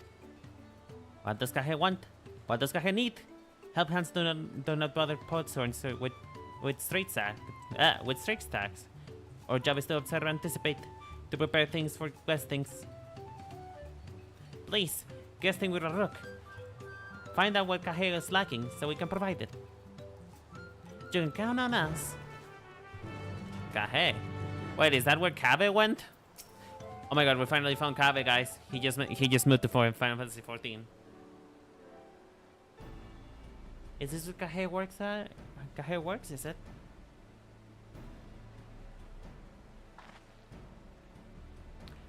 What does Kahei want? What does Kahei need? Help hands do not bother Potsorns with straight stacks. Our job is to observe and anticipate, to prepare things for questings. Please, guesting with Rakorok. Find out what Kahei is lacking so we can provide it. You can count on us. Kahei. Wait, is that where Kave went? Oh my god, we finally found Kave, guys. He just moved to Final Fantasy 14. Is this what Kahei works at? Kahei works, is it?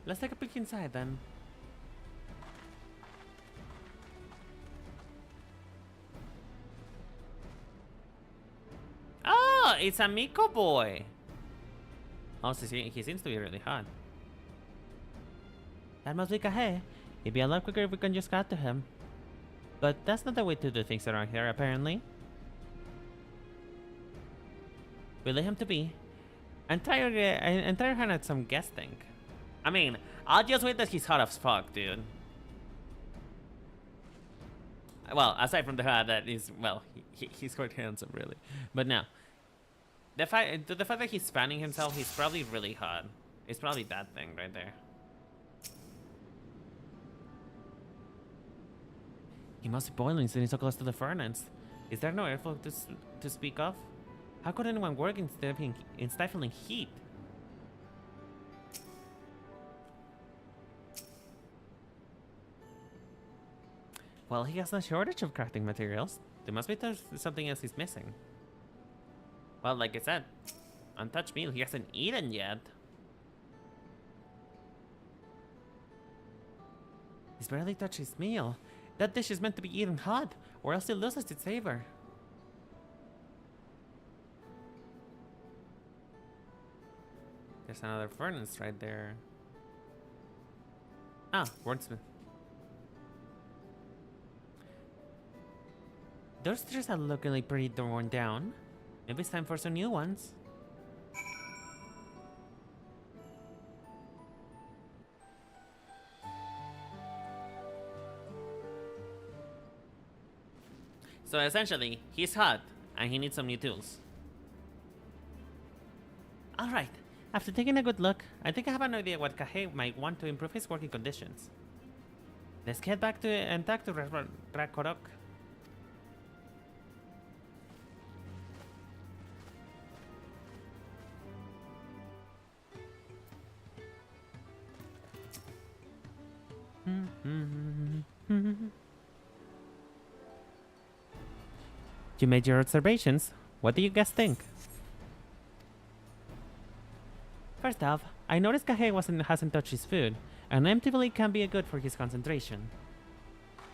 Let's take a peek inside then. Oh, it's a Miko boy. Oh, so he seems to be really hot. That must be Kahei. It'd be a lot quicker if we can just cut to him. But that's not the way to do things around here, apparently. We lay him to be. And try her at some guessing. I mean, I'll just wait that he's hot as fuck, dude. Well, aside from the fact that he's quite handsome, really. But no. The fact that he's spanning himself, he's probably really hot. It's probably that thing right there. He must be boiling since he's so close to the furnace. Is there no airflow to speak of? How could anyone work in stifling heat? Well, he has no shortage of crafting materials. There must be something else he's missing. Well, like I said, untouched meal he hasn't eaten yet. He's barely touched his meal. That dish is meant to be eaten hot, or else it loses its flavor. There's another furnace right there. Ah, wordsmith. Those trees are looking like pretty worn down. Maybe it's time for some new ones. So essentially, he's hot, and he needs some new tools. Alright, after taking a good look, I think I have an idea what Kahei might want to improve his working conditions. Let's get back to and talk to Rakorok. You made your observations. What do you guys think? First off, I noticed Kahei hasn't touched his food, and empty belly can be good for his concentration.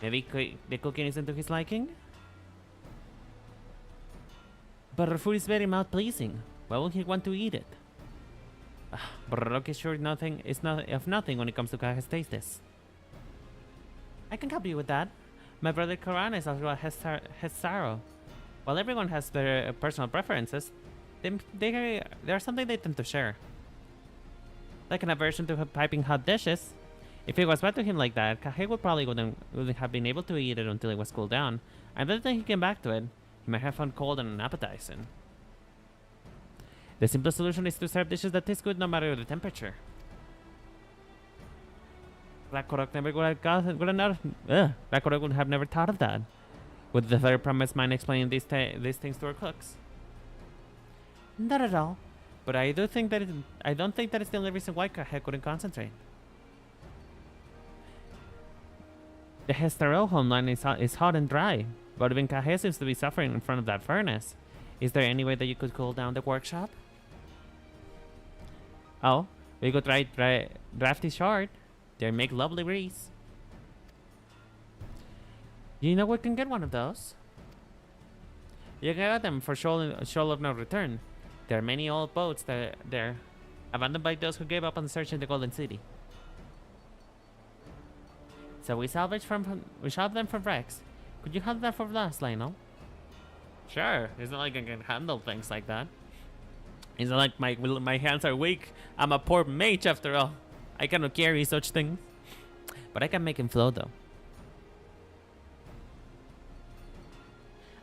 Maybe the cooking isn't to his liking? But our food is very mouth-pleasing. Why would he want to eat it? Borok is sure nothing when it comes to Kahei's tastes. I can help you with that. My brother Karan is also a Hesaro. While everyone has their personal preferences, there's something they tend to share. Like an aversion to piping hot dishes. If it was bad to him like that, Kahei wouldn't have been able to eat it until it was cooled down. And by the time he came back to it, he might have found cold and unappetizing. The simplest solution is to serve dishes that taste good no matter the temperature. Rakorok would have never thought of that. With the very promised mind explaining these things to our cooks. Not at all. But I don't think that it's the only reason why Kahei couldn't concentrate. The Hestero homeland is hot and dry, but even Kahei seems to be suffering in front of that furnace. Is there any way that you could cool down the workshop? Oh, we could try drafty short. They make lovely breeze. You know we can get one of those. You can get them for shoal of no return. There are many old boats there, abandoned by those who gave up on the search in the Golden City. So we shop them from wrecks. Could you handle that for us, Lionel? Sure. It's not like I can handle things like that. It's not like my hands are weak. I'm a poor mage after all. I cannot carry such things. But I can make him flow though.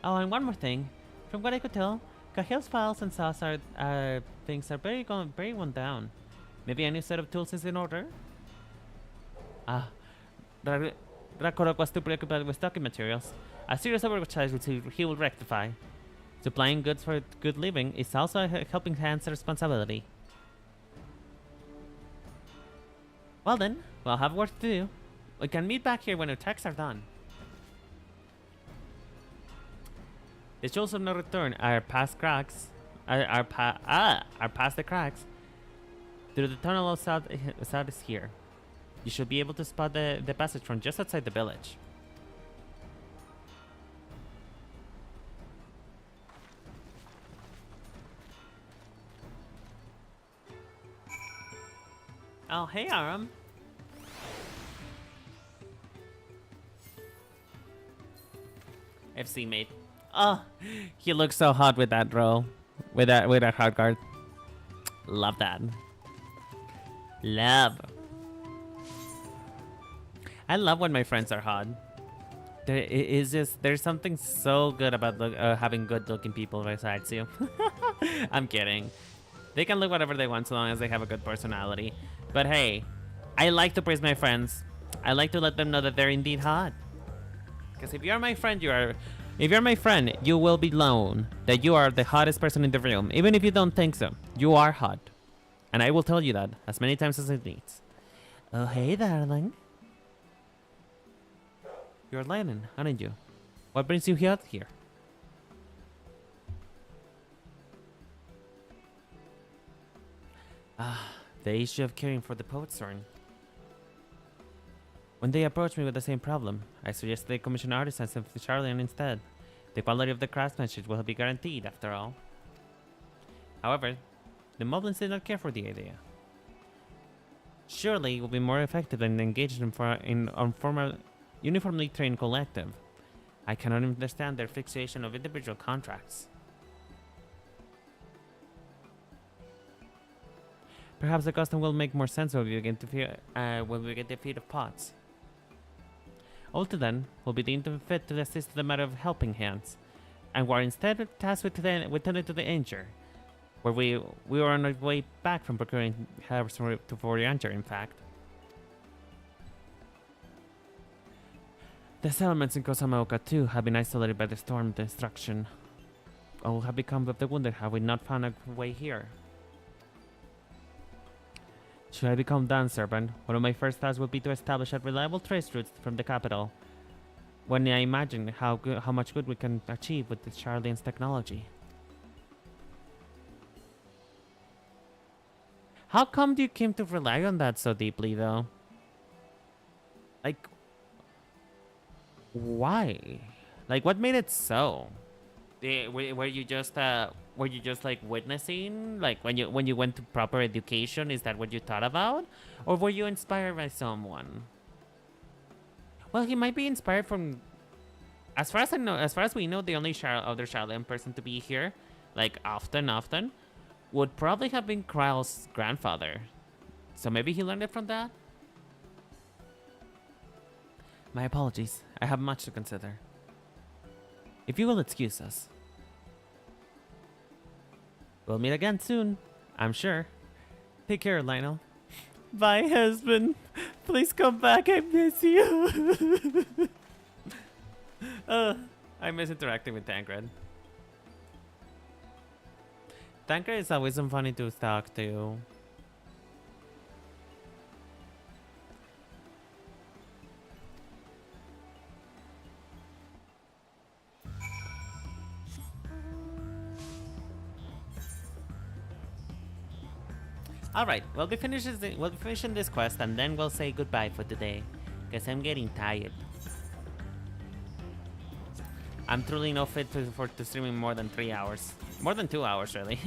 Oh, and one more thing. From what I could tell, Kahei's files and saws are very worn down. Maybe a new set of tools is in order? Rakorok was too preoccupied with stocking materials. A serious overcharge which he will rectify. Supplying goods for good living is also a helping hand's responsibility. Well then, we'll have work to do. We can meet back here when our checks are done. The shoals of no return are past cracks. Are past the cracks. Through the tunnel south is here. You should be able to spot the passage from just outside the village. Oh, hey, Aram. FC mate. Oh, he looks so hot with that roll. With that hard guard. Love that. Love. I love when my friends are hot. There's something so good about having good looking people besides you. I'm kidding. They can look whatever they want so long as they have a good personality. But hey, I like to praise my friends. I like to let them know that they're indeed hot. Because if you're my friend, you will be known that you are the hottest person in the room. Even if you don't think so, you are hot. And I will tell you that as many times as it needs. Oh, hey, darling. You're Lennon, aren't you? What brings you out here? Ah, the issue of caring for the poet's turn. When they approached me with the same problem, I suggested they commission artisans of the Charlian instead. The quality of the craftsmanship will be guaranteed, after all. However, the Moblins did not care for the idea. Surely it would be more effective than engaging in uniformly trained collective. I cannot understand their fixation of individual contracts. Perhaps the custom will make more sense when we get the feet of pots. Until then, we'll be deemed fit to assist in the matter of helping hands, and we're instead tasked with tending to the injured, where we were on our way back from procuring herbs for the injured, in fact. The settlements in Kosamaoka too have been isolated by the storm destruction. All have become of the wounded have we not found a way here. Should I become done, servant, one of my first tasks will be to establish a reliable trace routes from the capital. When I imagine how much good we can achieve with the Charlian's technology. How come you came to rely on that so deeply, though? Like, why? Like, what made it so? Were you just like witnessing, like when you went to proper education? Is that what you thought about, or were you inspired by someone? Well, he might be inspired from. As far as we know, the only other Charlian person to be here, like often, would probably have been Kryle's grandfather. So maybe he learned it from that. My apologies. I have much to consider. If you will excuse us. We'll meet again soon, I'm sure. Take care, Lionel. Bye, husband. Please come back. I miss you. I miss interacting with Tancred. Tancred is always so funny to talk to. Alright, we'll be finishing this quest and then we'll say goodbye for today. Because I'm getting tired. I'm truly no fit to streaming more than 3 hours. More than 2 hours, really.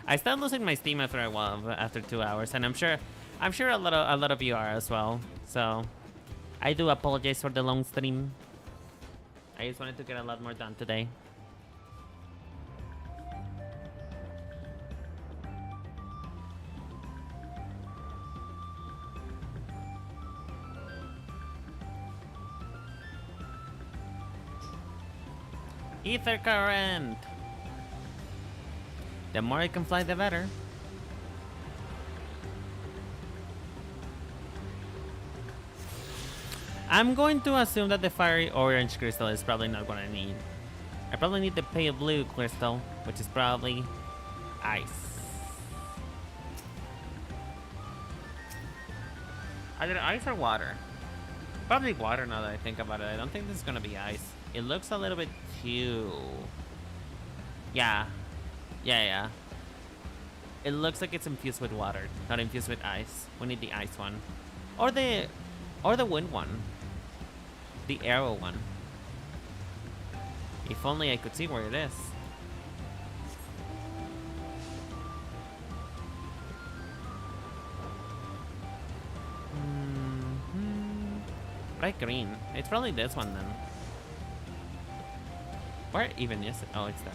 I start losing my steam after a while, after 2 hours, and I'm sure a lot of you are as well. So I do apologize for the long stream. I just wanted to get a lot more done today. Ether current! The more I can fly, the better. I'm going to assume that the fiery orange crystal is probably not what I need. I probably need the pale blue crystal, which is probably ice. Either ice or water. Probably water now that I think about it. I don't think this is gonna be ice. It looks a little bit too... Yeah. It looks like it's infused with water, not infused with ice. We need the ice one. Or the wind one. The arrow one. If only I could see where it is. Bright green. It's probably this one then. Where even is it? Oh, it's there.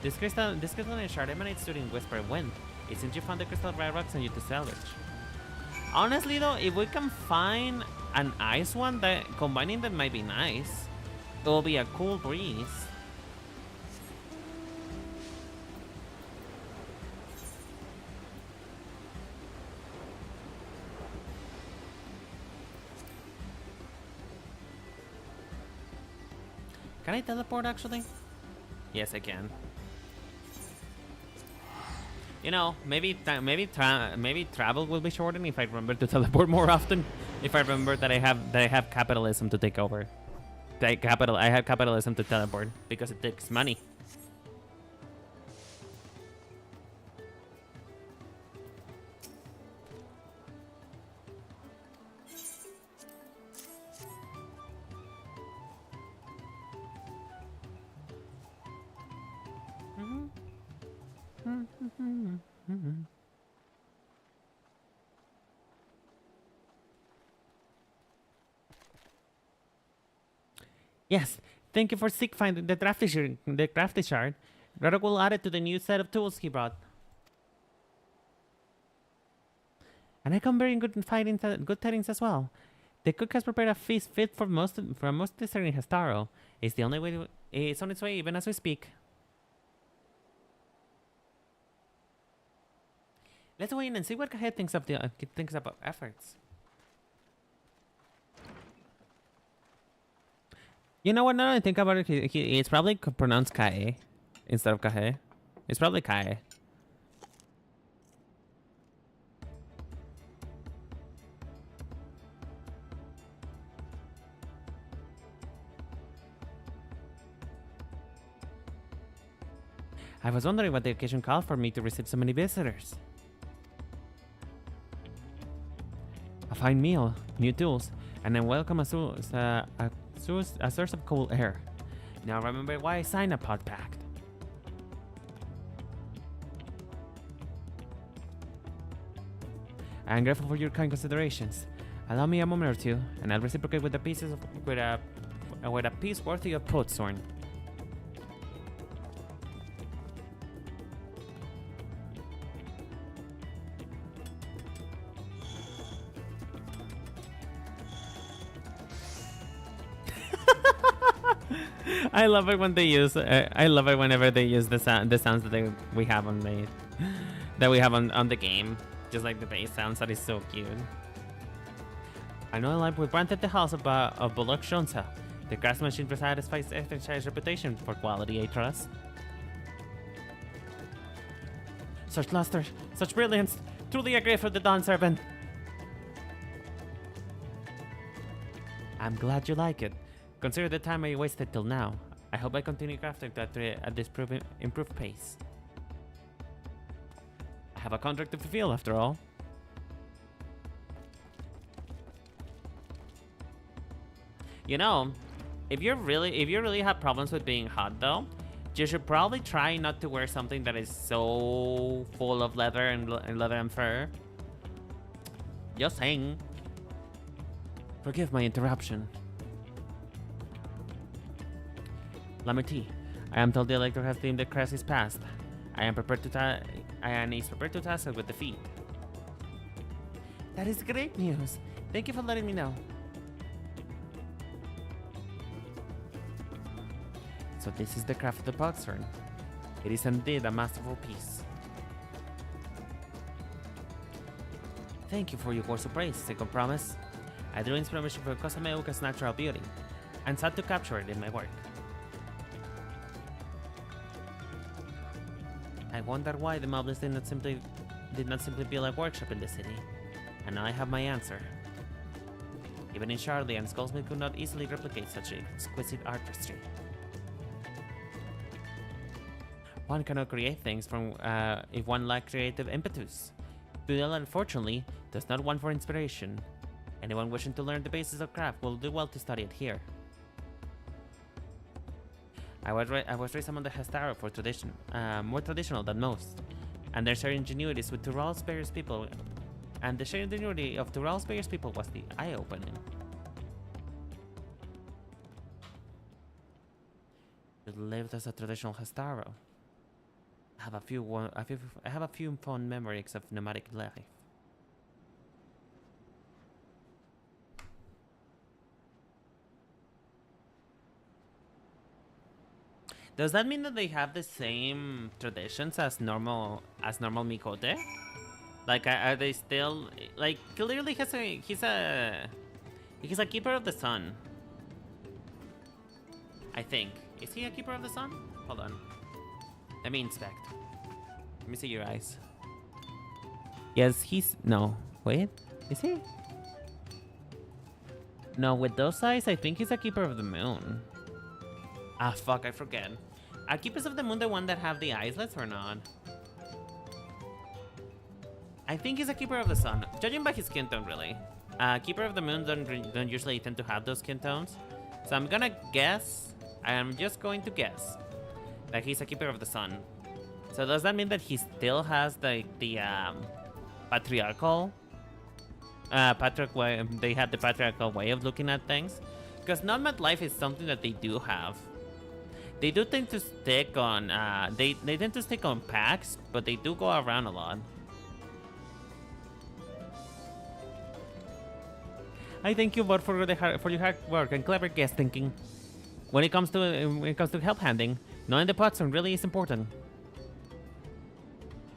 This crystal in shard emanates during Whisper Wind. It seems you found the crystal rare rocks on you to salvage. Honestly though, if we can find an ice one, that combining them might be nice. It will be a cool breeze. Can I teleport actually? Yes, I can. You know, maybe travel will be shortened if I remember to teleport more often. If I remember that I have capitalism to take over. I have capitalism to teleport because it takes money. Yes, thank you for finding the crafty shard. Rodok will add it to the new set of tools he brought. And I come bearing good tidings as well. The cook has prepared a feast fit for most discerning Hastaro. It's the only way it's on its way even as we speak. Let's wait and see what Kahed thinks of our efforts. You know what? Now that I think about it, it's probably pronounced Kae instead of Kahe. It's probably Kae. I was wondering what the occasion called for me to receive so many visitors. A fine meal, new tools, and then welcome a source of cool air. Now remember why I signed a pod pact. I am grateful for your kind considerations. Allow me a moment or two, and I'll reciprocate with a piece worthy of Potsorn. I love it when they use. I love it whenever they use the sounds that we have on the game, just like the bass sounds. That is so cute. I know life we granted the house of Bullock Shonsa. The craftsmanship satisfies ffxi's reputation for quality, I trust. Such luster, such brilliance, truly a gift for the Dawn Servant. I'm glad you like it. Consider the time I wasted till now. I hope I continue crafting at this improved pace. I have a contract to fulfill after all. You know, if you really have problems with being hot though, you should probably try not to wear something that is so full of leather and fur. Just saying. Forgive my interruption. Lamerty, I am told the Elector has deemed the crisis past. I am prepared to task it with defeat. That is great news. Thank you for letting me know. So this is the craft of the Potsorn. It is indeed a masterful piece. Thank you for your words of praise, second promise. I drew inspiration from Kosameuka's natural beauty, and sought to capture it in my work. I wonder why the Moblins did not simply build a workshop in the city, and now I have my answer. Even in Charlie and Skullsmith could not easily replicate such exquisite artistry. One cannot create things from if one lacks creative impetus. Budel, unfortunately, does not want for inspiration. Anyone wishing to learn the basics of craft will do well to study it here. I was raised among the Hastaro for tradition, more traditional than most, and their shared ingenuity with Tural's various people, and the shared ingenuity of Tural's various people was the eye-opening. You lived as a traditional Hastaro. I have a few fond memories of nomadic life. Does that mean that they have the same traditions as normal Mikote? Like, are they still like? Clearly, he's a keeper of the sun. I think. Is he a keeper of the sun? Hold on. Let me inspect. Let me see your eyes. Yes, he's... No. Wait. Is he? No, with those eyes, I think he's a Keeper of the Moon. Ah, fuck, I forget. Are Keepers of the Moon the one that have the eyeslets or not? I think he's a Keeper of the Sun. Judging by his skin tone, really. Keeper of the Moon don't usually tend to have those skin tones. So I'm gonna guess... I'm just going to guess that he's a Keeper of the Sun. So does that mean that he still has the patriarchal... they had the patriarchal way of looking at things? Because nomad life is something that they do have. They do tend to stick on... they tend to stick on packs, but they do go around a lot. I thank you, Bot, for your hard work and clever guess thinking. When it comes to help handing, knowing the pots really is important.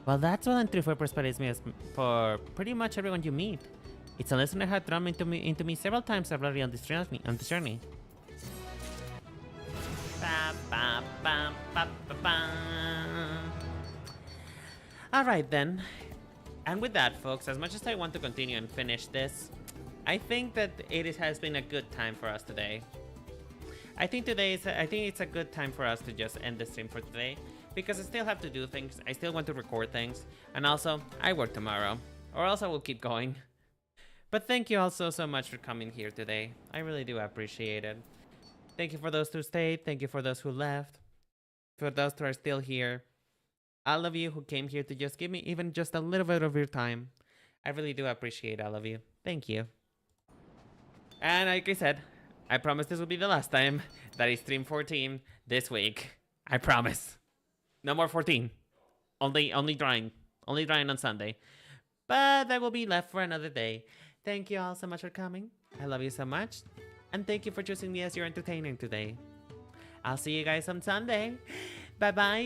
Well, that's what N34 perspires me as for pretty much everyone you meet. It's a lesson that had drummed into me several times already on this journey. Alright then. And with that, folks, as much as I want to continue and finish this, I think that has been a good time for us today. I think it's a good time for us to just end the stream for today, because I still have to do things, I still want to record things, and also, I work tomorrow, or else I will keep going. But thank you all so much for coming here today. I really do appreciate it. Thank you for those who stayed, thank you for those who left, for those who are still here. All of you who came here to just give me even just a little bit of your time. I really do appreciate all of you. Thank you. And like I said, I promise this will be the last time that I stream 14 this week. I promise. No more 14. Only drawing. Only drawing on Sunday. But that will be left for another day. Thank you all so much for coming. I love you so much. And thank you for choosing me as your entertainer today. I'll see you guys on Sunday. Bye-bye.